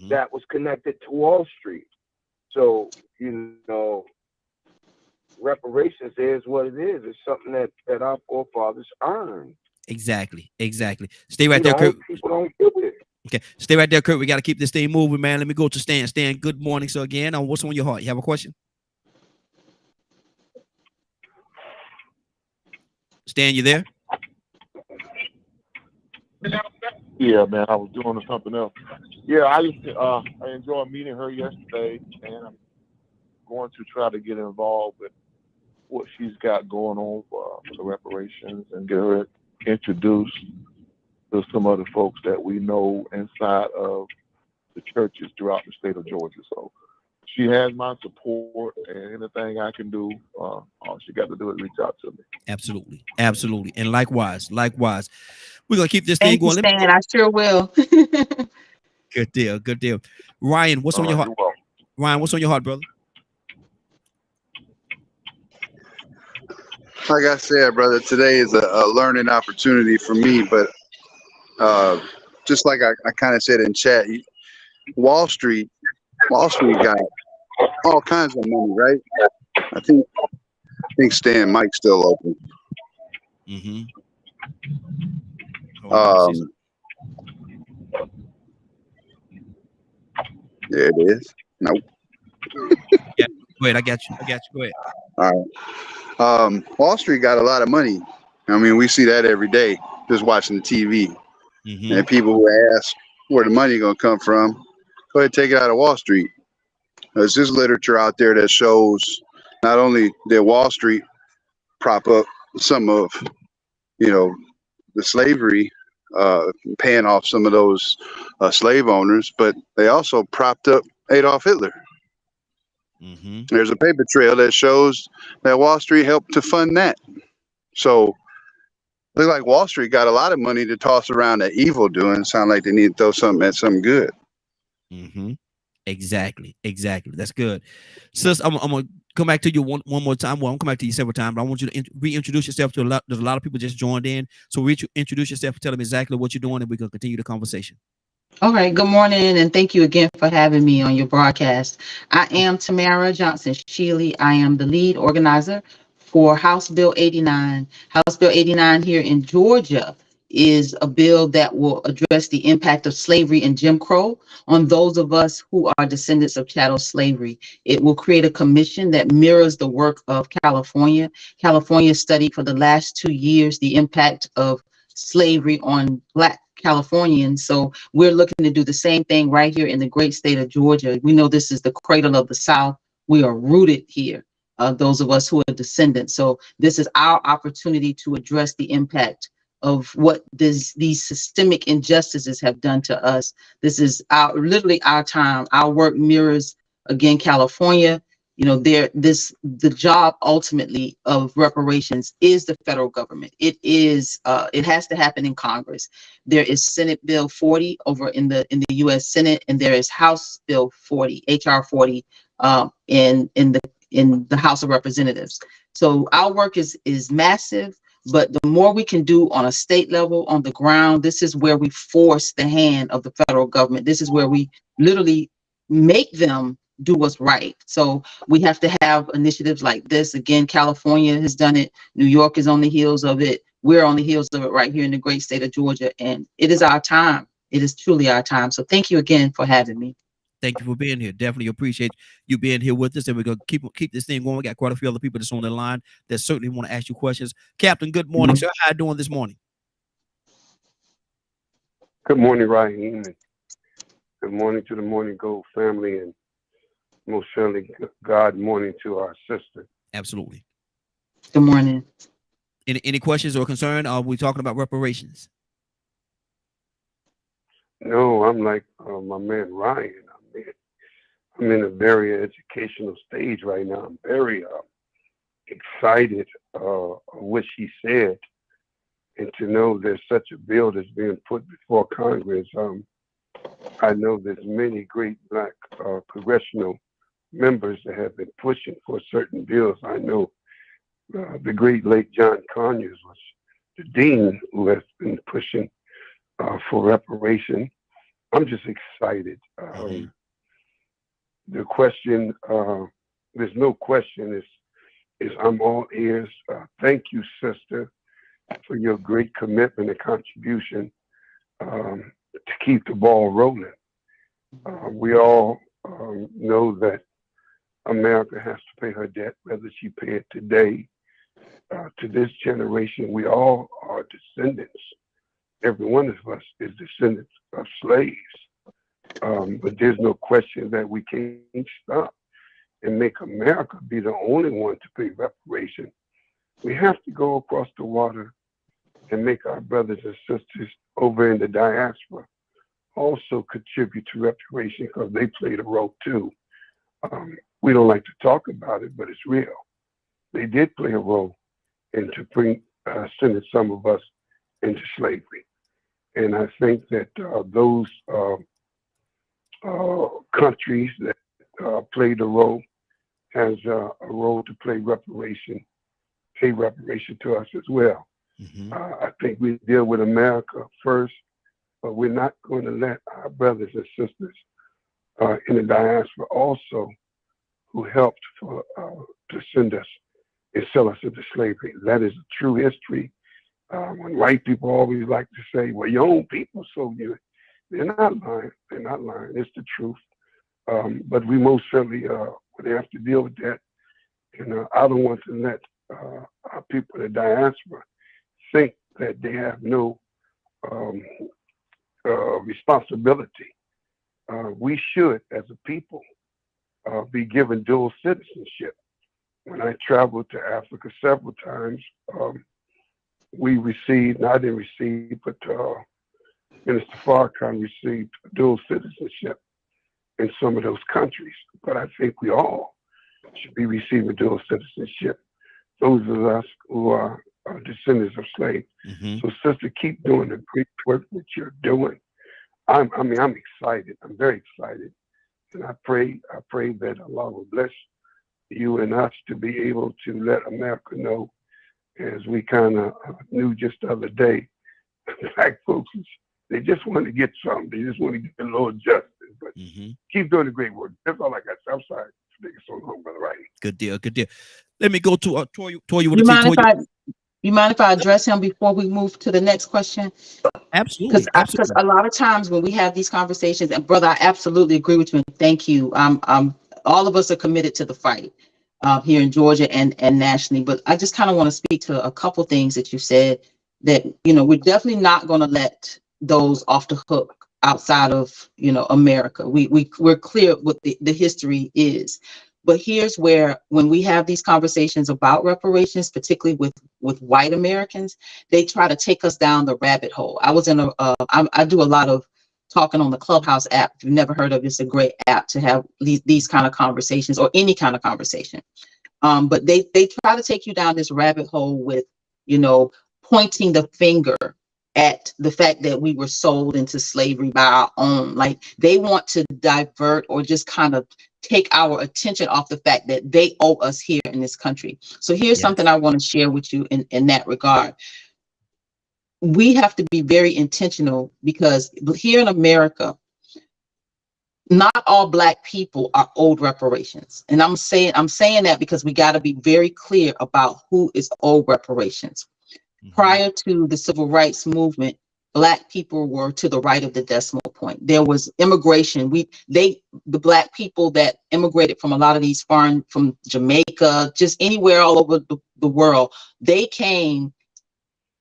that was connected to Wall Street. So, you know, reparations is what it is. It's something that our forefathers earned. Exactly. Stay right there, Kurt. People don't do it. Okay, stay right there, Kurt. We got to keep this thing moving, man. Let me go to Stan. Stan, good morning. So again, what's on your heart? You have a question? Stan, you there? Yeah, man, I was doing something else. Yeah, I enjoyed meeting her yesterday, and I'm going to try to get involved with what she's got going on for the reparations and get her introduced to some other folks that we know inside of the churches throughout the state of Georgia. So she has my support, and anything I can do, all she got to do is reach out to me. Absolutely. And likewise. We're going to keep this Thank thing you, going. Stan. I sure will. Good deal. Ryan, what's on your heart? Ryan, what's on your heart, brother? Like I said, brother, today is a learning opportunity for me. But just like I kind of said in chat, Wall Street got all kinds of money, right? I think Stan Mike's still open. There it is. Nope. Yeah, go ahead. I got you. Go ahead. All right. Wall Street got a lot of money. I mean, we see that every day just watching the TV. And people who ask where the money gonna come from, go ahead, take it out of Wall Street. There's this literature out there that shows not only did Wall Street prop up some of, you know, the slavery, paying off some of those slave owners, but they also propped up Adolf Hitler. There's a paper trail that shows that Wall Street helped to fund that. So look like Wall Street got a lot of money to toss around at evil doing. Sound like they need to throw something at something good. Exactly. That's good. Sis, I'm gonna come back to you one more time. Well, I'm come back to you several times, but I want you to reintroduce yourself to there's a lot of people just joined in. So introduce yourself, tell them exactly what you're doing, and we can continue the conversation. All right. Good morning, and thank you again for having me on your broadcast. I am Tamara Johnson Shealy. I am the lead organizer for House Bill 89. House Bill 89 here in Georgia is a bill that will address the impact of slavery and Jim Crow on those of us who are descendants of chattel slavery. It will create a commission that mirrors the work of California. California studied for the last 2 years the impact of slavery on Black Californians. So we're looking to do the same thing right here in the great state of Georgia. We know this is the cradle of the South. We are rooted here, those of us who are descendants. So this is our opportunity to address the impact of what these systemic injustices have done to us. This is literally our time. Our work mirrors, again, California. You know, the job ultimately of reparations is the federal government. It has to happen in Congress. There is Senate Bill 40 over in the U.S. Senate, and there is House Bill 40, HR 40, in the House of Representatives. So our work is massive. But the more we can do on a state level, on the ground, this is where we force the hand of the federal government. This is where we literally make them do what's right. So we have to have initiatives like this. Again, California has done it. New York is on the heels of it. We're on the heels of it right here in the great state of Georgia. And it is our time. It is truly our time. So thank you again for having me. Thank you for being here. Definitely appreciate you being here with us, and we're gonna keep this thing going. We got quite a few other people that's on the line that certainly want to ask you questions. Captain, good morning, sir. How you doing this morning? Good morning, Raheem, and good morning to the Morning Gold family, and most certainly God morning to our sister. Absolutely. Good morning. Any questions or concern? Are we talking about reparations? No, I'm like my man Ryan. I'm in a very educational stage right now. I'm very excited what she said, and to know there's such a bill that's being put before Congress. I know there's many great black congressional members that have been pushing for certain bills. I know the great late John Conyers was the dean who has been pushing for reparation. I'm just excited. The question, there's no question, is I'm all ears. Thank you, sister, for your great commitment and contribution to keep the ball rolling. We all know that America has to pay her debt, whether she pay it today to this generation. We all are descendants. Every one of us is descendants of slaves. But there's no question that we can't stop and make America be the only one to pay reparation. We have to go across the water and make our brothers and sisters over in the diaspora also contribute to reparation, because they played a role too. We don't like to talk about it, but it's real. They did play a role in to sending some of us into slavery. And I think that those countries that played a role has a role to play pay reparation to us as well. I think we deal with America first, but we're not going to let our brothers and sisters in the diaspora also, who helped to send us and sell us into slavery. That is a true history. When white people always like to say, well, your own people sold you, they're not lying. They're not lying. It's the truth. But we most certainly would have to deal with that. And I don't want to let our people in the diaspora think that they have no responsibility. We should, as a people, be given dual citizenship. When I traveled to Africa several times, we received, I didn't receive, but Minister Farrakhan received dual citizenship in some of those countries. But I think we all should be receiving dual citizenship, those of us who are descendants of slaves. So, sister, keep doing the great work that you're doing. I'm excited. I'm very excited. And I pray that Allah will bless you and us to be able to let America know, as we kind of knew just the other day, black folks, they just want to get something. They just want to get a little justice. But keep doing the great work. That's all I got. I'm sorry for taking so long, Brother Wright. Good deal. Good deal. Let me go to Toya. You mind if I address him before we move to the next question? Absolutely. Because a lot of times when we have these conversations, and brother, I absolutely agree with you, and thank you. All of us are committed to the fight here in Georgia and nationally. But I just kind of want to speak to a couple things that you said, that we're definitely not going to let those off the hook outside of America. We're clear what the history is. But here's where, when we have these conversations about reparations, particularly with white Americans, they try to take us down the rabbit hole. I was in I do a lot of talking on the Clubhouse app. If you've never heard of it, it's a great app to have these kind of conversations, or any kind of conversation. But they try to take you down this rabbit hole with, pointing the finger at the fact that we were sold into slavery by our own. Like, they want to divert or just kind of take our attention off the fact that they owe us here in this country. So here's something I want to share with you in that regard. We have to be very intentional, because here in America, not all Black people are owed reparations. And I'm saying that because we got to be very clear about who is owed reparations. Prior to the civil rights movement, Black people were to the right of the decimal point. There was immigration. The Black people that immigrated from a lot of these from Jamaica, just anywhere all over the world, they came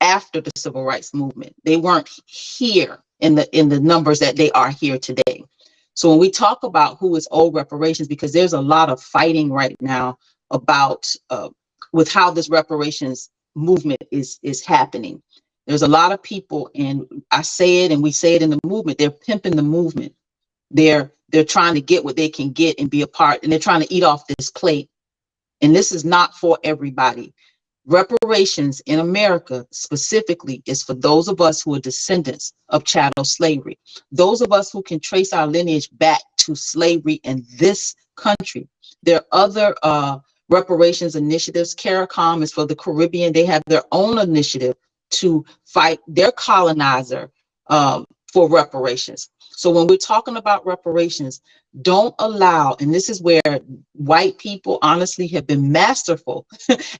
after the civil rights movement. They weren't here in the numbers that they are here today. So when we talk about who is owed reparations, because there's a lot of fighting right now about with how this reparations movement is happening. There's a lot of people, and I say it and we say it in the movement, they're pimping the movement. They're trying to get what they can get and be a part, and they're trying to eat off this plate. And this is not for everybody. Reparations in America specifically is for those of us who are descendants of chattel slavery, those of us who can trace our lineage back to slavery in this country. There are other reparations initiatives. CARICOM is for the Caribbean. They have their own initiative to fight their colonizer for reparations. So when we're talking about reparations, don't allow, and this is where white people honestly have been masterful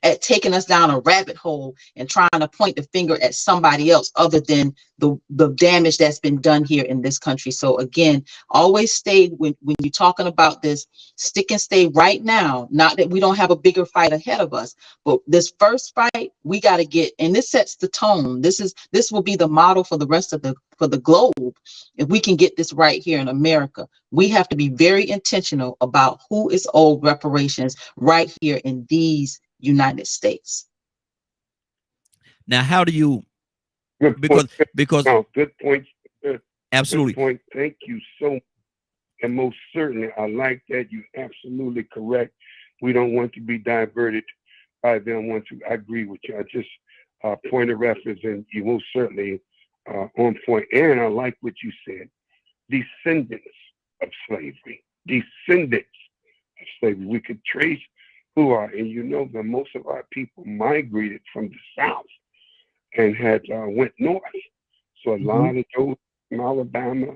at taking us down a rabbit hole and trying to point the finger at somebody else other than the damage that's been done here in this country. So again, always stay, when you're talking about this, stick and stay right now. Not that we don't have a bigger fight ahead of us, but this first fight we got to get, and this sets the tone. This will be the model for the rest of the globe. If we can get this right here in America, we have to be very intentional about who is owed reparations right here in these United States. Now, how do you, Good because good point. absolutely. Good point. Thank you so much. And most certainly, I like that. You're absolutely correct. We don't want to be diverted by them. I agree with you. I just point of reference, and you most certainly on point. And I like what you said. Descendants of slavery. Descendants of slavery. We could trace who are, and you know that most of our people migrated from the South and had went north. So a lot of those from Alabama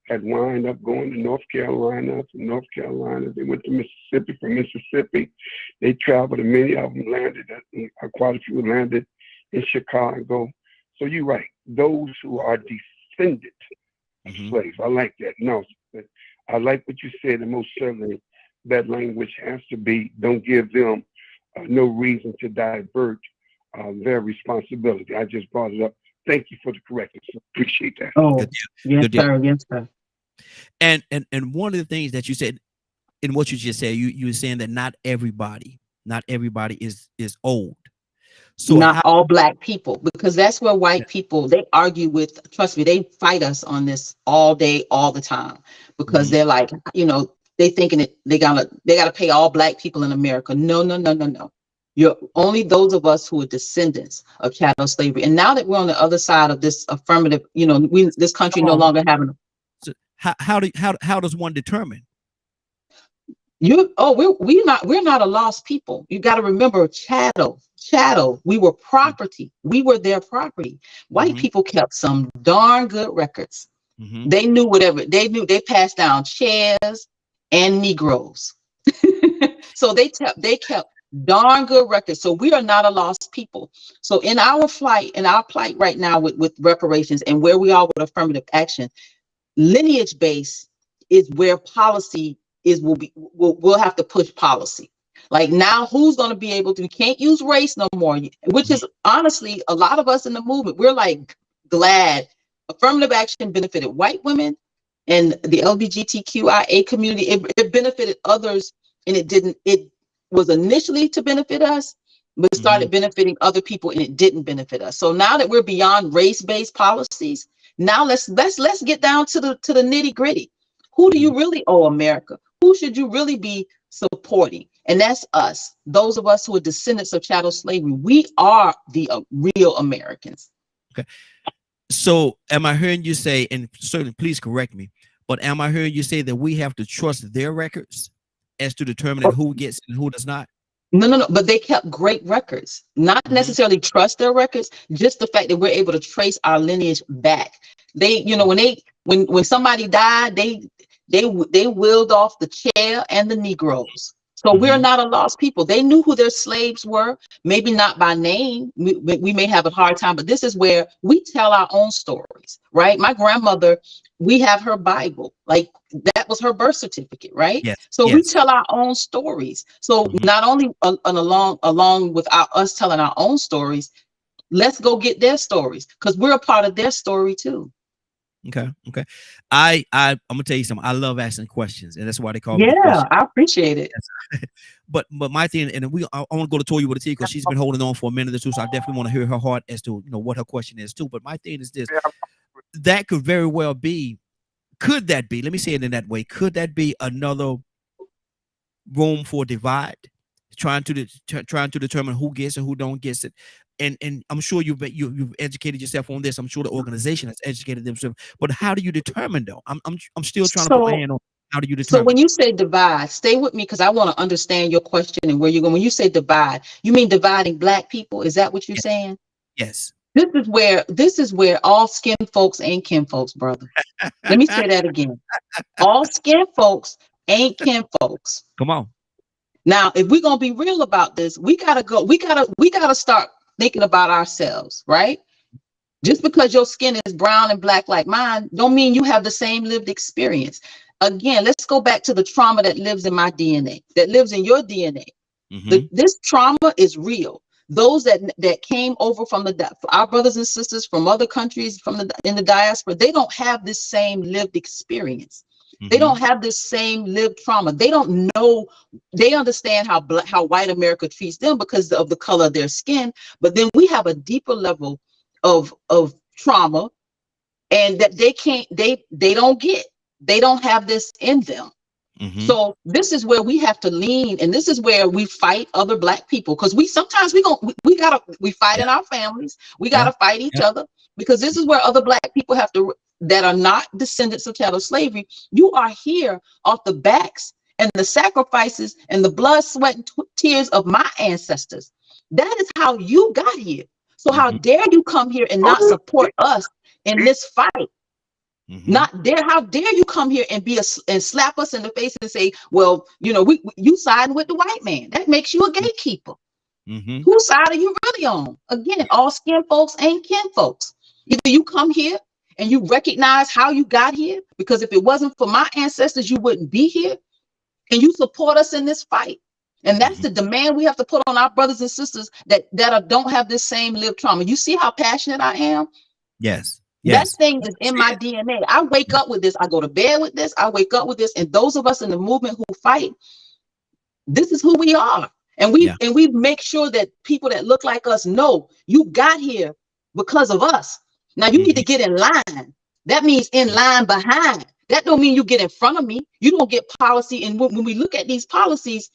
had wound up going to North Carolina. From North Carolina, they went to Mississippi. From Mississippi, they traveled, and many of them landed, quite a few landed in Chicago. So you're right. Those who are descendants of slaves. I like that. No, I like what you said, and most certainly that language has to be, don't give them no reason to divert their responsibility. I just brought it up. Thank you for the correction. Appreciate that. Oh, yes, sir. Yes, sir. And one of the things that you said in what you just said, you were saying that not everybody is old. So not all Black people, because that's where white people, they argue with, trust me, they fight us on this all day, all the time, because they're like, they thinking that they gotta pay all Black people in America. No. You're only those of us who are descendants of chattel slavery. And now that we're on the other side of this affirmative, this country no longer having. So how does one determine? We're not a lost people. You got to remember, chattel. We were property. We were their property. White people kept some darn good records. They knew whatever they knew. They passed down shares and Negroes. So they kept darn good records. So we are not a lost people. So in our plight right now with reparations and where we are with affirmative action, lineage base is where policy we'll have to push policy. Like now, who's going to be able to, we can't use race no more, which is honestly, a lot of us in the movement, we're like glad affirmative action benefited white women and the LGBTQIA community. It benefited others, and it was initially to benefit us, but started benefiting other people, and it didn't benefit us. So now that we're beyond race-based policies, now let's get down to the nitty gritty. Who do you really owe America? Who should you really be supporting? And that's us, those of us who are descendants of chattel slavery. We are the real Americans. Okay. So am I hearing you say, and certainly please correct me, but am I hearing you say that we have to trust their records as to determining who gets and who does not? No. But they kept great records. Not necessarily trust their records, just the fact that we're able to trace our lineage back. They, when somebody died, they willed off the chair and the Negroes. So we're not a lost people. They knew who their slaves were, maybe not by name. We may have a hard time, but this is where we tell our own stories, right? My grandmother, we have her Bible, like that was her birth certificate, right? Yes. So we Yes. tell our own stories. So not only along with us telling our own stories, let's go get their stories because we're a part of their story too. Okay. Okay. I'm gonna tell you something. I love asking questions, and that's why they call me the Yeah, question. I appreciate it. Yes. But my thing, and I want to go to Toya with a T because she's been holding on for a minute or two, so I definitely want to hear her heart as to what her question is too. But my thing is this: that could very well be. Could that be? Let me say it in that way. Could that be another room for divide, trying to determine who gets and who don't get it? And I'm sure you've educated yourself on this. I'm sure the organization has educated themselves. But how do you determine though? I'm still trying to put my hand on how do you So determine? when you say divide, stay with me because I want to understand your question and where you're going. When you say divide, you mean dividing Black people? Is that what you're saying? Yes. This is where all skin folks ain't kin folks, brother. Let me say that again. All skin folks ain't kin folks. Come on. Now, if we're gonna be real about this, we gotta start thinking about ourselves, right? Just because your skin is brown and Black like mine, don't mean you have the same lived experience. Again, let's go back to the trauma that lives in my DNA, that lives in your DNA. This trauma is real. Those that came over from our brothers and sisters from other countries in the diaspora, they don't have this same lived experience. They don't have this same lived trauma. They don't know. They understand how white America treats them because of the color of their skin. But then we have a deeper level of trauma, and that they don't get. They don't have this in them. So this is where we have to lean, and this is where we fight other Black people because we fight in our families. We gotta fight each other because this is where other Black people have to that are not descendants of chattel slavery. You are here off the backs and the sacrifices and the blood, sweat, and tears of my ancestors. That is how you got here. So how dare you come here and not support us in this fight? Not dare, how dare you come here and and slap us in the face and say, well, you siding with the white man. That makes you a gatekeeper. Whose side are you really on? Again, all skin folks ain't kin folks. Either you come here and you recognize how you got here, because if it wasn't for my ancestors, you wouldn't be here, and you support us in this fight. And that's the demand we have to put on our brothers and sisters that don't have this same lived trauma. You see how passionate I am? Yes. That thing is in my DNA. I wake up with this. I go to bed with this. I wake up with this. And those of us in the movement who fight, this is who we are. And we make sure that people that look like us know you got here because of us. Now you need to get in line. That means in line behind. That don't mean you get in front of me. You don't get policy. And when we look at these policies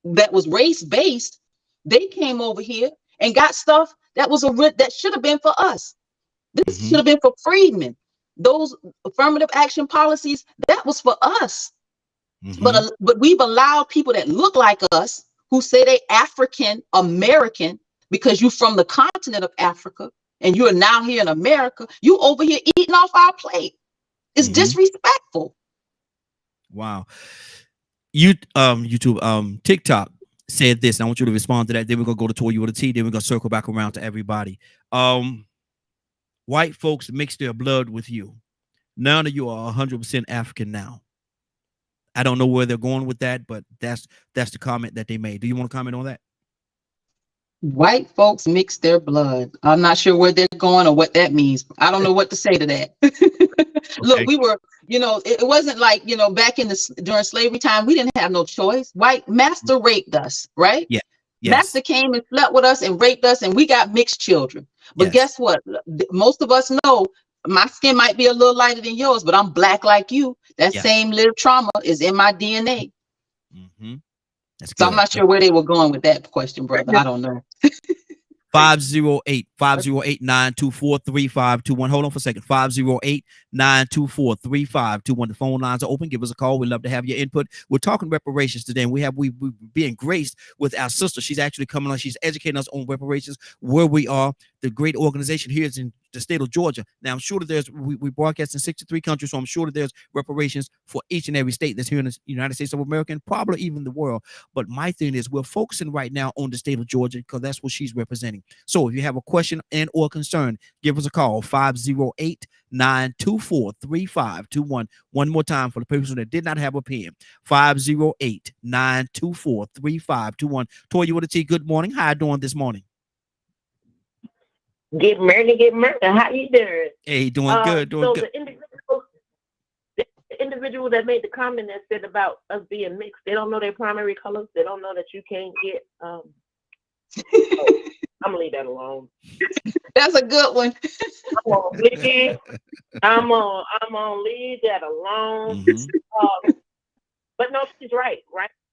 that was race-based, they came over here and got stuff that should have been for us. This should have been for freedmen. Those affirmative action policies, that was for us. But we've allowed people that look like us, who say they African American, because you're from the continent of Africa and you're now here in America, you over here eating off our plate. It's disrespectful. Wow. YouTube, TikTok said this, and I want you to respond to that. Then we're gonna go to Toya with a T, then we're gonna circle back around to everybody. White folks mix their blood with you. Now that you are 100% African now. I don't know where they're going with that, but that's the comment that they made. Do you want to comment on that? White folks mix their blood. I'm not sure where they're going or what that means. I don't know what to say to that. Look, we were, it wasn't like, back during slavery time, we didn't have no choice. White master raped us, right? Yeah. Master came and slept with us and raped us, and we got mixed children. But guess what? Most of us know my skin might be a little lighter than yours, but I'm Black like you. That same lived trauma is in my DNA. That's so good. I'm not sure where they were going with that question, brother. I don't know. 508-924-3521. Hold on for a second. 508-924-3521. The phone lines are open. Give us a call. We'd love to have your input. We're talking reparations today, and we're being graced with our sister. She's actually coming on. She's educating us on reparations, where we are, the great organization here is in the state of Georgia. Now, I'm sure that we broadcast in 63 countries, so I'm sure that there's reparations for each and every state that's here in the United States of America and probably even the world. But my thing is, we're focusing right now on the state of Georgia because that's what she's representing. So if you have a question and or concern, give us a call, 508-924-3521. One more time for the person that did not have a pen, 508-924-3521. Toy, you want to say good morning? How you doing this morning? Get married. How you doing? Hey, doing good. So the individual that made the comment that said about us being mixed, they don't know their primary colors. They don't know that you can't get. I'm gonna leave that alone. That's a good one. I'm gonna leave that alone. But no, she's right?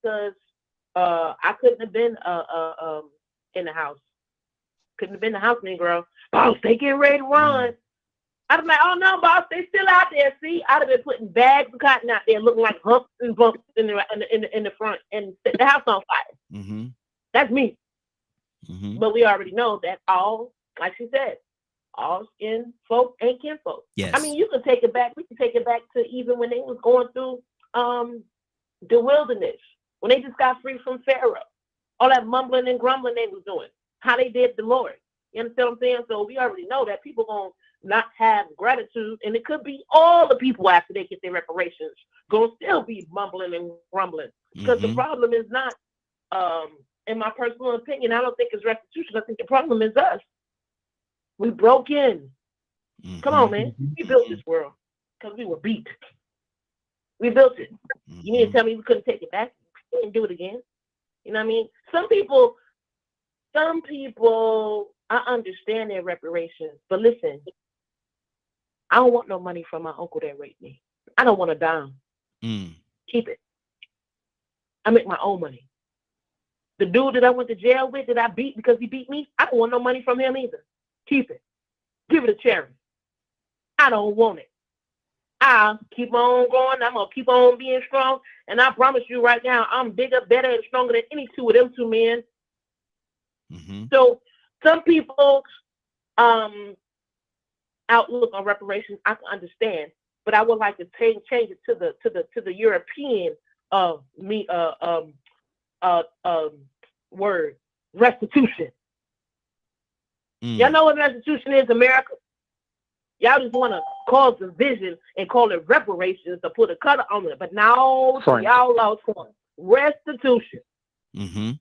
Because I couldn't have been in the house. Couldn't have been in the house, Negro. Boss, they get ready to run. I'd be like, oh no, boss, they still out there. See, I'd have been putting bags of cotton out there, looking like humps and bumps in the front, and set the house on fire. That's me. But we already know that all, like she said, all skin folk ain't kin folk. Yes. I mean, you can take it back. We can take it back to even when they was going through the wilderness, when they just got free from Pharaoh. All that mumbling and grumbling they was doing, how they did the Lord. You understand what I'm saying? So we already know that people gonna not have gratitude, and it could be all the people after they get their reparations gonna still be mumbling and grumbling. Because the problem is not, in my personal opinion, I don't think it's restitution. I think the problem is us. We broke in. Come on, man. We built this world because we were beat. We built it. You mean to tell me we couldn't take it back? We didn't do it again. You know what I mean? Some people, I understand their reparations, but listen, I don't want no money from my uncle that raped me. I don't want a dime. Keep it. I make my own money. The dude that I went to jail with, that I beat because he beat me, I don't want no money from him either. Keep it. Give it a charity. I don't want it. I'll keep on going. I'm going to keep on being strong. And I promise you right now, I'm bigger, better, and stronger than any two of them two men. So some people's outlook on reparations, I can understand, but I would like to change it to the European word, restitution. Y'all know what restitution is, America? Y'all just want to cause division and call it reparations to put a cut on it. But now y'all lost one. Restitution. When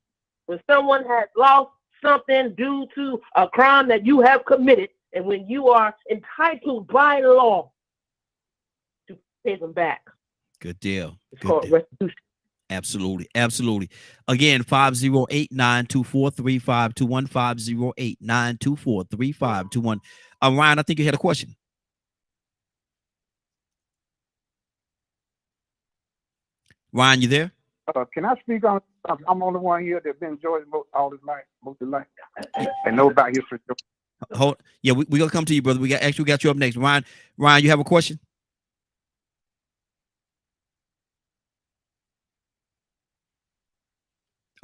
someone has lost something due to a crime that you have committed, and when you are entitled by law to pay them back. Good deal. It's called restitution. Absolutely. Again, 508-924-3521, 508-924-3521. Ryan, I think you had a question. Ryan, you there? Can I speak on? I'm on the one here that's been Georgia all his life, most of his life, and know about history. Yeah, we gonna come to you, brother. We got you up next. Ryan, you have a question?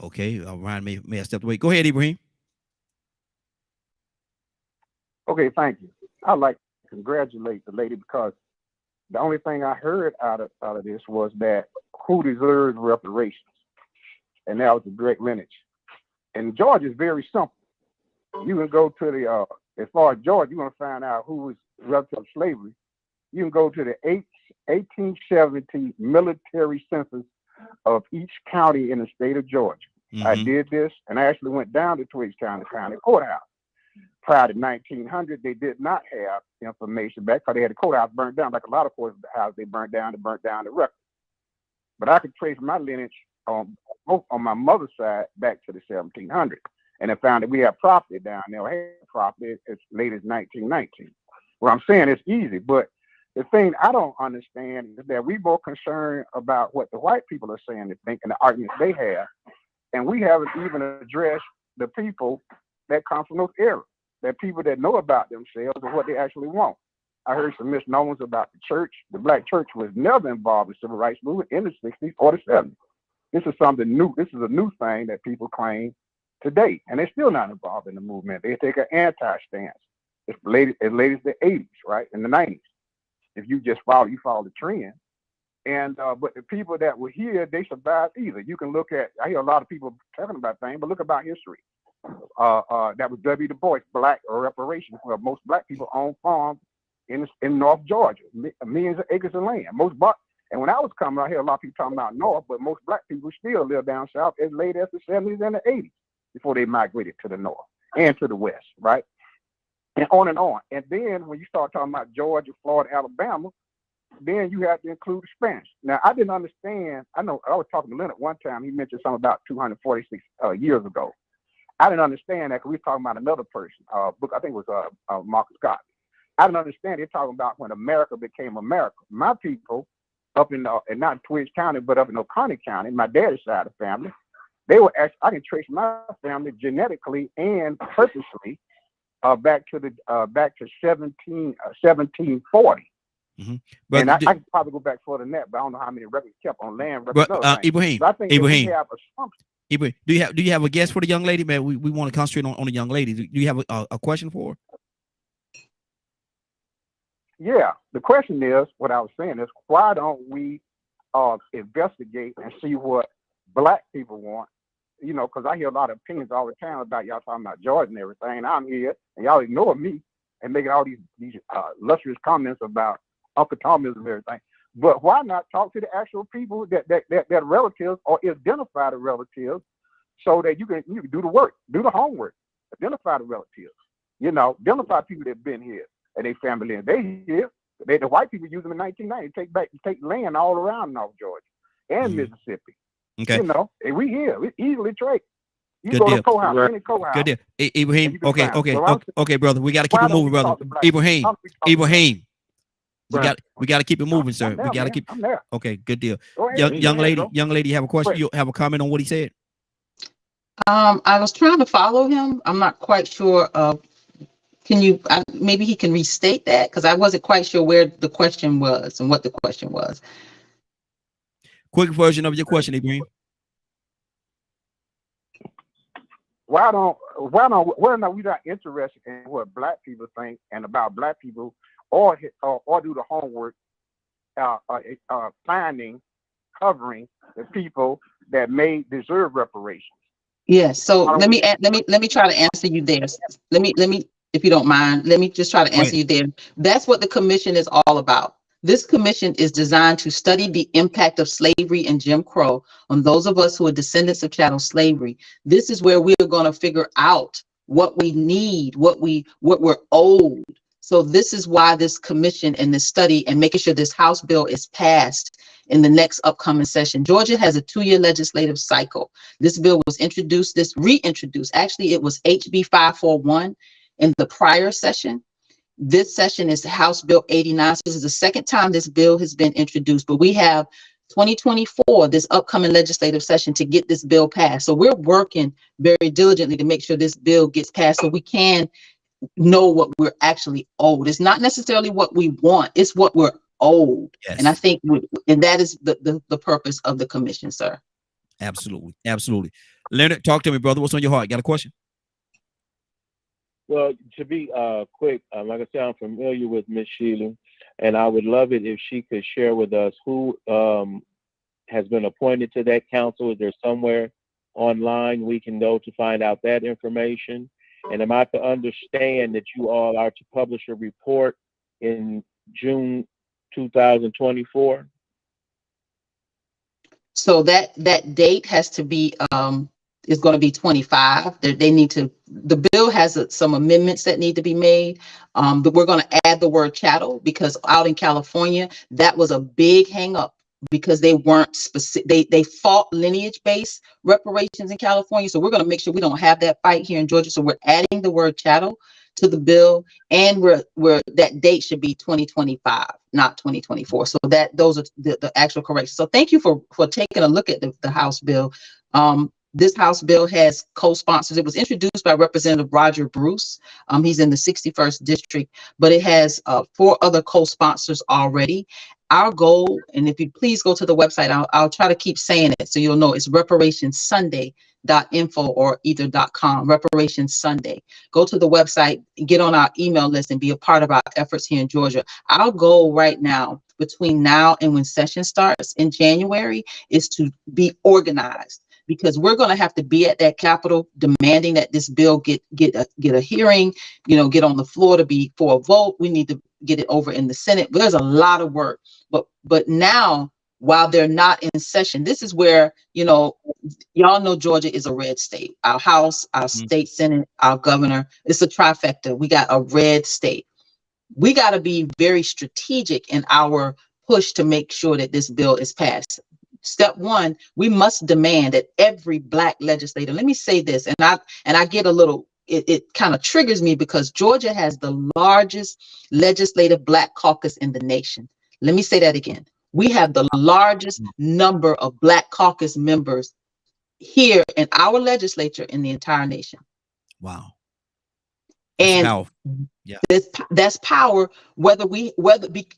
Okay, Ryan may have stepped away. Go ahead, Ibrahim. Okay, thank you. I'd like to congratulate the lady because the only thing I heard out of this was that who deserves reparations, and that was the direct lineage. And Georgia is very simple. You can go to the as far as Georgia, you want to find out who was relative to slavery. You can go to the 1870 military census of each county in the state of Georgia. I did this, and I actually went down to Twiggs County Courthouse. Prior to 1900, they did not have information back because they had the courthouse burned down. Like a lot of courthouses, they burnt down the record. But I could trace my lineage on my mother's side back to the 1700s. And I found that we have property down there. We had property as late as 1919. Well, I'm saying it's easy, but the thing I don't understand is that we both concerned about what the white people are saying and thinking, the arguments they have, and we haven't even addressed the people that come from those eras, that people that know about themselves and what they actually want. I heard some misnomers about the church. The black church was never involved in the civil rights movement in the 60s or the 70s. This is something new. This is a new thing that people claim today, and they're still not involved in the movement. They take an anti-stance. It's as late as the 80s, right, in the 90s. If you just follow the trend. And but the people that were here, they survived either. You can look at, I hear a lot of people talking about things, but look about history. That was W. Du Bois, Black Reparations, where most Black people own farms in North Georgia, millions of acres of land. And when I was coming, I hear a lot of people talking about North, but most Black people still live down south as late as the 70s and the 80s before they migrated to the north and to the west, right? And on and on. And then when you start talking about Georgia, Florida, Alabama, then you have to include the Spanish. Now, I didn't understand. I know I was talking to Leonard one time. He mentioned something about 246 years ago. I didn't understand that because we were talking about another person, book, I think it was Marcus Scott. I didn't understand. They're talking about when America became America. My people up in, and not in Twitch County, but up in Oconee County, my daddy's side of the family, they were actually, I can trace my family genetically and purposely back to 1740. Mm-hmm. And I can probably go back further than that, but I don't know how many records kept on land records. Ibrahim, so I think Ibrahim, we have assumptions. Ibrahim, do you have a guess for the young lady, man? We want to concentrate on the young lady. Do you have a question for her? Yeah, the question is, what I was saying is, why don't we investigate and see what Black people want? You know, because I hear a lot of opinions all the time about y'all talking about Georgia and everything, and I'm here, and y'all ignore me and making all these lustrous comments about Uncle Thomas and everything. But why not talk to the actual people that relatives, or identify the relatives, so that you can do the work, do the homework, identify the relatives, you know, identify people that've been here and they family and they here. The white people used them in 1990 take land all around North Georgia and Mississippi. Okay. You know, and we here, we easily trade. You Good go deal. to courthouse, any courthouse. Good deal. Ibrahim, okay, brother. We got to keep Why it moving, brother. Ibrahim, we got to keep it moving, sir. I'm there, We got to man. keep. I'm there. Okay, good deal. Go ahead, Young lady, bro. you have a question? You have a comment on what he said? I was trying to follow him. I'm not quite sure. Can you maybe he can restate that, because I wasn't quite sure where the question was and what the question was. Quick version of your question, Ibrahim. Why not we not interested in what Black people think and about Black people, or do the homework, finding, covering the people that may deserve reparations? Yes. So let me try to answer you there. Let me, if you don't mind, let me just try to answer you there. That's what the commission is all about. This commission is designed to study the impact of slavery and Jim Crow on those of us who are descendants of chattel slavery. This is where we're going to figure out what we need, what we're owed. So this is why this commission and this study and making sure this House bill is passed in the next upcoming session. Georgia has a 2-year legislative cycle. This bill was reintroduced. Actually, it was HB 541 in the prior session. This session is House Bill 89. So this is the second time this bill has been introduced, but we have 2024, this upcoming legislative session, to get this bill passed. So we're working very diligently to make sure this bill gets passed so we can know what we're actually owed. It's not necessarily what we want, it's what we're owed. Yes. And I think, and that is the purpose of the commission, sir. Absolutely. Leonard, talk to me, brother. What's on your heart? Got a question? Well, to be quick, like I said, I'm familiar with Miss Sheila, and I would love it if she could share with us who has been appointed to that council. Is there somewhere online we can go to find out that information? And am I to understand that you all are to publish a report in June 2024? So that date has to be is going to be 25. They need to. The bill has some amendments that need to be made. But we're going to add the word chattel, because out in California that was a big hang up, because they weren't specific. They fought lineage-based reparations in California. So we're going to make sure we don't have that fight here in Georgia. So we're adding the word chattel to the bill, and we're that date should be 2025, not 2024. So those are the actual corrections. So thank you for taking a look at the House bill. This House bill has co-sponsors. It was introduced by Representative Roger Bruce. He's in the 61st district, but it has 4 other co-sponsors already. our goal, and if you please go to the website, I'll try to keep saying it so you'll know, it's reparationssunday.info or either .com, Reparations Sunday. Go to the website, get on our email list, and be a part of our efforts here in Georgia. Our goal right now, between now and when session starts in January, is to be organized, because we're going to have to be at that Capitol demanding that this bill get a hearing, get on the floor to be for a vote. We need to get it over in the Senate. There's a lot of work. But now, while they're not in session, this is where, y'all know Georgia is a red state. Our House, our state Senate, our governor, it's a trifecta. We got a red state. We got to be very strategic in our push to make sure that this bill is passed. Step one, we must demand that every Black legislator, let me say this, and I get a little, it kind of triggers me, because Georgia has the largest legislative Black caucus in the nation. Let me say that again. We have the largest number of Black caucus members here in our legislature in the entire nation. Wow. That's and powerful. Yeah. That's power,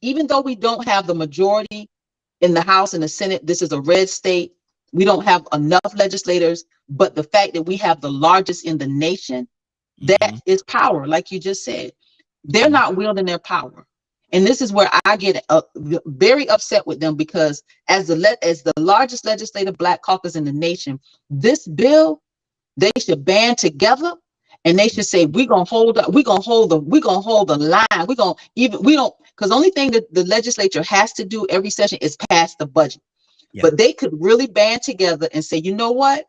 even though we don't have the majority in the House and the Senate. This is a red state. We don't have enough legislators, but the fact that we have the largest in the nation, that is power. Like you just said, they're not wielding their power. And this is where I get very upset with them, because as the largest legislative Black caucus in the nation, this bill, they should band together, and they should say, we're gonna hold the line. Because the only thing that the legislature has to do every session is pass the budget. Yeah. But they could really band together and say, you know what?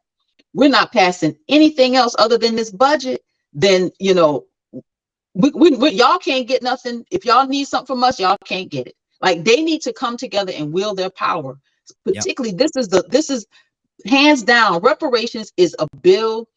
We're not passing anything else other than this budget. Then, y'all can't get nothing. If y'all need something from us, y'all can't get it. Like, they need to come together and wield their power. Particularly, this is hands down, reparations is a bill,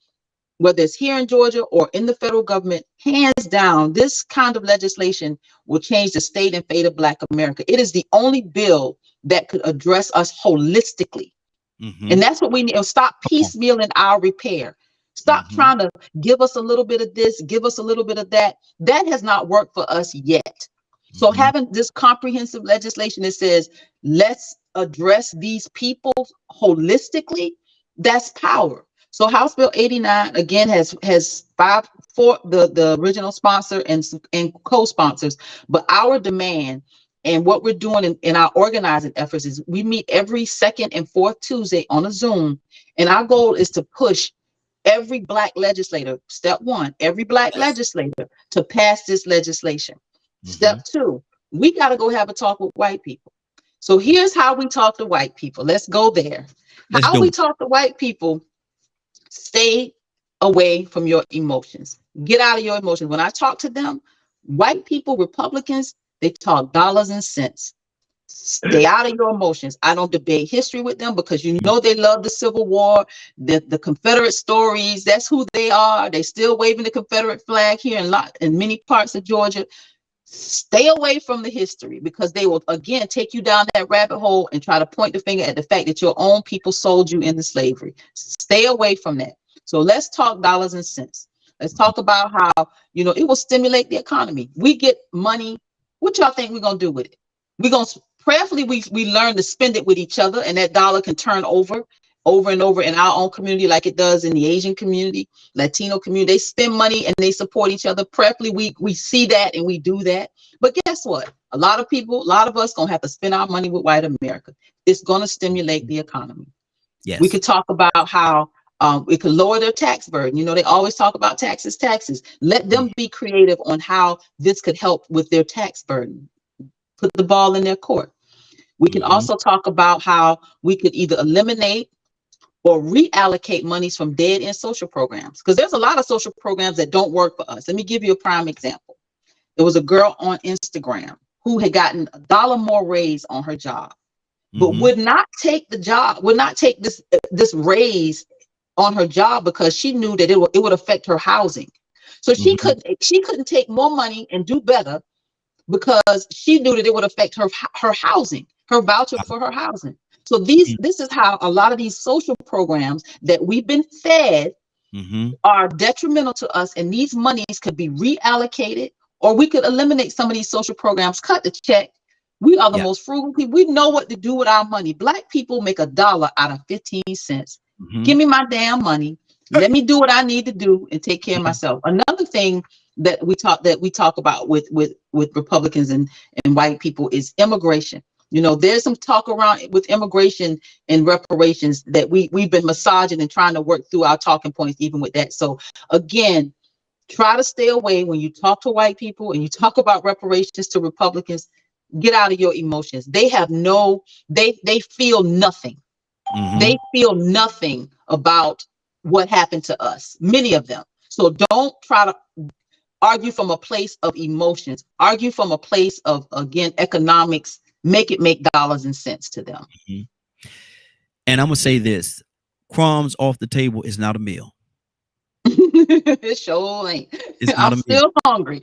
whether it's here in Georgia or in the federal government, hands down, this kind of legislation will change the state and fate of Black America. It is the only bill that could address us holistically. And that's what we need. Stop piecemealing our repair. Stop trying to give us a little bit of this, give us a little bit of that. That has not worked for us yet. So having this comprehensive legislation that says, let's address these people holistically, that's power. So House Bill 89 again has the original sponsor and co-sponsors, but our demand and what we're doing in our organizing efforts is we meet every second and fourth Tuesday on a Zoom, and our goal is to push every Black legislator, step one, every Black legislator to pass this legislation. Step two, we got to go have a talk with white people. So here's how we talk to white people. Let's go there. How we talk to white people: stay away from your emotions. Get out of your emotions. When I talk to them, white people, Republicans, they talk dollars and cents. Stay out of your emotions. I don't debate history with them, because they love the Civil War, the Confederate stories. That's who they are. They still waving the Confederate flag here in many parts of Georgia. Stay away from the history, because they will again take you down that rabbit hole and try to point the finger at the fact that your own people sold you into slavery. Stay away from that. So let's talk dollars and cents. Let's talk about how, it will stimulate the economy. We get money. What y'all think we're going to do with it? We're going to prayerfully, we learn to spend it with each other, and that dollar can turn over and over in our own community, like it does in the Asian community, Latino community. They spend money and they support each other. Prayerfully, we see that and we do that. But guess what? A lot of us gonna have to spend our money with white America. It's gonna stimulate the economy. Yes. We could talk about how it could lower their tax burden. They always talk about taxes. Let them be creative on how this could help with their tax burden. Put the ball in their court. We can also talk about how we could either eliminate or reallocate monies from dead end social programs, because there's a lot of social programs that don't work for us. Let me give you a prime example. There was a girl on Instagram who had gotten $1 more raise on her job, but would not take this raise on her job because she knew that it would affect her housing. So she couldn't take more money and do better, because she knew that it would affect her housing, her voucher for her housing. So this is how a lot of these social programs that we've been fed are detrimental to us, and these monies could be reallocated, or we could eliminate some of these social programs, cut the check, We are the Yeah. most frugal people. We know what to do with our money. Black people make $1 out of 15 cents. Mhm. Give me my damn money. Let me do what I need to do and take care of Mhm. myself. Another thing that we talk about with Republicans and white people is immigration. There's some talk around with immigration and reparations that we've been massaging and trying to work through our talking points even with that. So again, try to stay away when you talk to white people and you talk about reparations to Republicans. Get out of your emotions. They have they feel nothing. They Mhm. feel nothing about what happened to us, many of them. So don't try to argue from a place of emotions. Argue from a place of, again, economics. Make it make dollars and cents to them. Mhm. And I'm gonna say this: crumbs off the table is not a meal. It sure ain't. It's not I'm a meal. still hungry.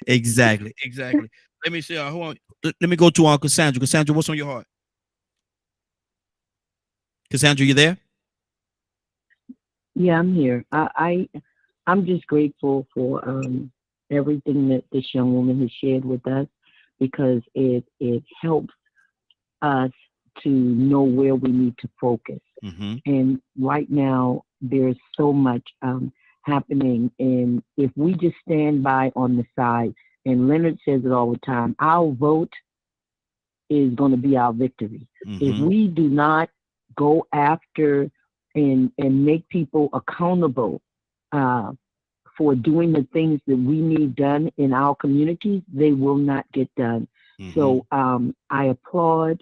Exactly. Exactly. Let me see. Hold on. Let me go to Cassandra. Cassandra, what's on your heart? Cassandra, you there? Yeah, I'm here. I'm just grateful for everything that this young woman has shared with us, because it helps us to know where we need to focus. Mm-hmm. And right now, there's so much happening. And if we just stand by on the side, and Leonard says it all the time, our vote is going to be our victory. Mm-hmm. If we do not go after and make people accountable for doing the things that we need done in our communities, they will not get done. Mm-hmm. So I applaud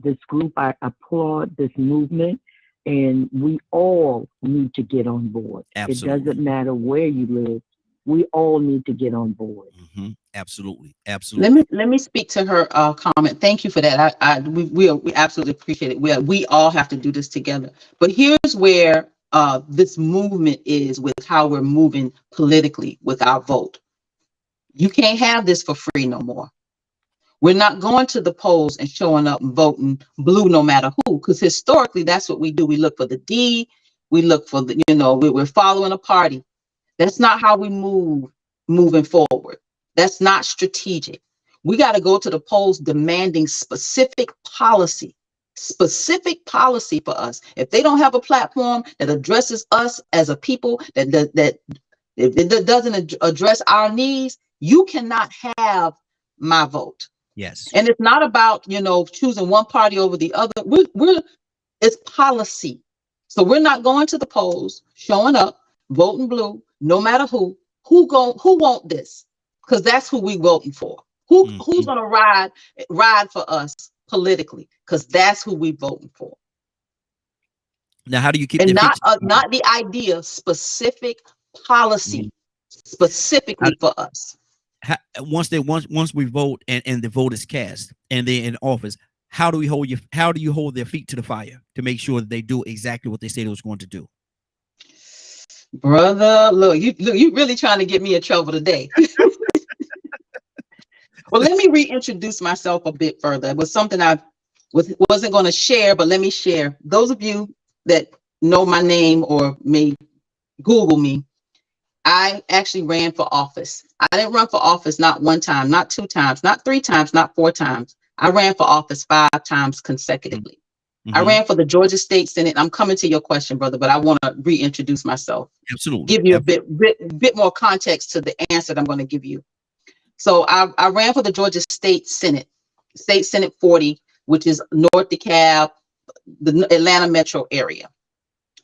this group. I applaud this movement. And we all need to get on board. Absolutely. It doesn't matter where you live. We all need to get on board. Mm-hmm. Absolutely. Absolutely. Let me speak to her comment. Thank you for that. We absolutely appreciate it. We all have to do this together. But here's where this movement is with how we're moving politically with our vote. You can't have this for free no more. We're not going to the polls and showing up and voting blue no matter who, because historically that's what we do. We look for the D. We look for we're following a party. That's not how we moving forward. That's not strategic. We got to go to the polls demanding specific policy for us. If they don't have a platform that addresses us as a people, that if it doesn't address our needs, you cannot have my vote. Yes. And it's not about, choosing one party over the other. It's policy. So we're not going to the polls, showing up, voting blue, no matter who. Who want this? Because that's who we voting for. Mm-hmm. Who's gonna ride for us politically? Because that's who we voting for. Now, how do you keep And their feet? not the idea, specific policy, specifically for us. Once we vote and the vote is cast and they're in office, how do you hold their feet to the fire to make sure that they do exactly what they said they was going to do? Brother, look, you really trying to get me in trouble today. Well, let me reintroduce myself a bit further. It was something I wasn't going to share, but let me share. Those of you that know my name or may Google me, I actually ran for office. I didn't run for office not one time, not two times, not three times, not four times. I ran for office 5 times consecutively. Mm-hmm. I ran for the Georgia State Senate. I'm coming to your question, brother, but I want to reintroduce myself. Absolutely. Give you a bit more context to the answer that I'm going to give you. So I ran for the Georgia State Senate 40, which is North DeKalb, the Atlanta metro area,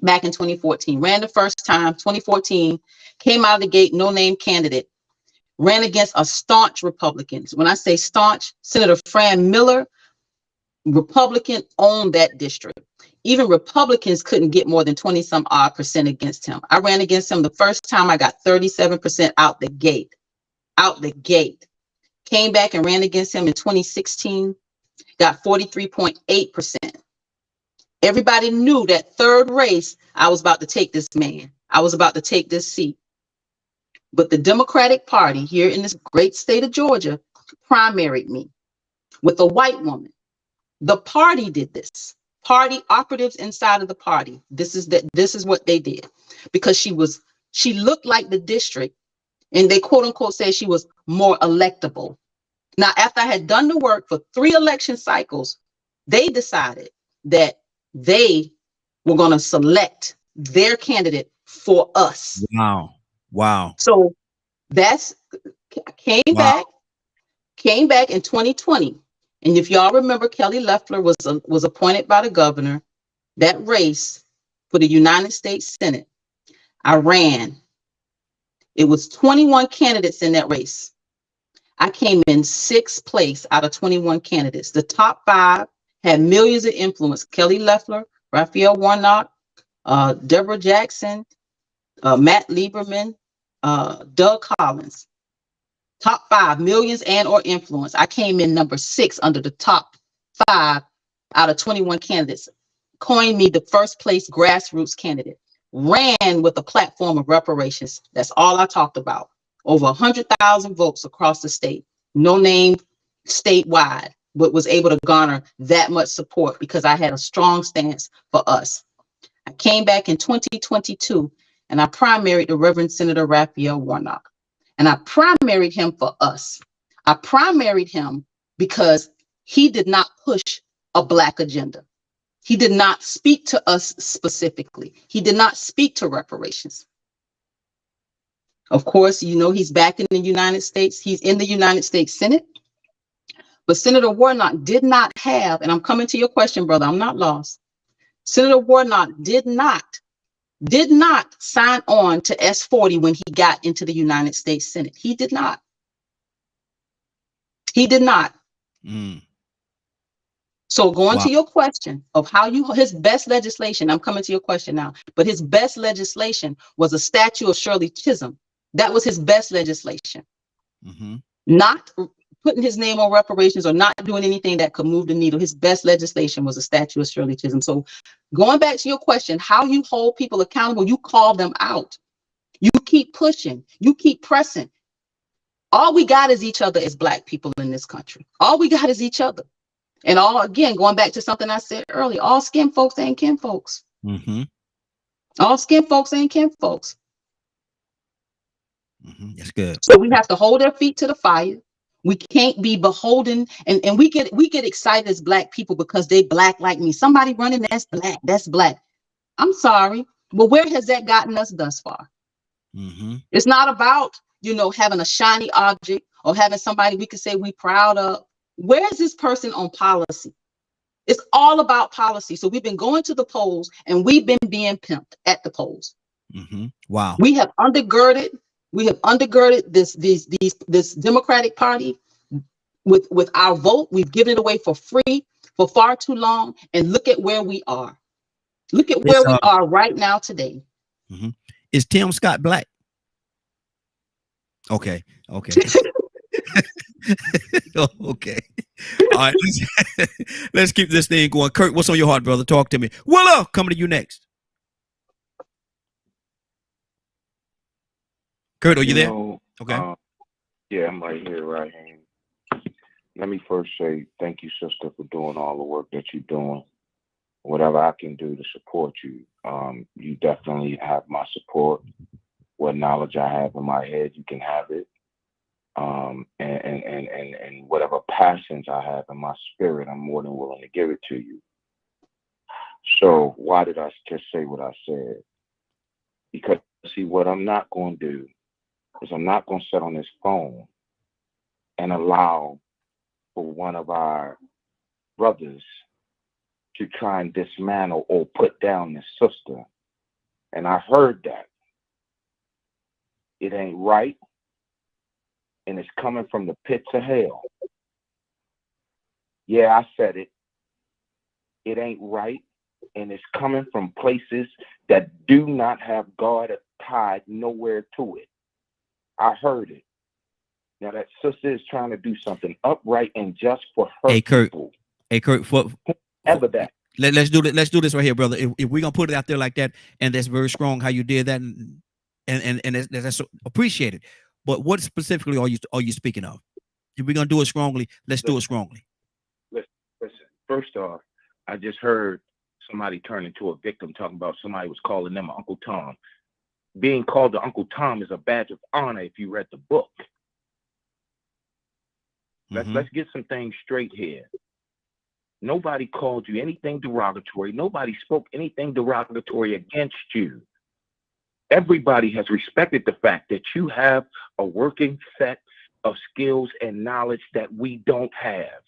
back in 2014. Ran the first time, 2014, came out of the gate, no-name candidate, ran against a staunch Republican. When I say staunch, Senator Fran Miller, Republican, owned that district. Even Republicans couldn't get more than 20-some-odd% against him. I ran against him the first time. I got 37% out the gate. Came back and ran against him in 2016, got 43.8%. Everybody knew that third race, I was about to take this man. I was about to take this seat. But the Democratic Party here in this great state of Georgia primaried me with a white woman. The party did this. Party operatives inside of the party. This is what they did, because she looked like the district, and they quote unquote said she was more electable. Now, after I had done the work for 3 election cycles, they decided that they were going to select their candidate for us. Wow. Wow. So that's came Wow. back in 2020. And if y'all remember, Kelly Loeffler was appointed by the governor. That race for the United States Senate, I ran. It was 21 candidates in that race. I came in 6th place out of 21 candidates. The top 5 had millions of influence. Kelly Loeffler, Raphael Warnock, Deborah Jackson, Matt Lieberman, Doug Collins. Top 5 millions and or influence. I came in number 6 under the top 5 out of 21 candidates. Coined me the first place grassroots candidate. Ran with a platform of reparations. That's all I talked about. Over 100,000 votes across the state. No name statewide, but was able to garner that much support because I had a strong stance for us. I came back in 2022 and I primaried the Reverend Senator Raphael Warnock. And I primaried him for us. I primaried him because he did not push a Black agenda. He did not speak to us specifically. He did not speak to reparations. Of course, you know, he's back in the United States. He's in the United States Senate. But Senator Warnock did not have, and I'm coming to your question, brother, I'm not lost. Senator Warnock did not sign on to S-40 when he got into the United States Senate. He did not. He did not. Mm. So going Wow. to your question of how his best legislation, I'm coming to your question now, but his best legislation was a statue of Shirley Chisholm. That was his best legislation. Mm-hmm. Not putting his name on reparations or not doing anything that could move the needle. His best legislation was a statue of Shirley Chisholm. So going back to your question, how you hold people accountable, you call them out. You keep pushing, you keep pressing. All we got is each other as Black people in this country. All we got is each other. And all, again, going back to something I said earlier, all skin folks ain't kin folks. Mm-hmm. All skin folks ain't kin folks. Mm-hmm. That's good. So we have to hold our feet to the fire. We can't be beholden, and we get excited as Black people because they Black like me. Somebody running, that's Black, that's Black. I'm sorry, but where has that gotten us thus far? Mm-hmm. It's not about, you know, having a shiny object or having somebody we can say we proud of. Where is this person on policy? It's all about policy. So we've been going to the polls and we've been being pimped at the polls. Mm-hmm. Wow. We have undergirded this Democratic Party with our vote. We've given it away for free for far too long. And look at where we are. Look at where we are right now today. Mm-hmm. Is Tim Scott Black? Okay. Okay. Okay. All right. Let's keep this thing going. Kurt, what's on your heart, brother? Talk to me. Willow, coming to you next. Kurt, are you there? Okay. Yeah, I'm right here, right here. Let me first say thank you, sister, for doing all the work that you're doing. Whatever I can do to support you, you definitely have my support. What knowledge I have in my head, you can have it. And whatever passions I have in my spirit, I'm more than willing to give it to you. So why did I just say what I said? Because see, what I'm not going to do is I'm not going to sit on this phone and allow for one of our brothers to try and dismantle or put down this sister. And I heard that. It ain't right. And it's coming from the pits of hell. Yeah, I said it. It ain't right. And it's coming from places that do not have God tied nowhere to it. I heard it. Now that sister is trying to do something upright and just for her people. Hey, Kurt, that. Let's do this right here, brother. If we're gonna put it out there like that, and that's very strong how you did that, and that's appreciated. But what specifically are you speaking of? If we're gonna do it strongly, let's do it strongly. Listen. First off, I just heard somebody turn into a victim talking about somebody was calling them Uncle Tom. Being called the Uncle Tom is a badge of honor if you read the book. Let's get some things straight here. Nobody called you anything derogatory. Nobody spoke anything derogatory against you. Everybody has respected the fact that you have a working set of skills and knowledge that we don't have.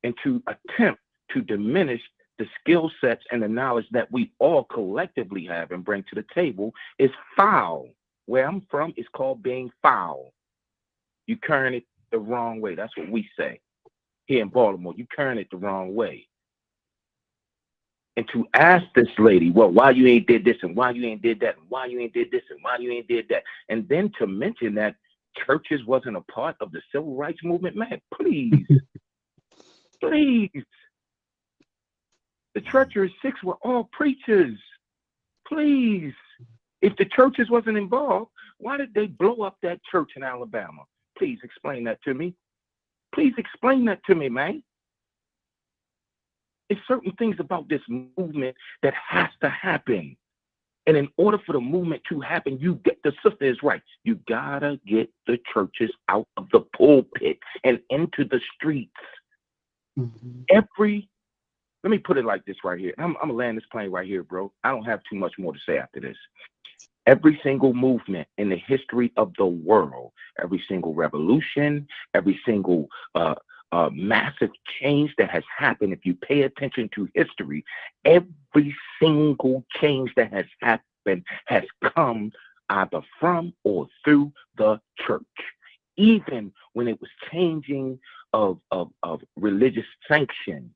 And to attempt to diminish the skill sets and the knowledge that we all collectively have and bring to the table is foul. Where I'm from, it's called being foul. You carrying it the wrong way. That's what we say here in Baltimore. You carrying it the wrong way. And to ask this lady, well, why you ain't did this and why you ain't did that and why you ain't did this and why you ain't did that, and then to mention that churches wasn't a part of the civil rights movement, man, please, please. The Treacherous Six were all preachers. Please. If the churches wasn't involved, why did they blow up that church in Alabama? Please explain that to me. Please explain that to me, man. It's certain things about this movement that has to happen. And in order for the movement to happen, the sister is right. You gotta get the churches out of the pulpit and into the streets. Let me put it like this right here. I'm gonna land this plane right here, bro. I don't have too much more to say after this. Every single movement in the history of the world, every single revolution, every single massive change that has happened, if you pay attention to history, every single change that has happened has come either from or through the church. Even when it was changing of religious sanction,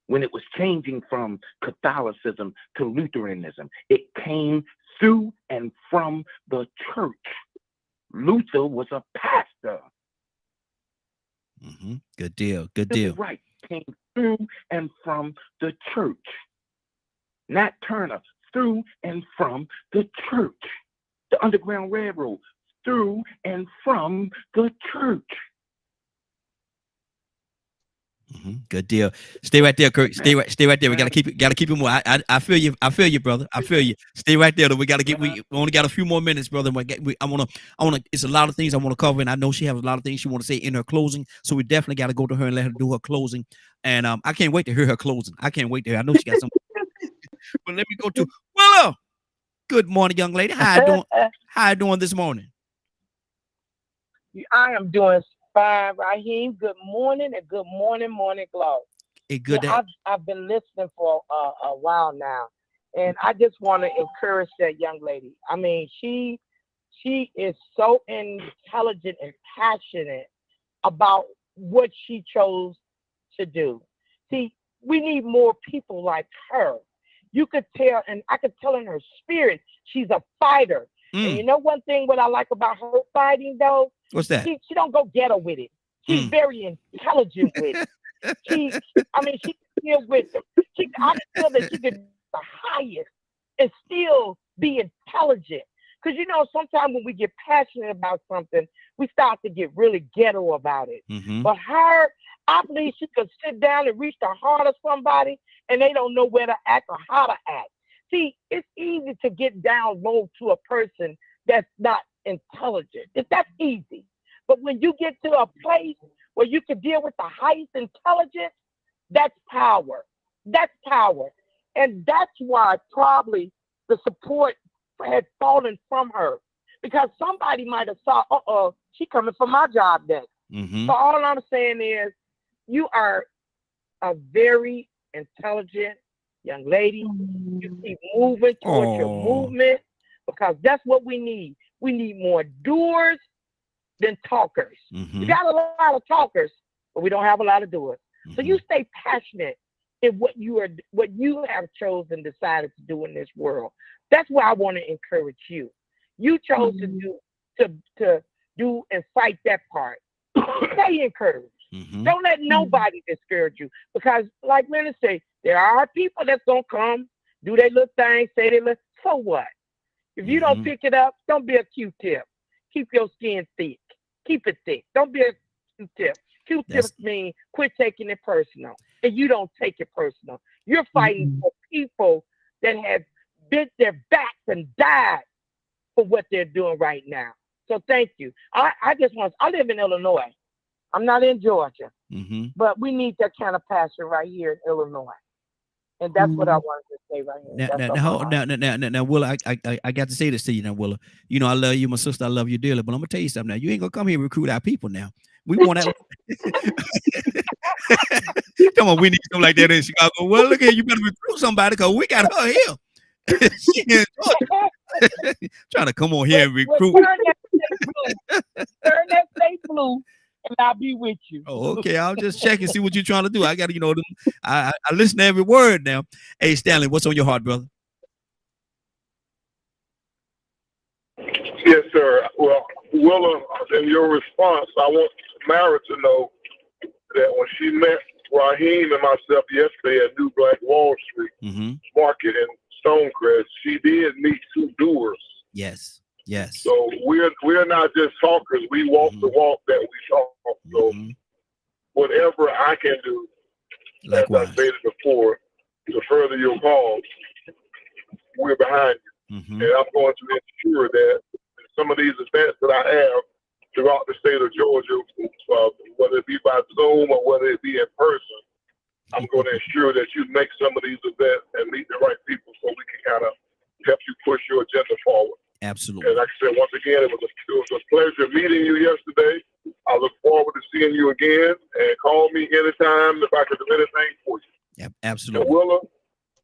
when it was changing from Catholicism to Lutheranism, it came through and from the church. Luther was a pastor. Good deal. Good deal. Right. Came through and from the church. Nat Turner, through and from the church. The Underground Railroad, through and from the church. Good deal. Stay right there, Kirk. Stay right there. We gotta keep it more. I feel you. I feel you, brother. I feel you. Stay right there. We only got a few more minutes, brother. I wanna. It's a lot of things I want to cover, and I know she has a lot of things she want to say in her closing. So we definitely got to go to her and let her do her closing. And I can't wait to hear her closing. I can't wait to hear. I know she got some. But let me go to Willow. Good morning, young lady. How you doing? How you doing this morning? I am doing fine, Raheem. Good morning and good morning, Morning Glow. Hey, good day. I've been listening for a while now, and I just want to encourage that young lady. I mean, she is so intelligent and passionate about what she chose to do. See, we need more people like her. You could tell, and I could tell in her spirit, she's a fighter. And you know one thing what I like about her fighting though? What's that? She don't ghetto with it. She's very intelligent with it. She deals with them. I feel that she could be the highest and still be intelligent. Because sometimes when we get passionate about something, we start to get really ghetto about it. But her, I believe she could sit down and reach the heart of somebody and they don't know where to act or how to act. See, it's easy to get down low to a person that's not intelligent. That's easy. But when you get to a place where you can deal with the highest intelligence, that's power. That's power. And that's why probably the support had fallen from her. Because somebody might have thought, she coming for my job next. So all I'm saying is you are a very intelligent young lady. You keep moving towards your movement because that's what we need. We need more doers than talkers. We got a lot of talkers, but we don't have a lot of doers. So you stay passionate in what you have chosen, decided to do in this world. That's why I want to encourage you. You chose to do and fight that part. Stay encouraged. Don't let nobody discourage you because, like Leonard say, there are people that's gonna come, do their little thing, say their little. So what? If you don't pick it up, don't be a Q-tip. Keep your skin thick. Keep it thick. Don't be a Q-tip. Q-tips mean quit taking it personal, and you don't take it personal. You're fighting for people that have bent their backs and died for what they're doing right now. So thank you. I just want. I live in Illinois. I'm not in Georgia, Mm-hmm. but we need that kind of passion right here in Illinois, and that's what I wanted to say right here. That's on my heart. Now, Willa, I got to say this to you now, Willa. You know, I love you, my sister. I love you dearly, but I'm gonna tell you something. Now, you ain't gonna come here and recruit our people. Now, we want that. Come on, we need something like that in Chicago. Well, look here, you better recruit somebody because we got her here. She in Georgia. Trying to come on here and recruit. Turn that state blue. Turn that state blue, and I'll be with you. Oh, okay. I'll just check and see what you're trying to do. I got to, I listen to every word now. Hey, Stanley, what's on your heart, brother? Yes, sir. Well, Willa, in your response, I want Mara to know that when she met Raheem and myself yesterday at New Black Wall Street Market in Stonecrest, she did meet two doers. Yes, yes. So we're not just talkers. We walk the walk that we talk. So whatever I can do, likewise, as I stated before, to further your cause, we're behind you. And I'm going to ensure that some of these events that I have throughout the state of Georgia, whether it be by Zoom or whether it be in person, I'm going to ensure that you make some of these events and meet the right people so we can kind of help you push your agenda forward. Absolutely. And like I said, once again, it was a pleasure meeting you yesterday. I look forward to seeing you again, and call me anytime if I can do anything for you. Yep, absolutely. And Willa,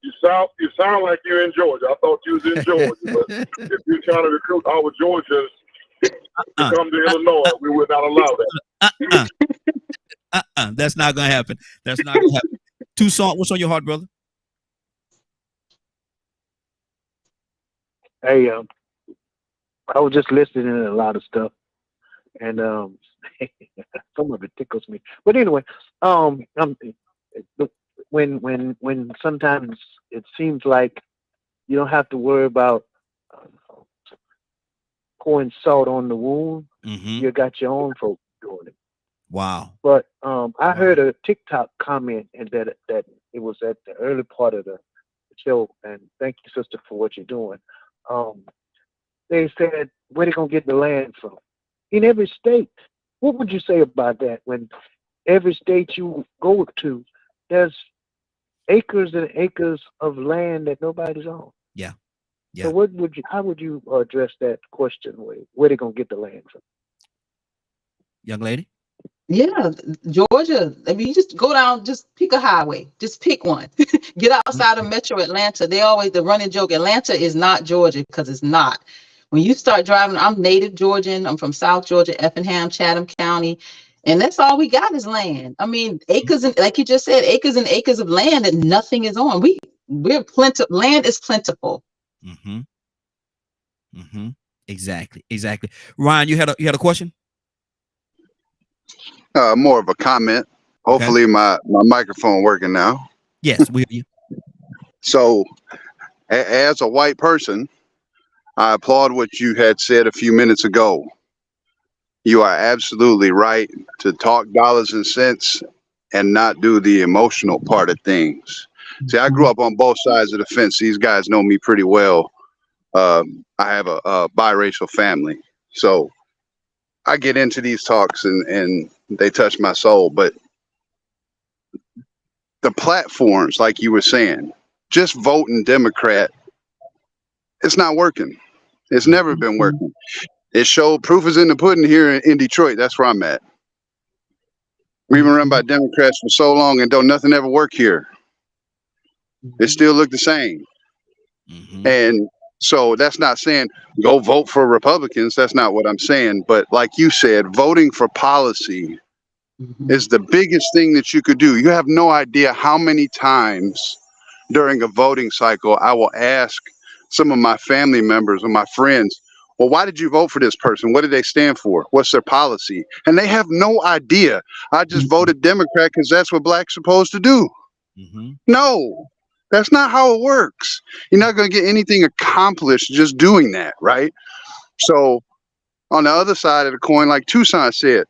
you sound like you're in Georgia. I thought you was in Georgia, but if you're trying to recruit our Georgians to come to Illinois, we would not allow that. That's not gonna happen. That's not gonna happen. Toussaint, what's on your heart, brother? Hey, I was just listening to a lot of stuff, and some of it tickles me. But anyway, when sometimes it seems like you don't have to worry about pouring salt on the wound. You got your own folks doing it. Wow. But I heard a TikTok comment and that it was at the early part of the show, and thank you, sister, for what you're doing. They said, where they gonna get the land from? In every state. What would you say about that? When every state you go to, there's acres and acres of land that nobody's on. Yeah. So how would you address that question? Where they gonna get the land from? Young lady? Yeah, Georgia. I mean, you just go down, just pick a highway, just pick one. Get outside of Metro Atlanta. The running joke, Atlanta is not Georgia, because it's not. When you start driving, I'm native Georgian. I'm from South Georgia, Effingham, Chatham County. And that's all we got is land. I mean, acres and, like you just said, acres and acres of land that nothing is on. We're plentiful. Land is plentiful. Exactly. Ryan, you had a question? More of a comment. Hopefully my microphone working now. Yes, we hear you. So as a white person, I applaud what you had said a few minutes ago. You are absolutely right to talk dollars and cents and not do the emotional part of things. See, I grew up on both sides of the fence. These guys know me pretty well. I have a biracial family. So I get into these talks and they touch my soul. But the platforms, like you were saying, just voting Democrat, it's not working. It's never been working. It showed proof is in the pudding here in Detroit. That's where I'm at. We've been run by Democrats for so long and don't nothing ever work here. It still look the same. And so that's not saying go vote for Republicans. That's not what I'm saying. But like you said, voting for policy is the biggest thing that you could do. You have no idea how many times during a voting cycle I will ask some of my family members or my friends, well, why did you vote for this person? What do they stand for? What's their policy? And they have no idea. I just voted Democrat because that's what blacks supposed to do. No, that's not how it works. You're not going to get anything accomplished just doing that, right? So on the other side of the coin, like Toussaint said,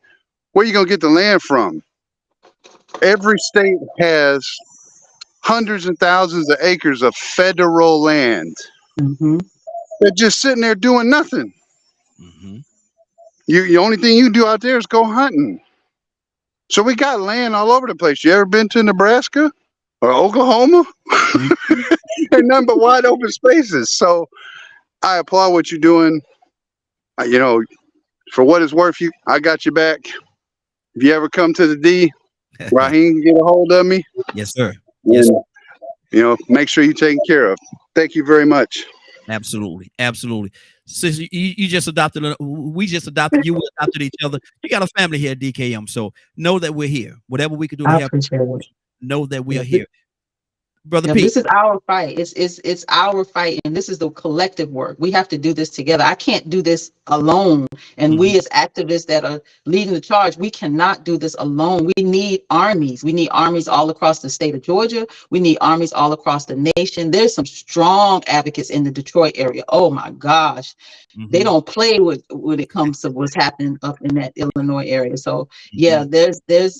where are you going to get the land from? Every state has hundreds and thousands of acres of federal land. They're just sitting there doing nothing. The only thing you do out there is go hunting. So we got land all over the place. You ever been to Nebraska or Oklahoma? Ain't nothing but wide open spaces. So I applaud what you're doing. You know, for what it's worth, I got your back. If you ever come to the D, Raheem can get a hold of me. Yes, sir. Yes, And, make sure you're taken care of. Thank you very much. absolutely, absolutely. Since you just adopted, we just adopted you. We adopted each other. You got a family here at DKM, so know that we're here. Whatever we can do to I help, appreciate it. know that we Yeah, are here, brother yeah, Pete. this is our fight. It's our fight, and this is the collective work. We have to do this together. I can't do this alone. And we as activists that are leading the charge, we cannot do this alone. We need armies. We need armies all across the state of Georgia. We need armies all across the nation. There's some strong advocates in the Detroit area. Oh my gosh. They don't play with when it comes to what's happening up in that Illinois area. So yeah,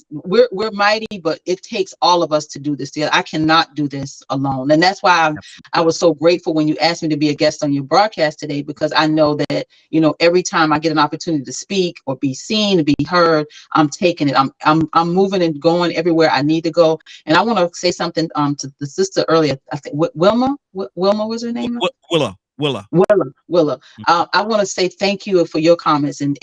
we're mighty, but it takes all of us to do this together. I cannot do this alone. And that's why I was so grateful when you asked me to be a guest on your broadcast today, because I know that, every time I get an opportunity to speak or be seen, to be heard, I'm taking it. I'm moving and going everywhere I need to go. And I want to say something to the sister earlier. I think Wilma was her name? Willa. I want to say thank you for your comments and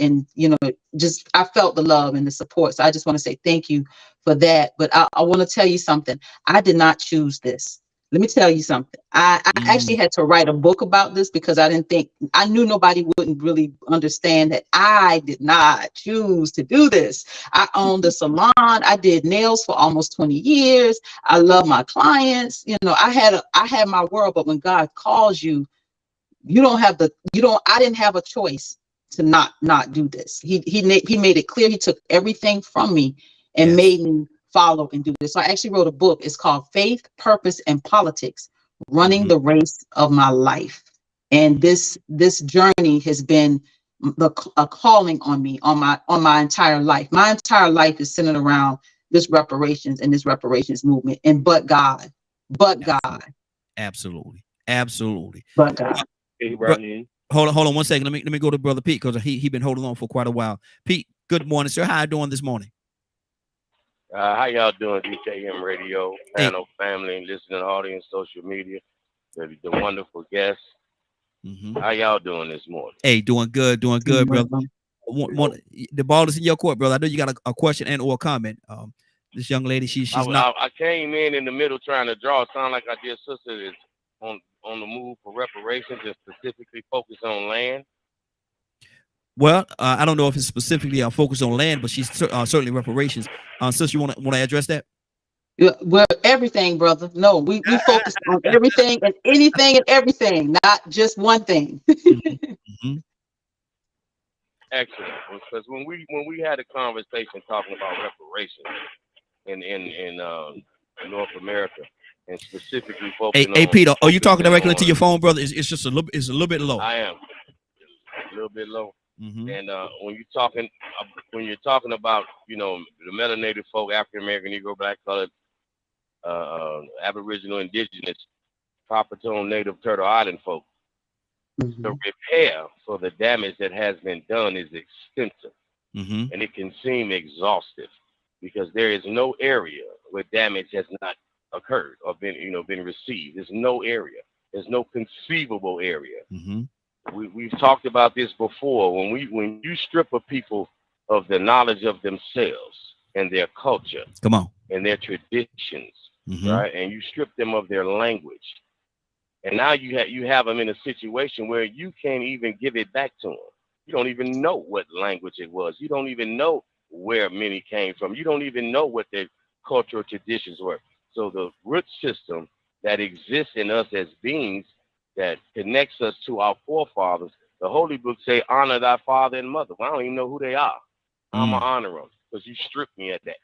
just I felt the love and the support. So I just want to say thank you for that. But I want to tell you something. I did not choose this. Let me tell you something. I actually had to write a book about this because I knew nobody wouldn't really understand that I did not choose to do this. I owned a salon. I did nails for almost 20 years. I love my clients. I had my world, but when God calls you, I didn't have a choice to not do this. He made it clear. He took everything from me and made me follow and do this. So I actually wrote a book. It's called Faith, Purpose, and Politics: Running the Race of My Life. And this journey has been a calling on me on my entire life. My entire life is centered around this reparations and this reparations movement. And but God. Absolutely. But God. Hey, Raheem. Hold on 1 second. Let me go to brother Pete because he been holding on for quite a while. Pete, good morning, sir. How you doing this morning? How y'all doing, DKM Radio, panel, family, listening audience, social media, the wonderful guests? How y'all doing this morning? Hey, doing good, brother. The ball is in your court, brother. I know you got a question and or a comment. This young lady, she's not. I came in the middle trying to draw. It sound like our dear sister is on the move for reparations and specifically focus on land. Well, I don't know if it's specifically focused on land, but she's certainly reparations. Sister, you want to address that? Well, everything, brother. No, we focus on everything and anything and everything, not just one thing. Excellent. Because when we had a conversation talking about reparations in North America and specifically focusing Hey, on. Peter, are you talking directly to your phone, brother? It's just a little bit low. I am a little bit low. And when you're talking about the melanated folk, African American, Negro, Black, Colored, Aboriginal, Indigenous, Copper Tone, Native, Turtle Island folk, the repair for the damage that has been done is extensive, and it can seem exhaustive because there is no area where damage has not occurred or been received. There's no area. There's no conceivable area. We've talked about this before. When you strip a people of the knowledge of themselves and their culture, and their traditions, right, and you strip them of their language, and now you have them in a situation where you can't even give it back to them. You don't even know what language it was. You don't even know where many came from. You don't even know what their cultural traditions were. So the root system that exists in us as beings that connects us to our forefathers, the Holy Book say, honor thy father and mother. Well, I don't even know who they are. I'm going to honor them because you stripped me at that.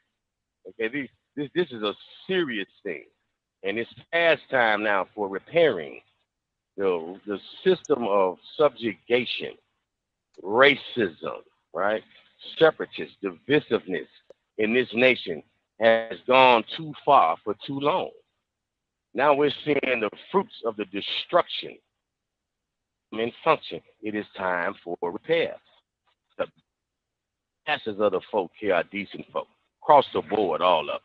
Okay, this is a serious thing. And it's past time now for repairing the system of subjugation, racism, right? Separatists, divisiveness in this nation has gone too far for too long. Now we're seeing the fruits of the destruction in function. It is time for repair. The masses of the folk here are decent folk, across the board, all of them.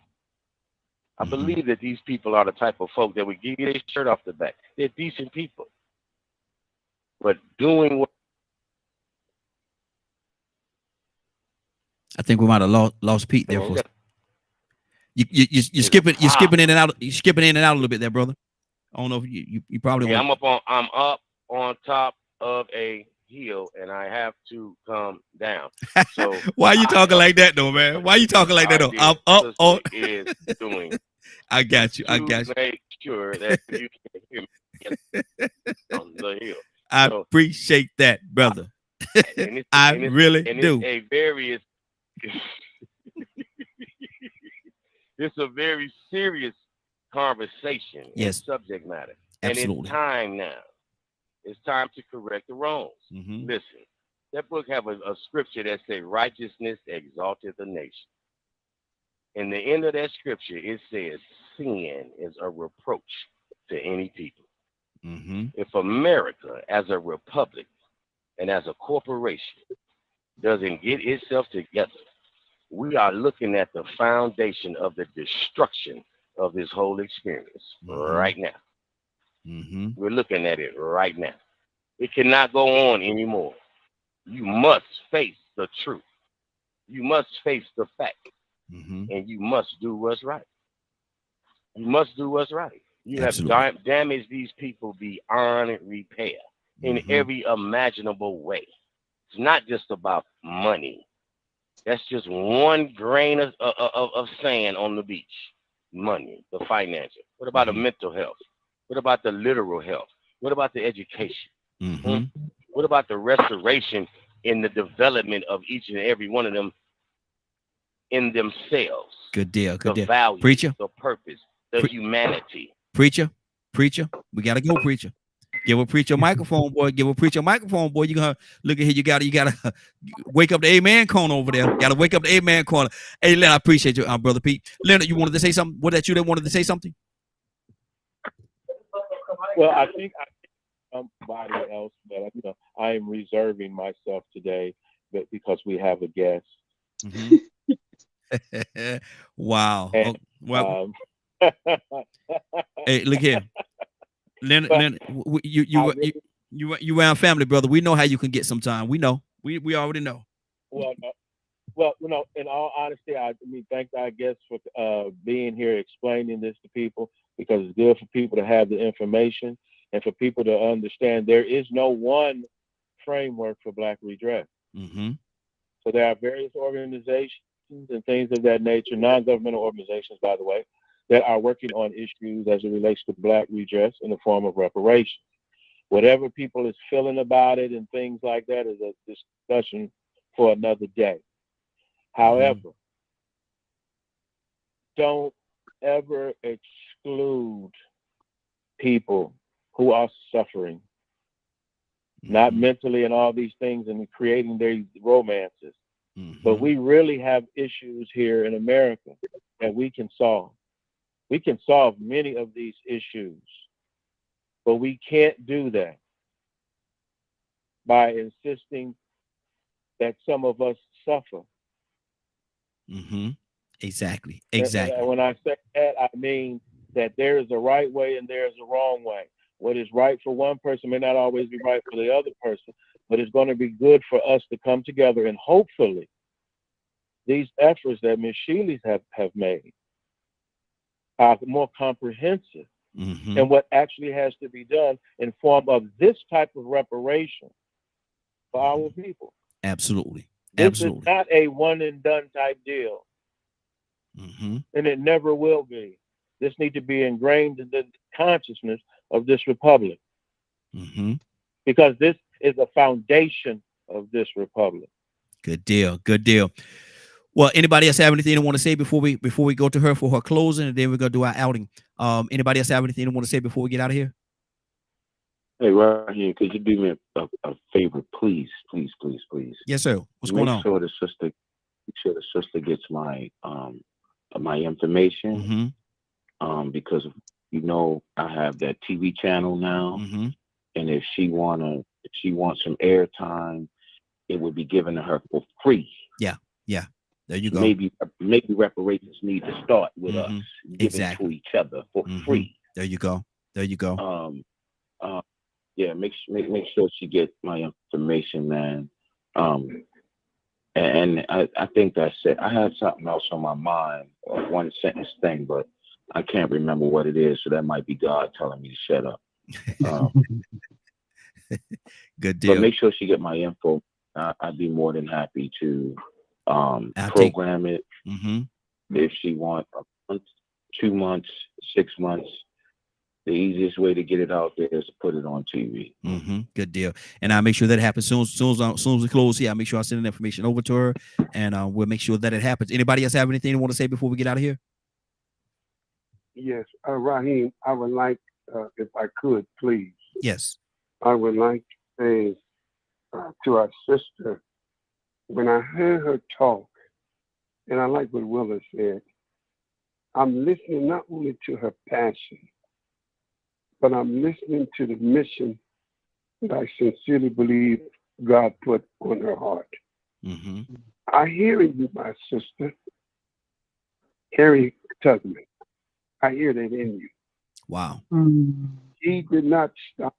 I believe that these people are the type of folk that would give you their shirt off the back. They're decent people. But doing what I think we might have lost Pete there for you're skipping in and out. You're skipping in and out a little bit there, brother. I don't know if you probably I'm up on top of a hill and I have to come down. So why are you talking like that though, man? Why are you talking like that though? I'm up on is doing I got you. Make sure that you can hear me on the hill. I appreciate that, brother. I really do. It's a very serious conversation and subject matter. Absolutely. And it's time now. It's time to correct the wrongs. Listen, that book have a scripture that says righteousness exalteth a nation. In the end of that scripture, it says sin is a reproach to any people. If America as a republic and as a corporation doesn't get itself together, we are looking at the foundation of the destruction of this whole experience right now. We're looking at it right now. It cannot go on anymore. You must face the truth. You must face the fact. And you must do what's right. You must do what's right. You have damaged these people beyond repair in every imaginable way. It's not just about money. That's just one grain of sand on the beach. Money, the financial. What about the mental health? What about the literal health? What about the education? What about the restoration in the development of each and every one of them in themselves? Good deal. Good deal. Value, Preacher. the purpose, the humanity. Preacher. We gotta go, preacher. Give a preacher a microphone, boy. Give a preacher a microphone, boy. You gonna look at here. You gotta wake up the amen corner over there. Gotta wake up the amen corner. Hey, Leonard, I appreciate you, brother Pete. Leonard, you wanted to say something? Was that you that wanted to say something? Well, I think somebody else, but I am reserving myself today, but because we have a guest. Wow. And, well, hey, look here. Leonard, you around family, brother. We know how you can get sometime. We know. We already know. Well, in all honesty, I thank our guests for being here, explaining this to people, because it's good for people to have the information and for people to understand there is no one framework for Black redress. So there are various organizations and things of that nature, non-governmental organizations, by the way, that are working on issues as it relates to Black redress in the form of reparations. Whatever people is feeling about it and things like that is a discussion for another day. However, don't ever exclude people who are suffering, not mentally and all these things and creating their romances. But we really have issues here in America that we can solve. We can solve many of these issues, but we can't do that by insisting that some of us suffer. Exactly. And when I say that, I mean that there is a right way and there is a wrong way. What is right for one person may not always be right for the other person, but it's going to be good for us to come together, and hopefully these efforts that Ms. Shealy's have made are more comprehensive and what actually has to be done in form of this type of reparation for our people. Absolutely. This is not a one and done type deal. And it never will be. This needs to be ingrained in the consciousness of this republic. Because this is the foundation of this republic. Good deal. Well, anybody else have anything they want to say before we go to her for her closing, and then we're gonna do our outing? Anybody else have anything they want to say before we get out of here? Hey, right here, could you do me a favor, please? Yes, sir. What's going on? Make sure the sister gets my my information. Because I have that TV channel now, and if she wants some airtime, it would be given to her for free. Yeah. Yeah, there you go. Maybe reparations need to start with us giving Exactly. to each other for free. There you go. There you go. Yeah, make sure she get my information, man. And I think that's it. I had something else on my mind, a one sentence thing, but I can't remember what it is. So that might be God telling me to shut up. Good deal. But make sure she get my info. I'd be more than happy to I'll program it Mhm. if she wants a month, 2 months, 6 months. The easiest way to get it out there is to put it on TV. Good deal. And I'll make sure that happens soon as we close here. I'll make sure I send the information over to her, and we'll make sure that it happens. Anybody else have anything they want to say before we get out of here? Yes, Raheem, I would like, if I could, please. Yes. I would like to say to our sister, when I heard her talk, and I like what Willa said, I'm listening not only to her passion, but I'm listening to the mission that I sincerely believe God put on her heart. I hear you, my sister, Harry Tubman. I hear that in you. Wow. He did not stop.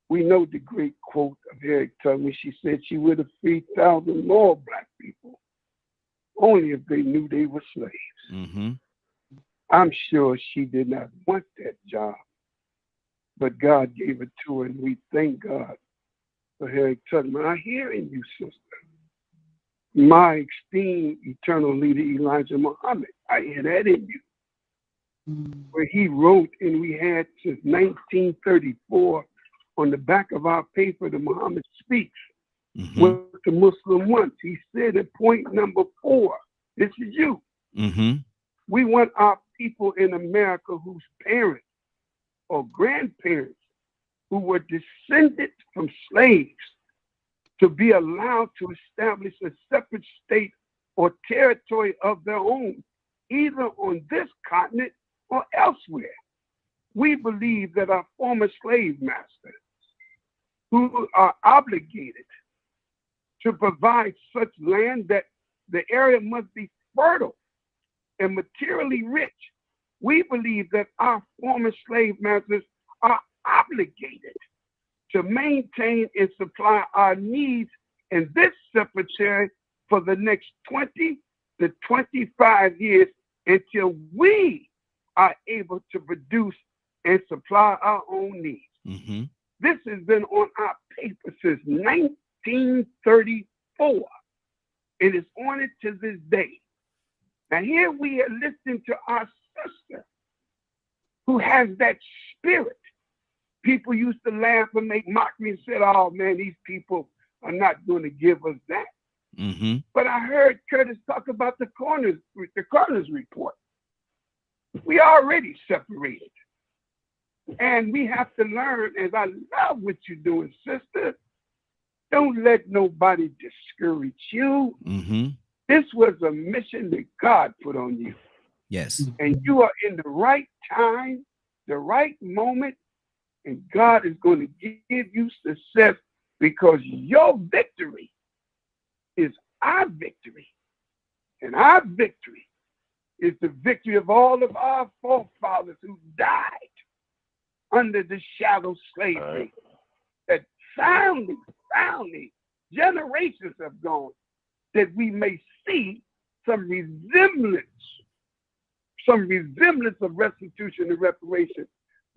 We know the great quote of Harriet Tubman. She said she would have freed thousands more Black people, only if they knew they were slaves. I'm sure she did not want that job, but God gave it to her, and we thank God for Harriet Tubman. I hear in you, sister, my esteemed eternal leader, Elijah Muhammad. I hear that in you. Where he wrote, and we had since 1934 on the back of our paper, the Muhammad Speaks, what the Muslim wants. He said at point number 4, this is you. We want our people in America whose parents or grandparents who were descended from slaves to be allowed to establish a separate state or territory of their own, either on this continent or elsewhere. We believe that our former slave masters, who are obligated to provide such land that the area must be fertile and materially rich, we believe that our former slave masters are obligated to maintain and supply our needs in this separate territory for the next 20 to 25 years until we are able to produce and supply our own needs. This has been on our paper since 1934. It is on it to this day. Now here we are listening to our sister who has that spirit. People used to laugh and make mockery and said, oh man, these people are not going to give us that. But I heard Curtis talk about the coroner's report. We already separated. And we have to learn, as I love what you're doing, sister, don't let nobody discourage you. This was a mission that God put on you. Yes. And you are in the right time, the right moment, and God is going to give you success because your victory is our victory. And our victory is the victory of all of our forefathers who died under the shadow of slavery. That soundly, generations have gone, that we may see some resemblance of restitution and reparation.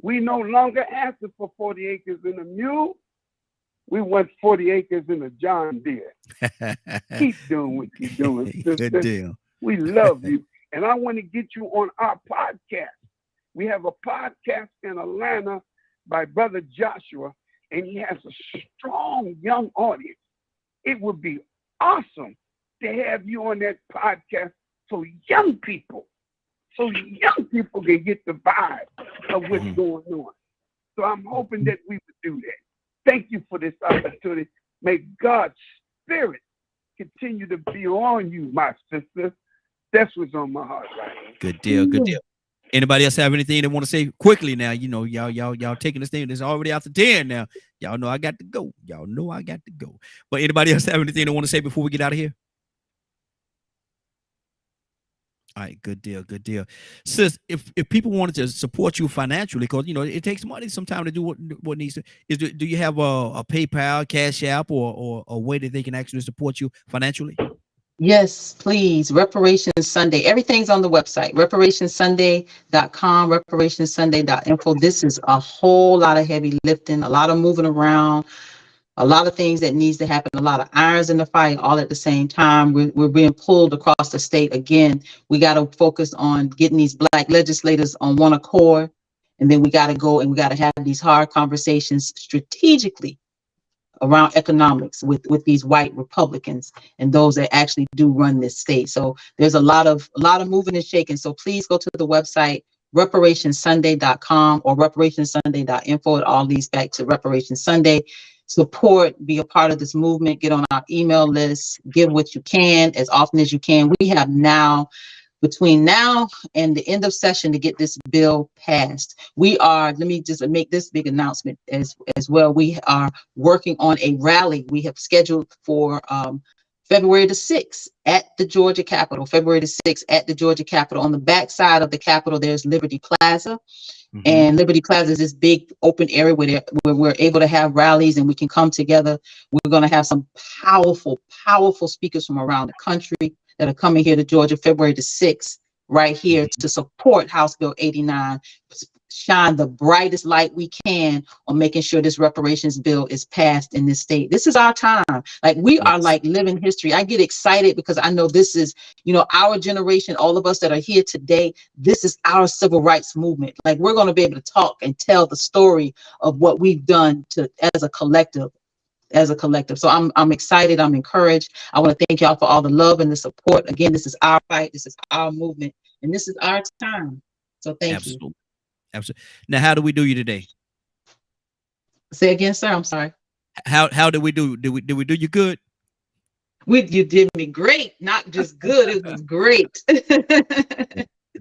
We no longer ask for 40 acres and a mule. We want 40 acres and a John Deere. Keep doing what you're doing, sister. Good deal. We love you. And I want to get you on our podcast. We have a podcast in Atlanta by Brother Joshua, and he has a strong young audience. It would be awesome to have you on that podcast so young people can get the vibe of what's going on. So I'm hoping that we would do that. Thank you for this opportunity. May God's spirit continue to be on you, my sister. That's what's on my heart right now. Good deal. Good deal. Anybody else have anything they want to say quickly now? You know, y'all taking this thing. It's already after 10 now. Y'all know I got to go. But anybody else have anything they want to say before we get out of here? All right, good deal, good deal. Sis, if people wanted to support you financially, because it takes money sometimes to do what needs to do you have a PayPal, Cash App, or a way that they can actually support you financially? Yes, please. Reparations Sunday. Everything's on the website, reparationssunday.com, reparationssunday.info. This is a whole lot of heavy lifting, a lot of moving around, a lot of things that needs to happen, a lot of irons in the fire all at the same time. We're being pulled across the state. Again, we got to focus on getting these Black legislators on one accord. And then we got to go and we got to have these hard conversations strategically around economics with these white Republicans and those that actually do run this state. So there's a lot of moving and shaking. So please go to the website reparationssunday.com or reparationssunday.info. It all leads back to Reparations Sunday. Support, be a part of this movement, get on our email list, give what you can as often as you can. We have now, between now and the end of session, to get this bill passed. We are, let me just make this big announcement as well. We are working on a rally we have scheduled for February the 6th at the Georgia Capitol. February the 6th at the Georgia Capitol. On the back side of the Capitol, there's Liberty Plaza. And Liberty Plaza is this big open area where we're able to have rallies and we can come together. We're going to have some powerful, powerful speakers from around the country that are coming here to Georgia February the 6th, right here to support House Bill 89, shine the brightest light we can on making sure this reparations bill is passed in this state. This is our time. Like, we are like living history. I get excited because I know this is, our generation, all of us that are here today, this is our civil rights movement. Like, we're going to be able to talk and tell the story of what we've done as a collective. So I'm excited. I'm encouraged. I want to thank y'all for all the love and the support. Again, this is our fight. This is our movement, and this is our time. So thank you. Absolutely. Now, how do we do you today? Say again, sir. I'm sorry. How did we do? Did we do you good? You did me great. Not just good. It was great.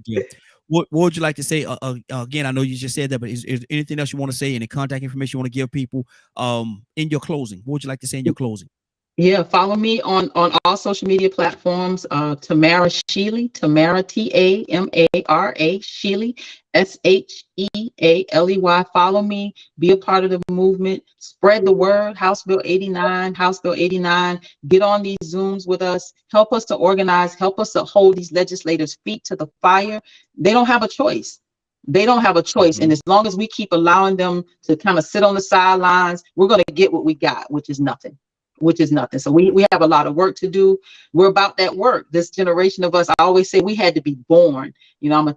Yeah. What would you like to say? Again, I know you just said that, but is anything else you want to say? Any contact information you want to give people in your closing? What would you like to say in your closing? Yeah, follow me on all social media platforms. Tamara Shealy, Tamara Tamara Shealy, SHEALEY. Follow me. Be a part of the movement. Spread the word. House Bill 89. House Bill 89. Get on these Zooms with us. Help us to organize. Help us to hold these legislators' feet to the fire. They don't have a choice. They don't have a choice. And as long as we keep allowing them to kind of sit on the sidelines, we're going to get what we got, which is nothing. So we have a lot of work to do. We're about that work. This generation of us, I always say we had to be born. I'm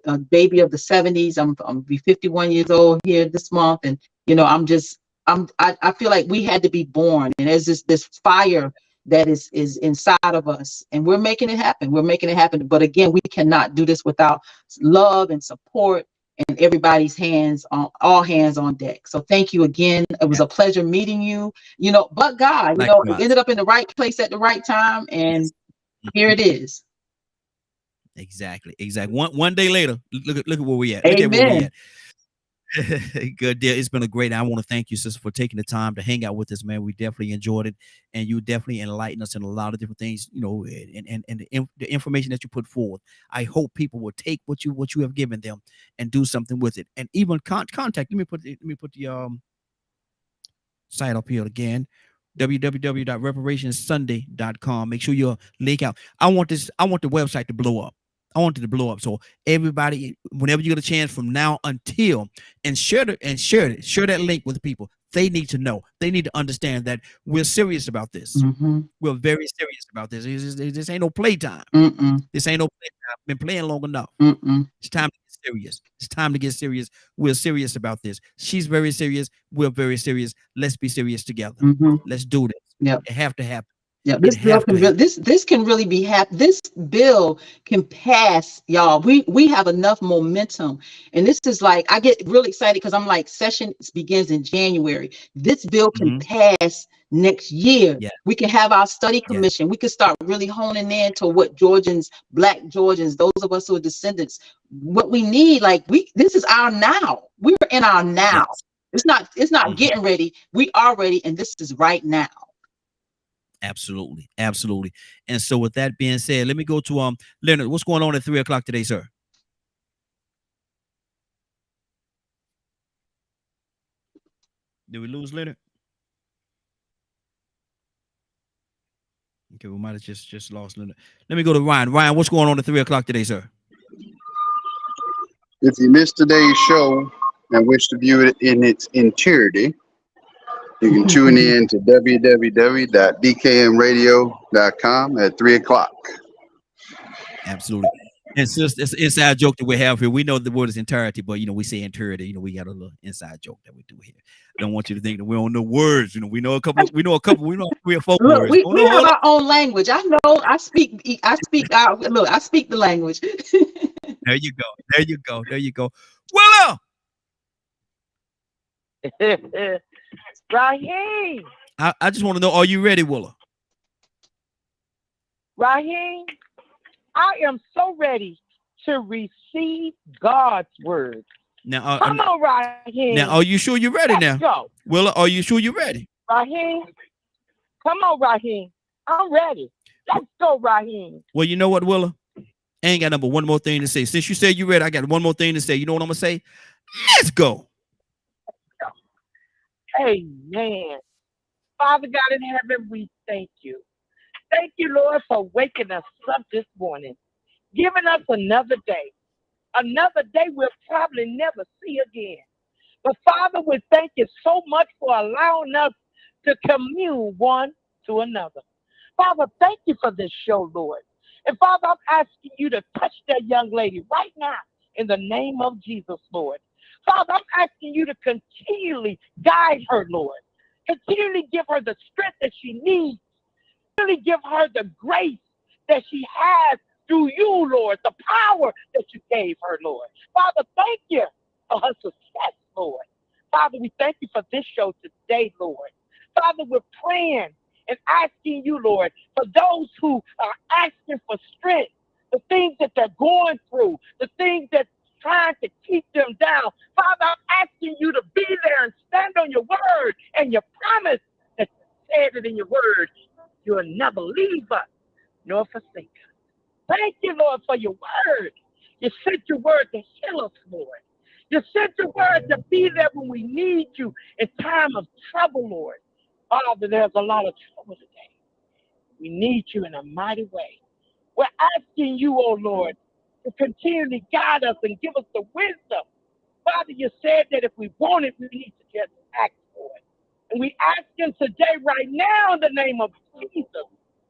a baby of the 70s. I'm be 51 years old here this month. And, I feel like we had to be born. And there's this fire that is inside of us, and we're making it happen. But again, we cannot do this without love and support and everybody's all hands on deck. So thank you again. It was a pleasure meeting you. But God, ended up in the right place at the right time, and here it is. Exactly. One day later, look at where we at. Amen. Look at where we at. Good deal. It's been a great. I want to thank you, sister, for taking the time to hang out with us, man. We definitely enjoyed it, and you definitely enlightened us in a lot of different things, and the information that you put forward. I hope people will take what you have given them and do something with it, and even contact. Let me put the site up here again. www.reparationssunday.com. Make sure you link out. I want the website to blow up. I want it to blow up. So everybody, whenever you get a chance from now until, and share that link with people. They need to know. They need to understand that we're serious about this. We're very serious about this. This ain't no playtime. This ain't no playtime. Been playing long enough. It's time to get serious. It's time to get serious. We're serious about this. She's very serious. We're very serious. Let's be serious together. Let's do this. Yep. It have to happen. Yeah, this bill can this can really be this bill can pass, y'all. We have enough momentum, and this is like, I get really excited because I'm like, session begins in January. This bill can pass next year. Yeah. We can have our study commission. We can start really honing in to what Black Georgians, those of us who are descendants, what we need. Like, this is our now. We're in our now. It's not getting ready. We are ready, and this is right now. Absolutely, absolutely. And so, with that being said, let me go to Leonard. What's going on at 3 o'clock today, sir? Did we lose Leonard? Okay, we might have just lost Leonard. Let me go to Ryan. Ryan, what's going on at 3 o'clock today, sir? If you missed today's show and wish to view it in its entirety, you can tune in to www.dkmradio.com at 3 o'clock. Absolutely. And sis, it's an inside joke that we have here. We know the word is entirety, but we say entirety. We got a little inside joke that we do here. I don't want you to think that we don't know words. We know a couple. We know 3 or 4 Look, words. we have our own language. I know. I speak. Look, I speak the language. There you go. There you go. There you go. Willow. Raheem. I just want to know, are you ready, Willow? Raheem, I am so ready to receive God's word. Now, come on, Raheem. Now, are you sure you're ready? Let's go. Willow, are you sure you're ready? Raheem, come on, Raheem. I'm ready. Let's go, Raheem. Well, you know what, Willow? I ain't got one more thing to say. Since you said you're ready, I got one more thing to say. You know what I'm gonna say? Let's go. Amen. Father God in heaven, we thank you. Thank you, Lord, for waking us up this morning, giving us another day. Another day we'll probably never see again. But Father, we thank you so much for allowing us to commune one to another. Father, thank you for this show, Lord. And Father, I'm asking you to touch that young lady right now in the name of Jesus, Lord. Father, I'm asking you to continually guide her, Lord. Continually give her the strength that she needs. Really give her the grace that she has through you, Lord, the power that you gave her, Lord. Father, thank you for her success, Lord. Father, we thank you for this show today, Lord. Father, we're praying and asking you, Lord, for those who are asking for strength, the things that they're going through, the things that's trying to keep them down. Father, I'm asking you to be there and stand on your word and your promise that you said it in your word. You'll never leave us nor forsake us. Thank you, Lord, for your word. You sent your word to heal us, Lord. You sent your word to be there when we need you in time of trouble, Lord. Father, there's a lot of trouble today. We need you in a mighty way. We're asking you, oh Lord, to continually guide us and give us the wisdom. Father, you said that if we want it, we need to just ask for it. And we ask him today, right now, in the name of Jesus,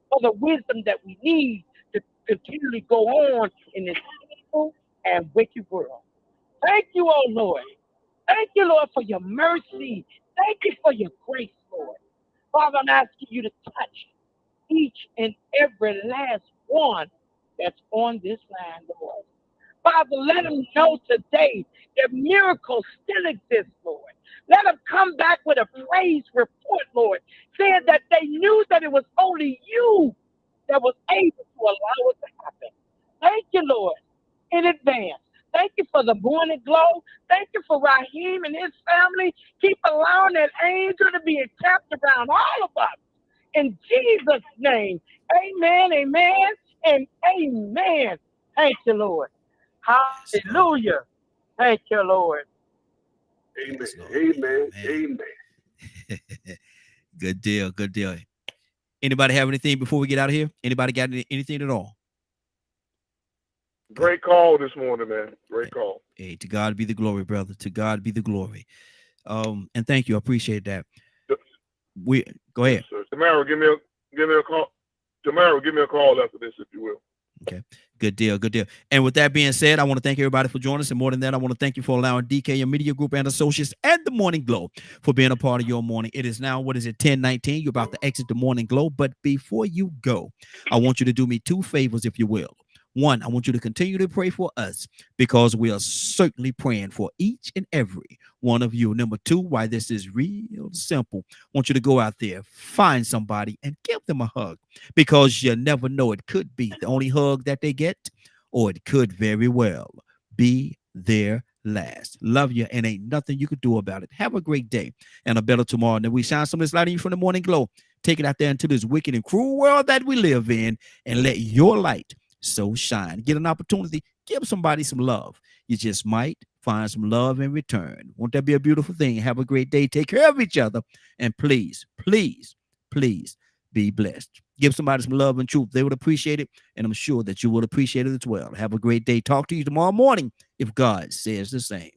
for the wisdom that we need to continually go on in this evil and wicked world. Thank you, oh Lord. Thank you, Lord, for your mercy. Thank you for your grace, Lord. Father, I'm asking you to touch each and every last one that's on this land, Lord. Father, let them know today that miracles still exist, Lord. Let them come back with a praise report, Lord, saying that they knew that it was only you that was able to allow it to happen. Thank you, Lord, in advance. Thank you for the morning glow. Thank you for Raheem and his family. Keep allowing that angel to be encamped around all of us. In Jesus' name, amen, amen, and amen. Thank you, Lord. Hallelujah. Thank you, Lord. Amen. Amen. Amen. Good deal. Good deal. Anybody have anything before we get out of here? Anybody got anything at all? Great call this morning, man. Great call. Hey, to God be the glory, brother. To God be the glory. And thank you. I appreciate that. We go ahead. Yes, Tamara, give me a call. Tamara, give me a call after this, if you will. Okay. Good deal. Good deal. And with that being said, I want to thank everybody for joining us. And more than that, I want to thank you for allowing DK Media Group and Associates and the Morning Glow for being a part of your morning. It is now, 10:19. You're about to exit the Morning Glow. But before you go, I want you to do me two favors, if you will. One, I want you to continue to pray for us because we are certainly praying for each and every one of you. Number two, why this is real simple. I want you to go out there, find somebody, and give them a hug because you never know. It could be the only hug that they get, or it could very well be their last. Love you, and ain't nothing you could do about it. Have a great day and a better tomorrow. And then we shine some of this light in you from the Morning Glow. take it out there into this wicked and cruel world that we live in, and let your light so shine. Get an opportunity, give somebody some love. You just might find some love in return. Won't that be a beautiful thing? Have a great day. Take care of each other. And please, please, please be blessed. Give somebody some love and truth. They would appreciate it. And I'm sure that you will appreciate it as well. Have a great day. Talk to you tomorrow morning if God says the same.